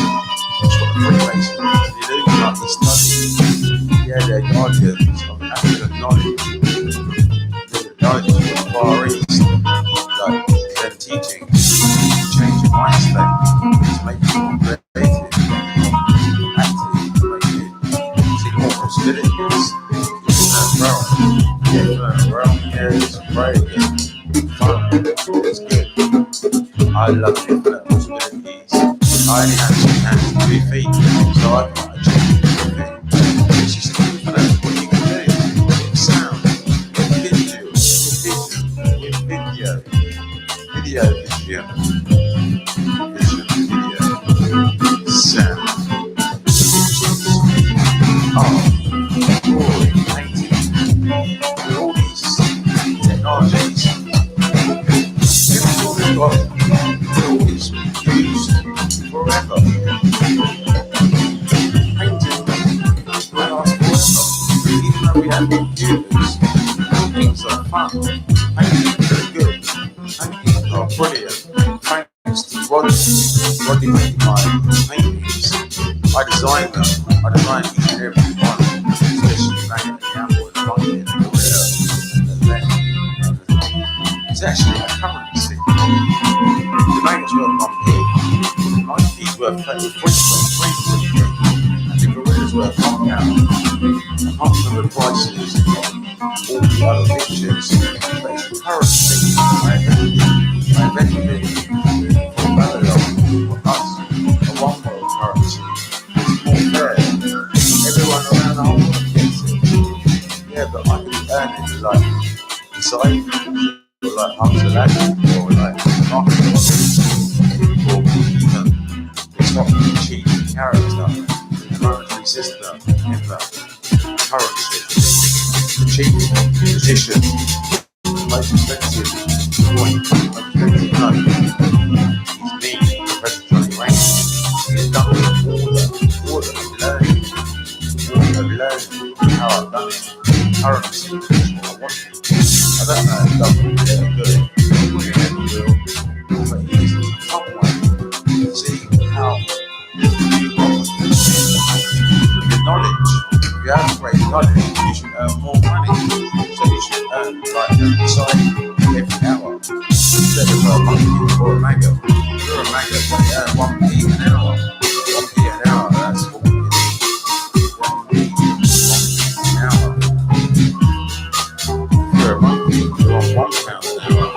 That's what the Freemasons do. Like they study. Yeah, they're guardians of African knowledge. The knowledge of the Far East. Like their teaching. Change your mind state. To make you more creative. Active. Make it see more possibilities. Yeah, it's great. It's fun. It's good. I love infinite possibilities. I only have 2 hands and 2 feet, so I can't achieve anything. It's just infinite what you can do. With sound, with video, sound. Oh, glory, painting. With all these technologies, everything we've got will be used forever. Painting will last forever. Even though we have computers, paintings are fun. Paintings are good. Paintings are brilliant. Thanks to Rodney made my paintings. I I designed them. I designed each and every one, especially back at the Apple and Monkey and the Gorilla. It's actually a currency. The magnet's worth 1p. The Monkey's worth 3. And the Gorilla's worth £1. Apart from the prices of all the other pictures, but it's a currency. I invented it for Babylon, for us, a one world currency. It's more fair. Everyone around the whole world gets it. Yeah, but I can earn it like inside, or like Hunter Laddie, or like marketing or even the top cheap character, monetary system in the currency. The cheapest position, the most expensive coin, the most expensive note is me, Professor Johnny Wayne. It's done with order of learning how I've done it. Currency is what I wanted. I don't know if that would be good. You never will. But it is a top one. See how the knowledge, if you have great knowledge, you should earn more money. So you should earn like inside every hour. Instead of a monkey or a maggot. If you're a maggot, you earn 1p an hour. 1p an hour, that's all you need. 1p an hour. If you're a monkey, you're on £1 an hour.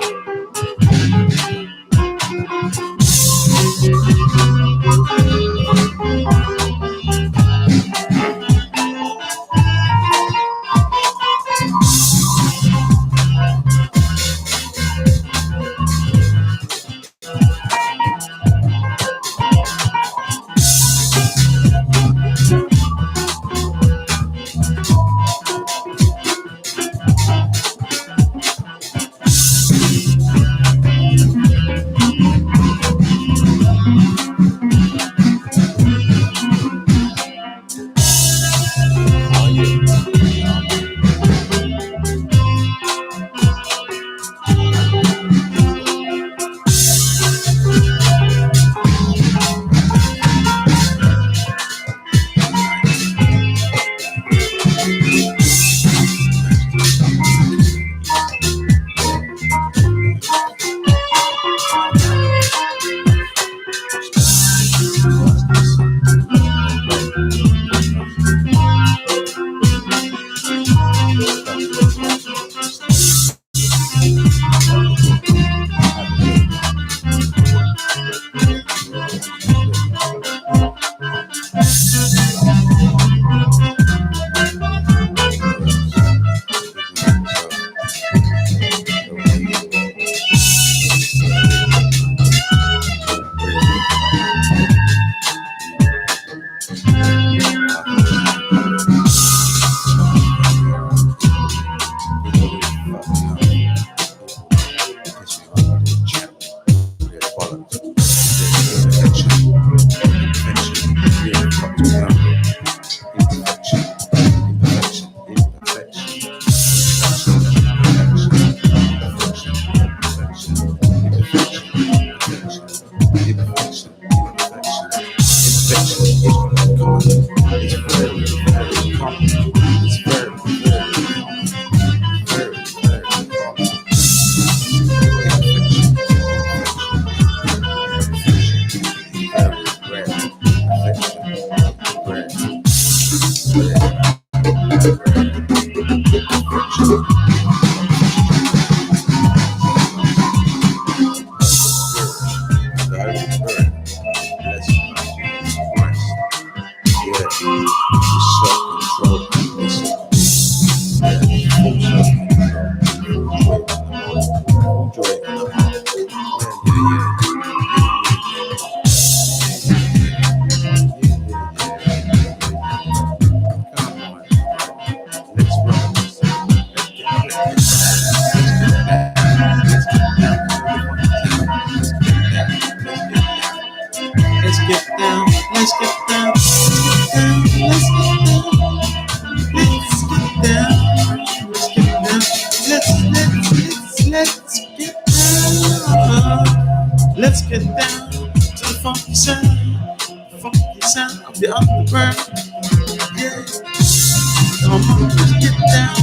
Let's get down to the funky sound the underground. Yeah. Come on, let's get down.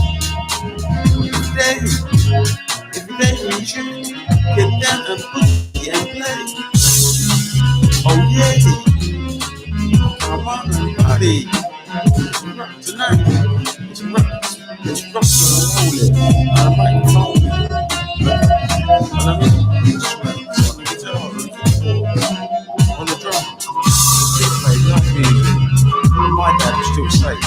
If you play with you, get down and boogie and play. Oh yeah. Come on and party. Rock tonight. It's rock. It's rock and roll it. I might roll it. And I mean, it's on the guitar, on the drum. They play young music. My dad was still saying,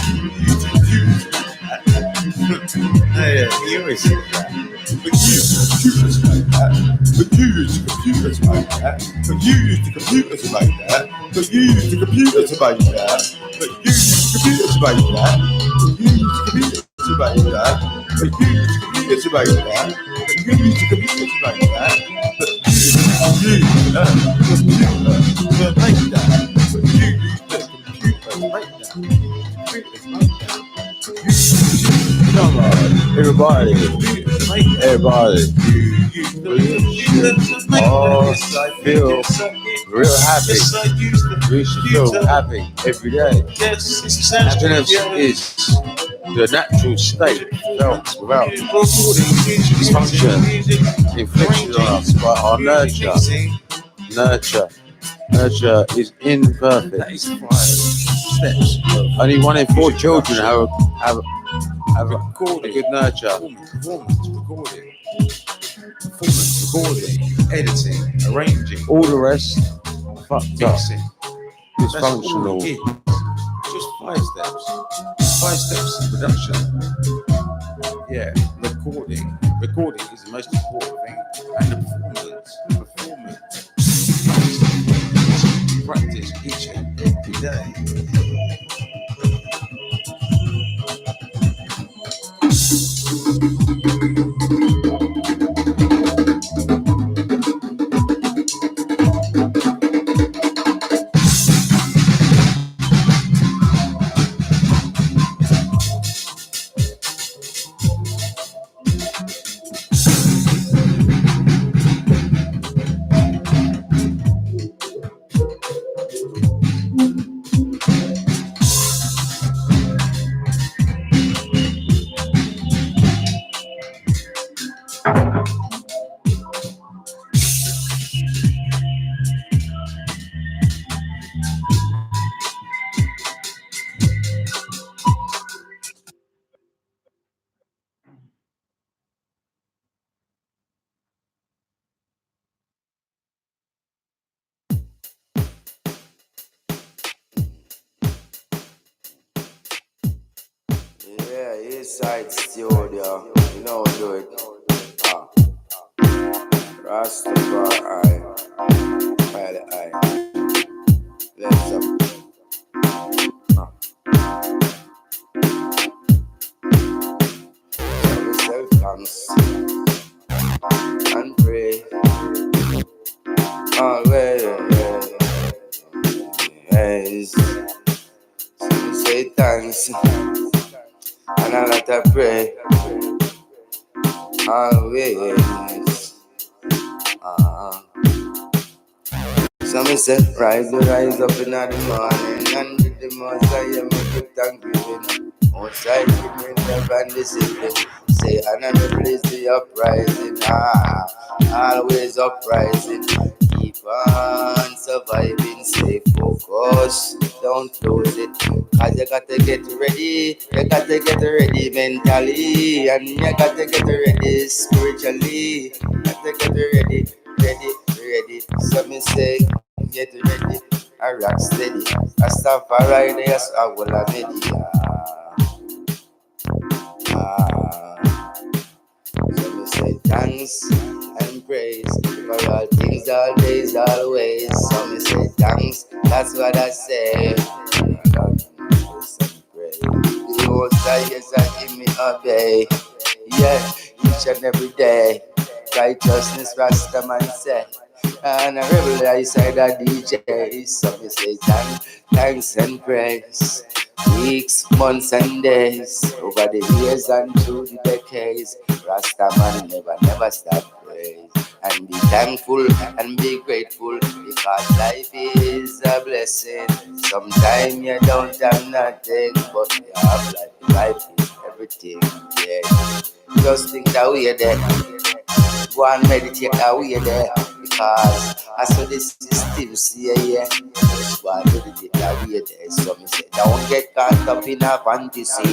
yeah, he always said that. But computers like that. But use the computers like that. But use the computers like that. But use the computers like that. But use the computers like that. But use the computers like that. But use the computers like that. But use the computers like that. But use the computer to make that. But use the computer to make that. Computers make that. Come on, everybody. Oh, I feel real happy. We should feel happy every day. Happiness is the natural state felt without dysfunction inflicted on us by our nurture. Nurture is imperfect. That is 5 steps. Only 1 in 4 children have a good nurture. Performance, recording, editing, arranging. All the rest, fucked up. Dysfunctional. Just 5 steps. 5 steps in production. Yeah, recording. Recording is the most important thing. And the performance. Practice each and every day. Yeah, Eastside Studio, you know do it. Rastafari, by the eye. Let's up. Tell yourself thanks and pray. Always. So say thanks and I let her pray. Always. So me say, rise up in the morning and with the most I am make thanksgiving. Outside give me love and discipline. Say, and I please the uprising. Always uprising. Keep on surviving, stay focused, don't lose it. Cause you gotta get ready, mentally, and you gotta get ready spiritually. You gotta get ready. So me say, get ready, I rock steady. I stop for right there, so I will have it. So me say thanks and praise for all things, all days, always. So me say thanks, that's what I say. The Most High, yes, I give me a day. Yeah, each and every day. Righteousness, Rastaman say. And I realize I that DJ. So me say thanks and praise. Weeks, months and days, over the years and through the decades, Rastaman never stop praise. and be thankful and be grateful because life is a blessing. Sometimes you don't have nothing, but you have life. Life is everything. Yeah. Just think that we're there. Go and meditate that we're there because I saw the system see yeah. Just go and meditate that we're there. So me say, don't get caught up in a fantasy.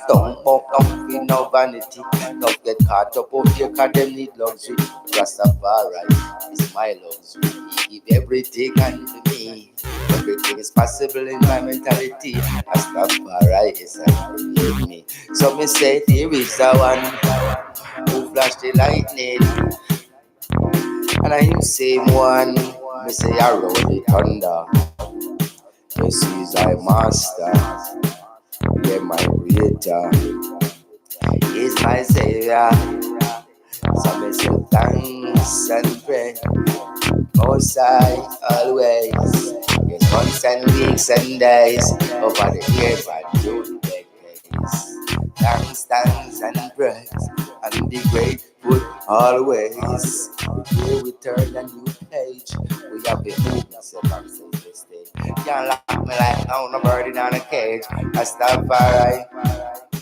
Don't buck up in no vanity. Don't get caught up over here because them need luxury. Rastafari is my luxury. He give everything unto me. Everything is possible in my mentality. Rastafari is create me. So me say there is a one who flash the lightning, and I him same one. Me say I roll the thunder. This is I master. Yeah, my creator. He's my savior. So me say thanks and pray. Most I always. Yes, months and weeks and days. Over the years and through the decades. Thanks and praise. And be grateful always. Here we turn a new page. We have been moving so from stage to stage. Can't lock me like now, no bird in a cage. I stop alright,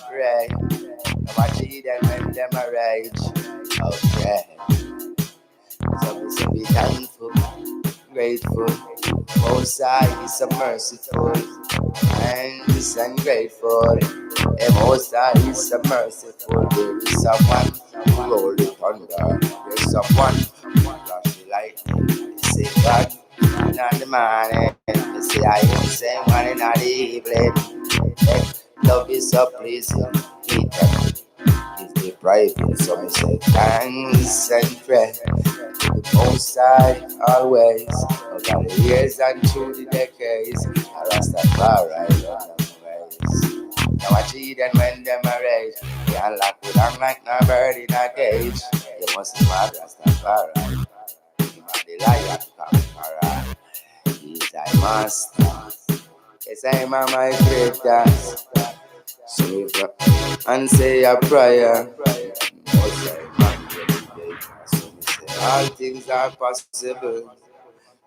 pray. No matter them when them a rage. Okay. So we say be thankful, grateful. Most High is so merciful. Thanks and grateful. The Most High is so merciful. There is someone who roll the thunder. There's someone who flash the lightning. They say God in the morning. They say I am the same one in the evening. Love is so pleasing. Hate them is depriving. So me say thanks and pray. The Most High always. Over the years and through the decades. I Rastafari on them ways. Now I cheat and when them a rage. They unlock with them like no bird in a cage. You must be mad Rastafari. You are the lion conqueror. He's thy master. Yes, I'm my creator. So and say a prayer. Most High man meditate. So me say all things are possible.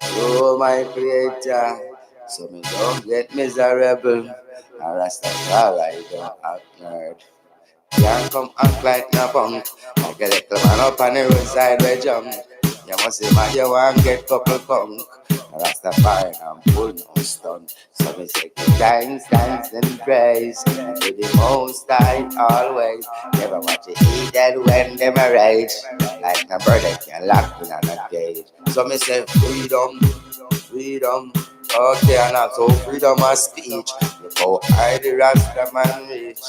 Oh, my creator. So me don't get miserable. I Rastafari don't act nerd. Can't come act like no punk. Like a little man up on the roadside where jump. You must see man you want get couple punk. Rastafari and pull no stunt. So me say thanks and praise to the Most High always. Never watch it heathen when them a rage. Like no bird that can lock in a cage. So me say freedom. Okay, and also freedom of speech. Look how high the Rasta man reach.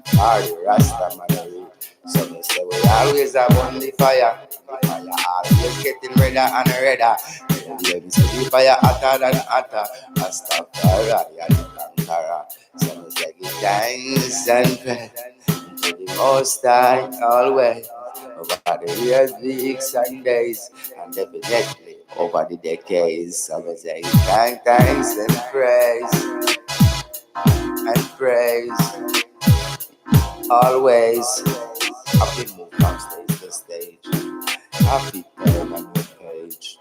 High the Rasta man reach. So me say we always have on the fire. The fire always getting redder and redder. Let me say the fire hotter than hotter. Rastafari and the conqueror. So me say give thanks and praise to the Most High always. Over the years, weeks and days, and definitely over the decades. So we say thanks and praise always. Happy move from stage to stage. Happy turn on the page.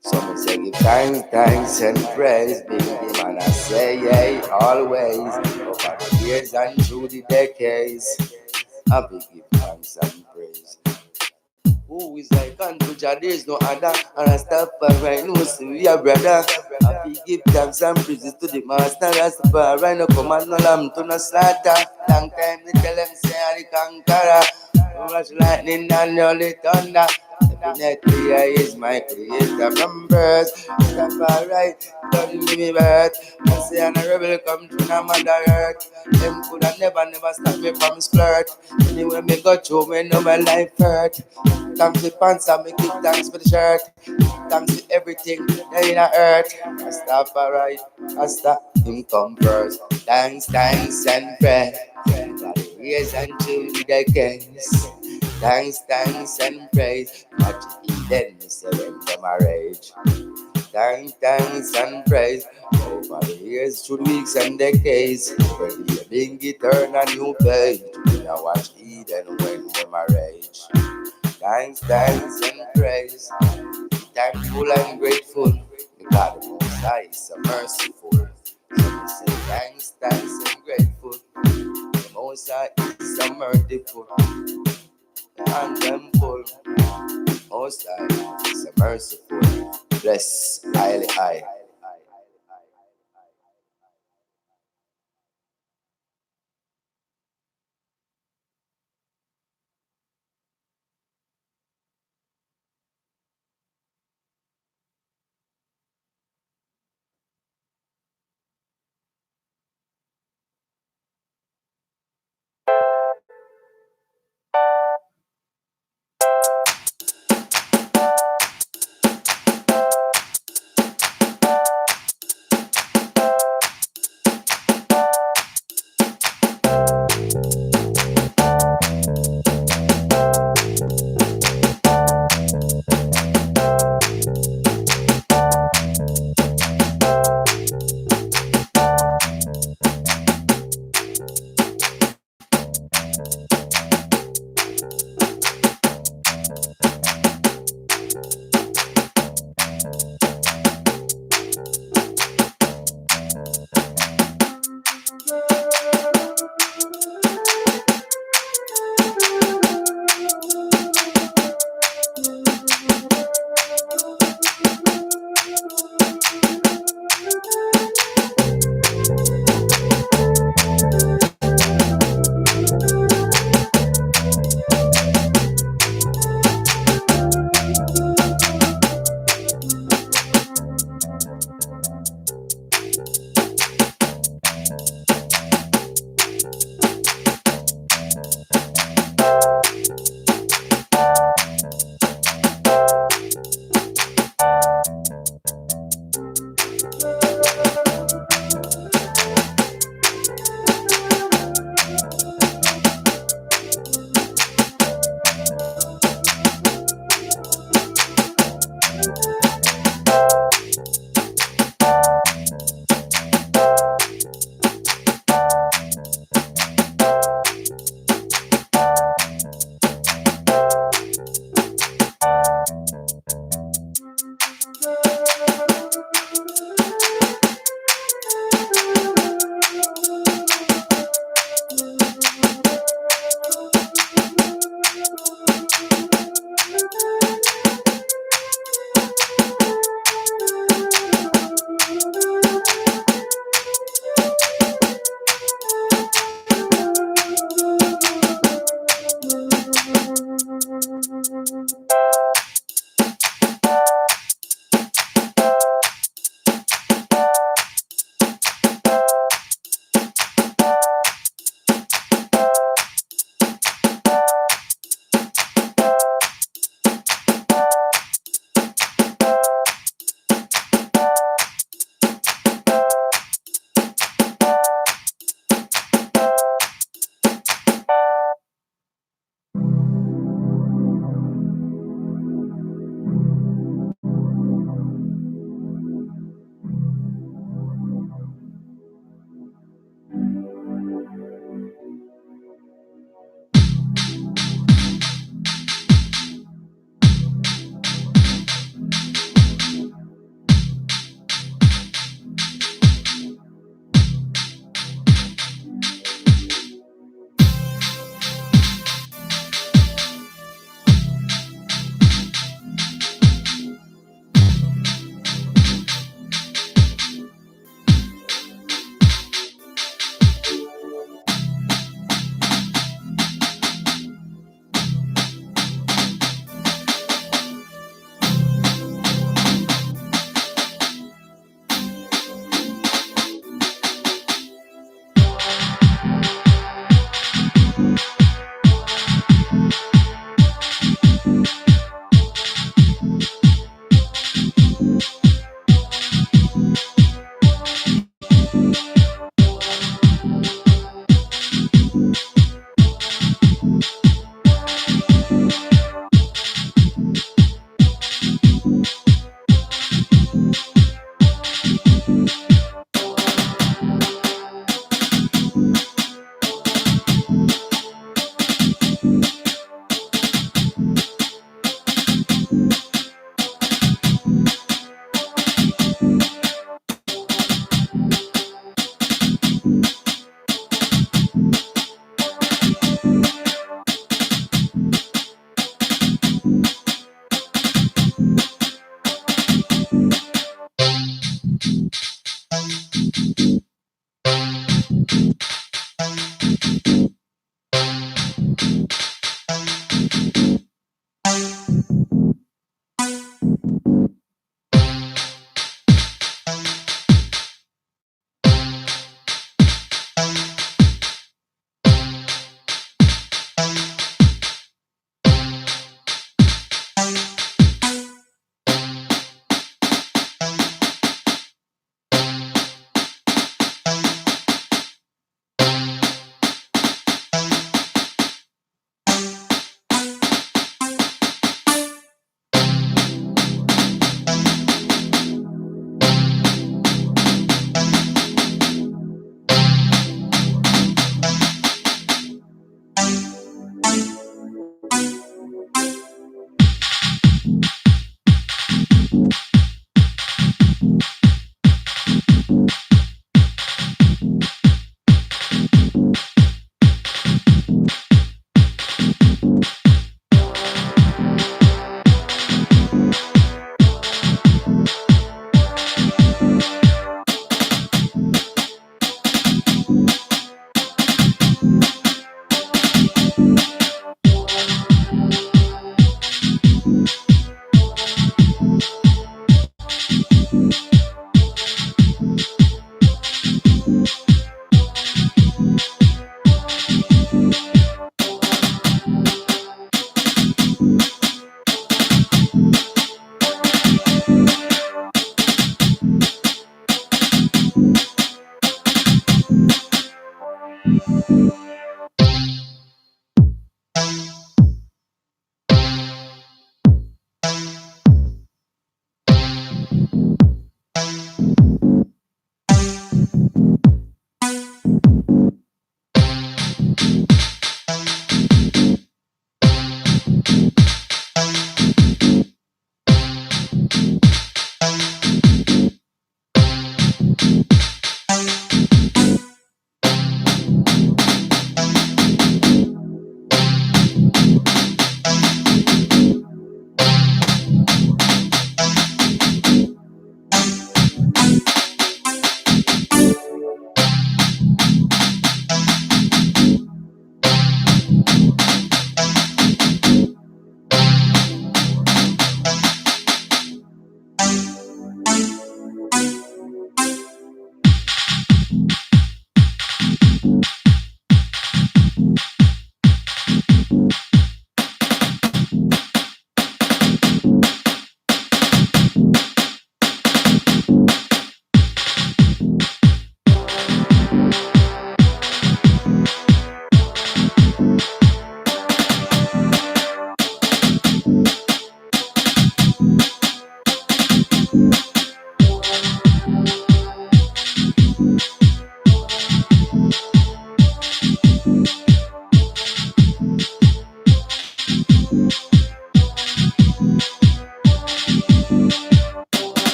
So we say give thanks and praise. Big man, I say yay always. Over the years and through the decades. Happy give thanks and praise. Who is like unto Jah, there's no other. And I stop right now, see we are brother. Happy give thanks and praises to the Master Rastafari. No come and no lamb to no slaughter. Long time they tell them say I the conqueror. Much lightning and only thunder. Definitely I is my creator from birth. Rastafari, don't give me birth. I say an a rebel come to the mother earth. Them coulda never stop me from splurt. Anyway me go through, me know my life hurt. Thanks for pants and me give thanks for the shirt. Thanks for everything that in the earth. Rastafari, Rasta, him come first. Thanks and prayer. For the years and through the decades. Thanks and praise. But then me say when them a rage. Thanks and praise. Over the years, through the weeks and decades. When the living it turn a new page. I watch Eden when them a rage. Thanks and praise. Thankful and grateful. God the Most High is so merciful. So we say thanks and grateful. The Most High is so merciful. And them full. Most High is so merciful. Bless highly high.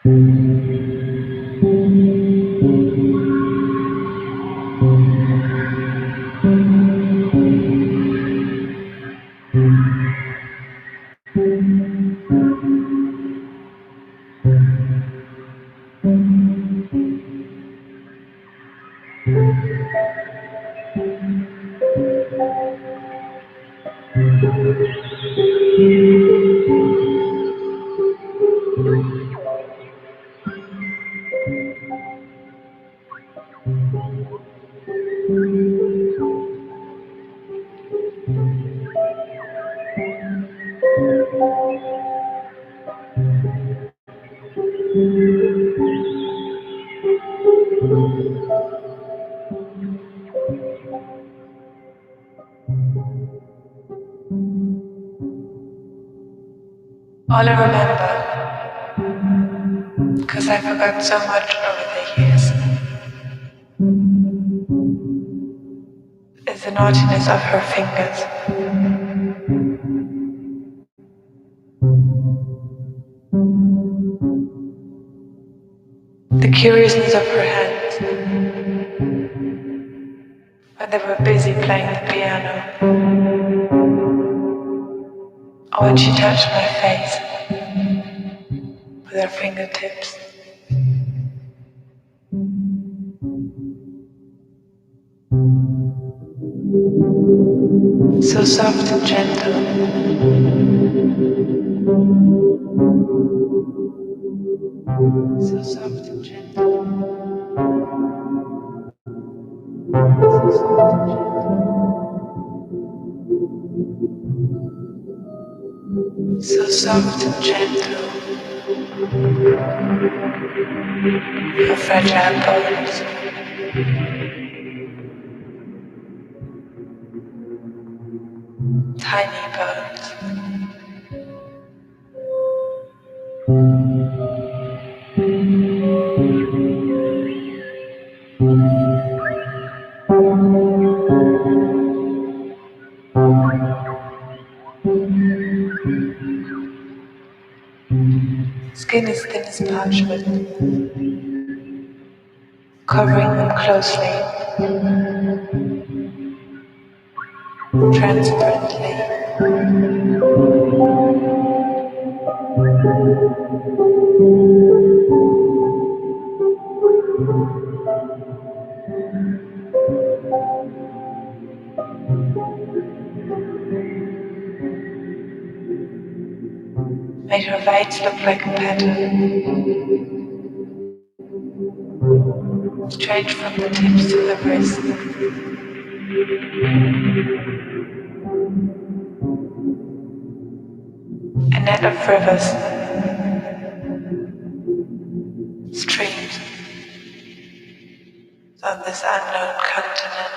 All I remember, because I forgot so much over the years, is the naughtiness of her fingers. The curiousness of her hands when they were busy playing the piano, or when she touched my face with her fingertips. So soft and gentle. So soft and gentle. So soft and gentle. So soft and gentle. Her fragile bones. Tiny bones. Skin as thin as parchment, covering them closely, transparently. Made her veins look like a pattern, straight from the tips to the wrist. A net of rivers, streams on this unknown continent.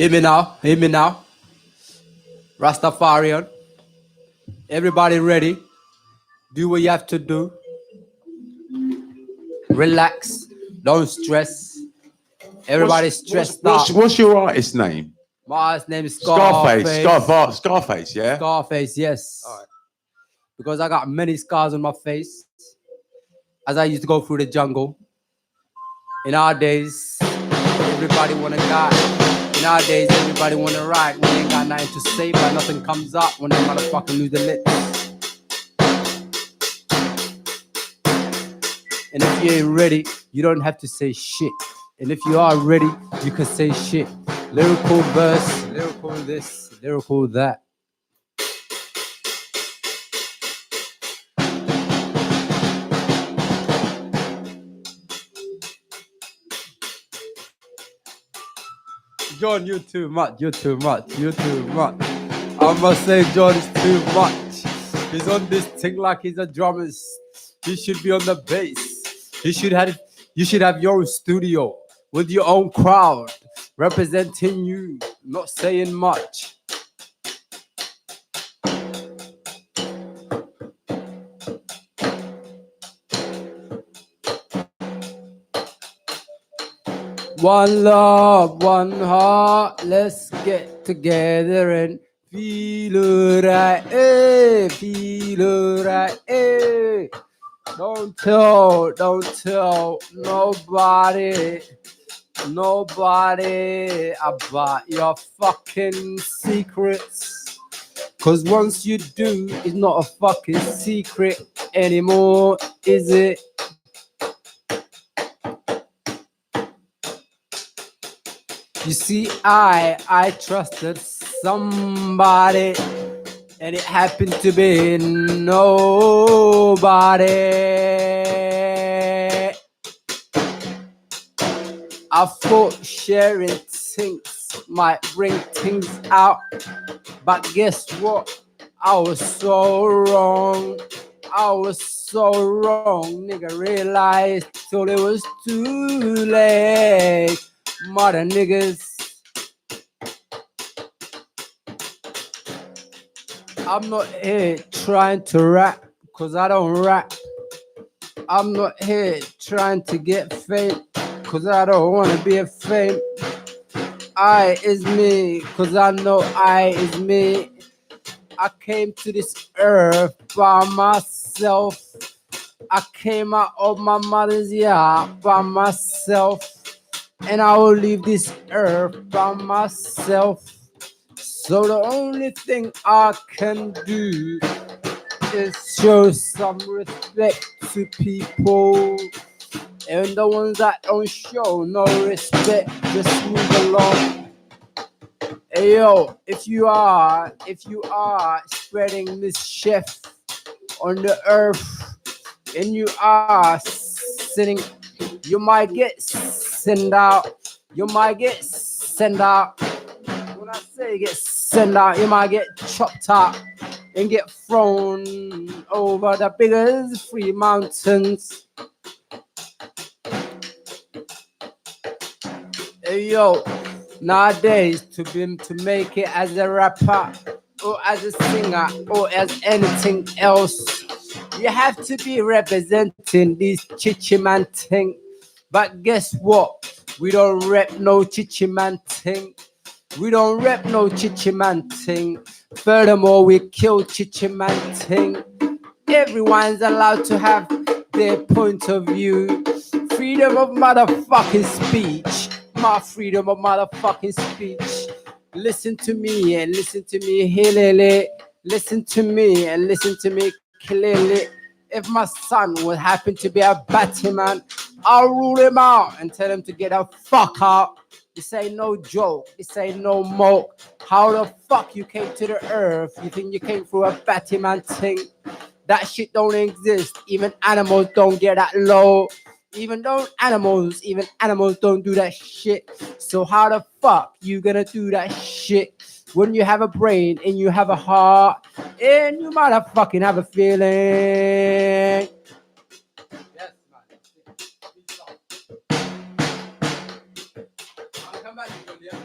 Hear me now. Hear me now. Rastafarian. Everybody ready? Do what you have to do. Relax. Don't stress. Everybody's stressed out. What's your artist name? My artist name is Scarface. Scarface, yeah? Scarface, yes. All right. Because I got many scars on my face as I used to go through the jungle. In our days, everybody wanna die. In our days, everybody wanna ride. We ain't got nothing to say, but nothing comes up when they motherfucking lose the lips. And if you ain't ready, you don't have to say shit. And if you are ready, you can say shit. Lyrical verse, lyrical this, lyrical that. John, you're too much, you're too much, you're too much. I must say John is too much. He's on this thing like he's a drummer. He should be on the bass. You should have your own studio with your own crowd representing you, not saying much. One love, one heart, let's get together and feel alright, eh, feel alright, eh. Don't tell nobody about your fucking secrets. Cause once you do, it's not a fucking secret anymore, is it? You see, I trusted somebody, and it happened to be nobody. I thought sharing things might bring things out, but guess what? I was so wrong. I was so wrong. Nigga realized till it was too late. Mother niggas. I'm not here trying to rap, cause I don't rap. I'm not here trying to get fame, cause I don't wanna be a fame. I is me, cause I know I is me. I came to this earth by myself. I came out of my mother's yard by myself. And I will leave this earth by myself. So the only thing I can do is show some respect to people. And the ones that don't show no respect, just move along. Hey yo, if you are spreading mischief on the earth and you are sitting, you might get sent out. You might get sent out. When I say get sent out, you might get chopped up and get thrown over the biggest free mountains. Hey yo, nowadays to make it as a rapper or as a singer or as anything else, you have to be representing this chichiman thing. But guess what? We don't rep no chichiman thing. We don't rep no chichiman thing. Furthermore, we kill chichiman thing. Everyone's allowed to have their point of view. Freedom of motherfucking speech. My freedom of motherfucking speech. Listen to me and listen to me, hilele. Listen to me and listen to me clearly. If my son would happen to be a Batman, I'll rule him out and tell him to get the fuck out. This ain't no joke. This ain't no moke. How the fuck you came to the earth? You think you came through a Batman thing? That shit don't exist. Even animals don't get that low. Even animals don't do that shit. So how the fuck you gonna do that shit when you have a brain and you have a heart and you motherfucking have a feeling? Yes, man. I'll come back to you, yeah.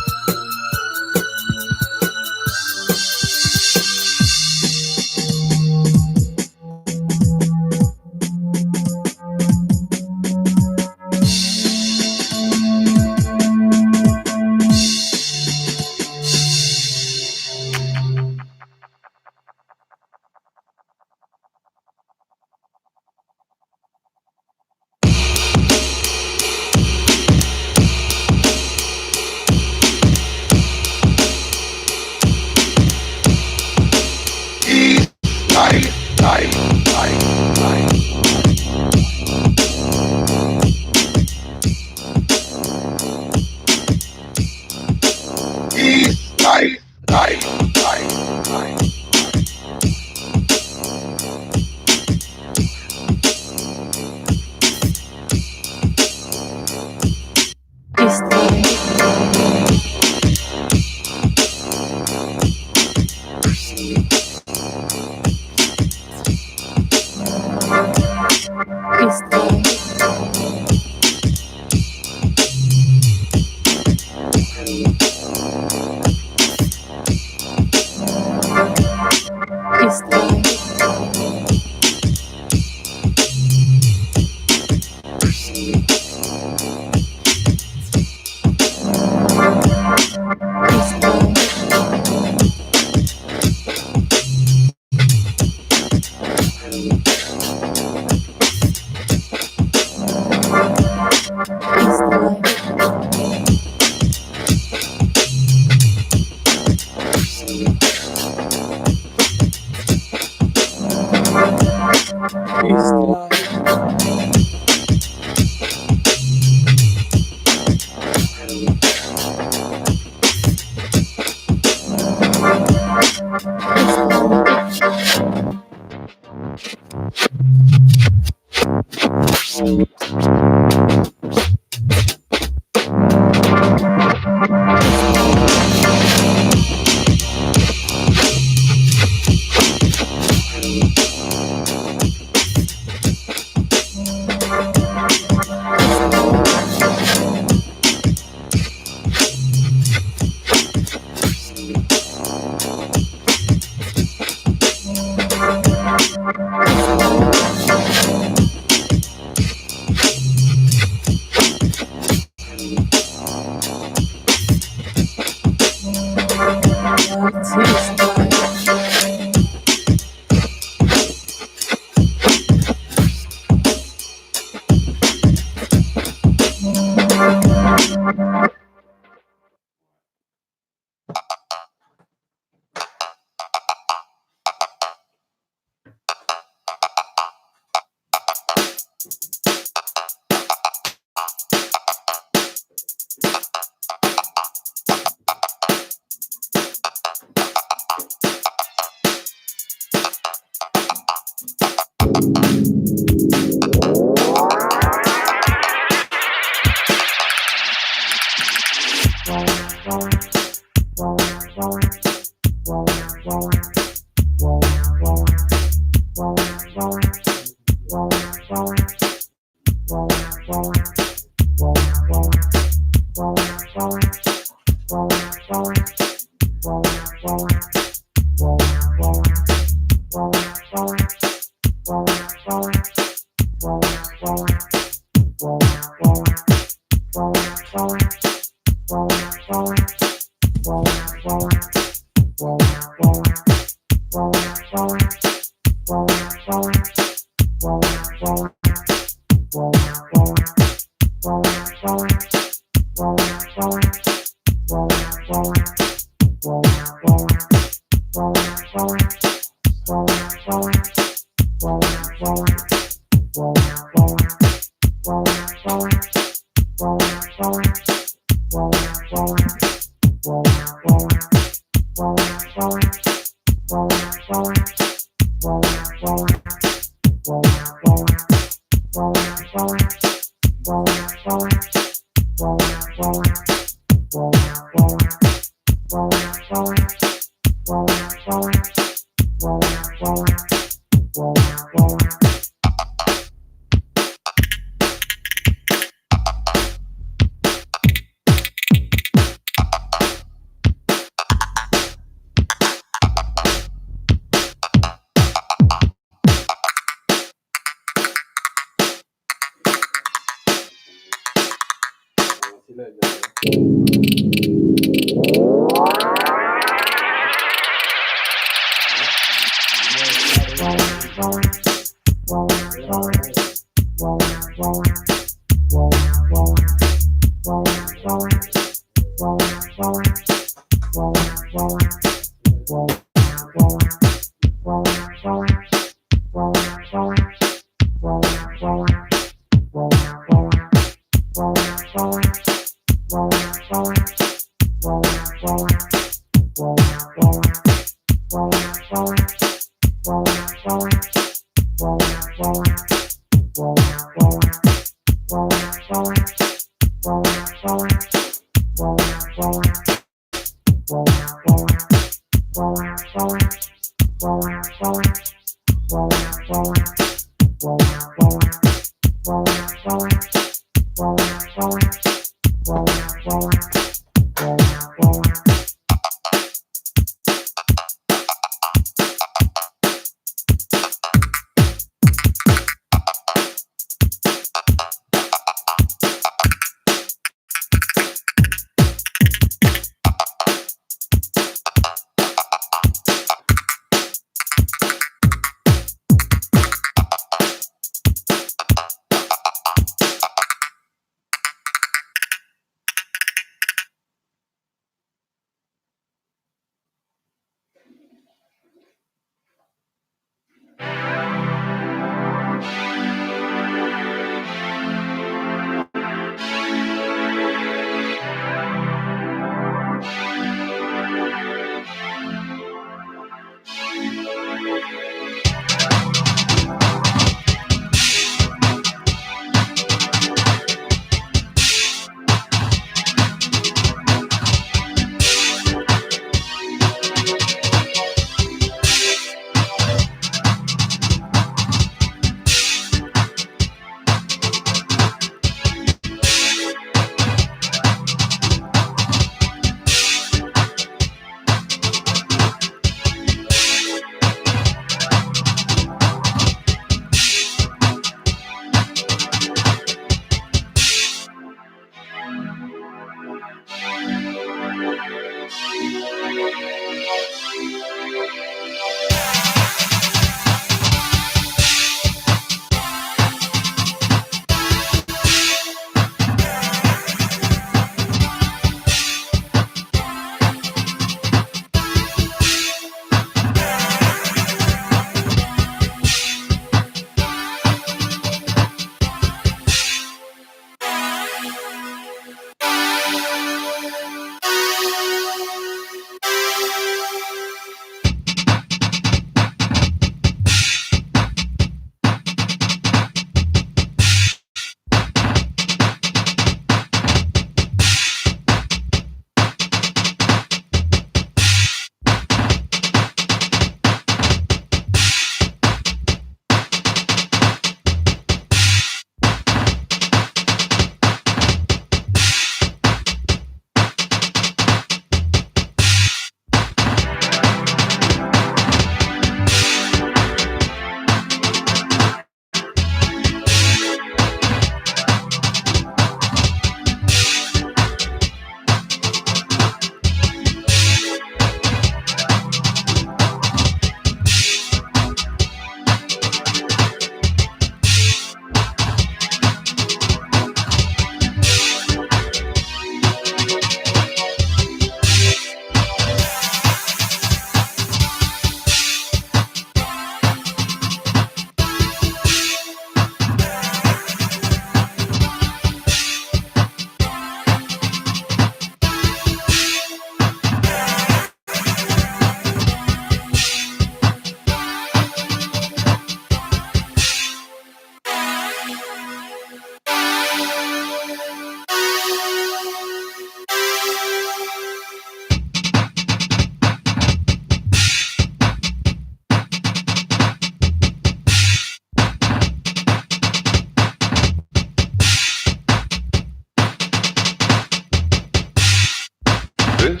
This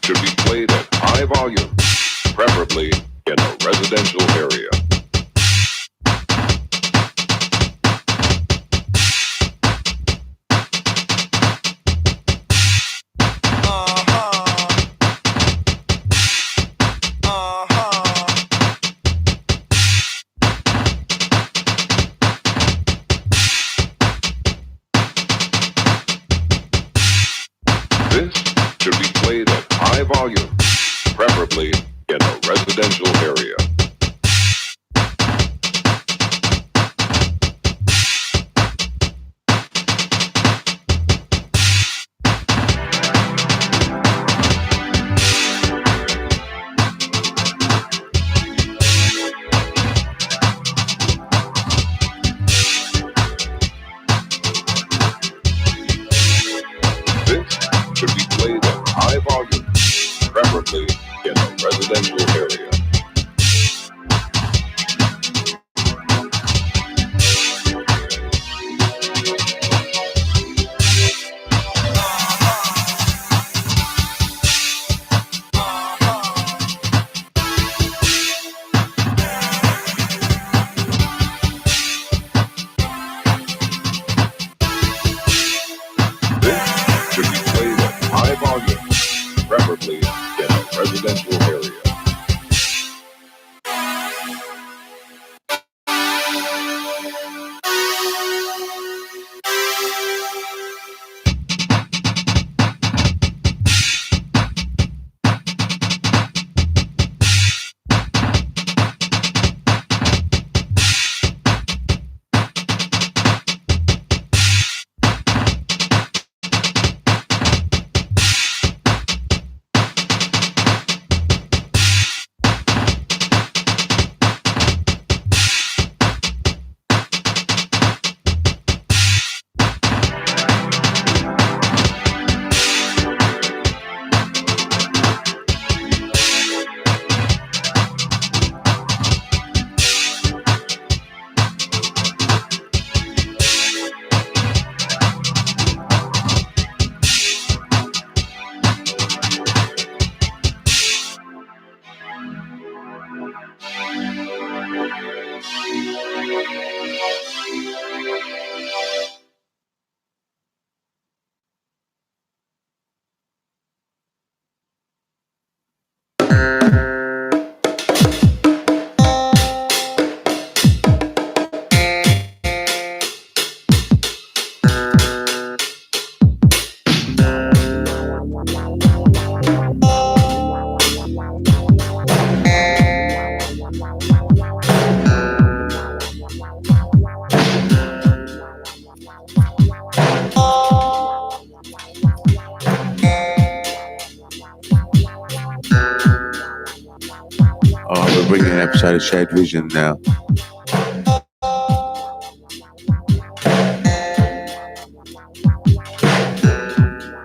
should be played at high volume, preferably in a residential area. This should be played at high volume, preferably in a residential area. This should be played at high volume, preferably in a residential area. This should be played at high volume, preferably in a residential area. bring you an episode of Shared Vision now.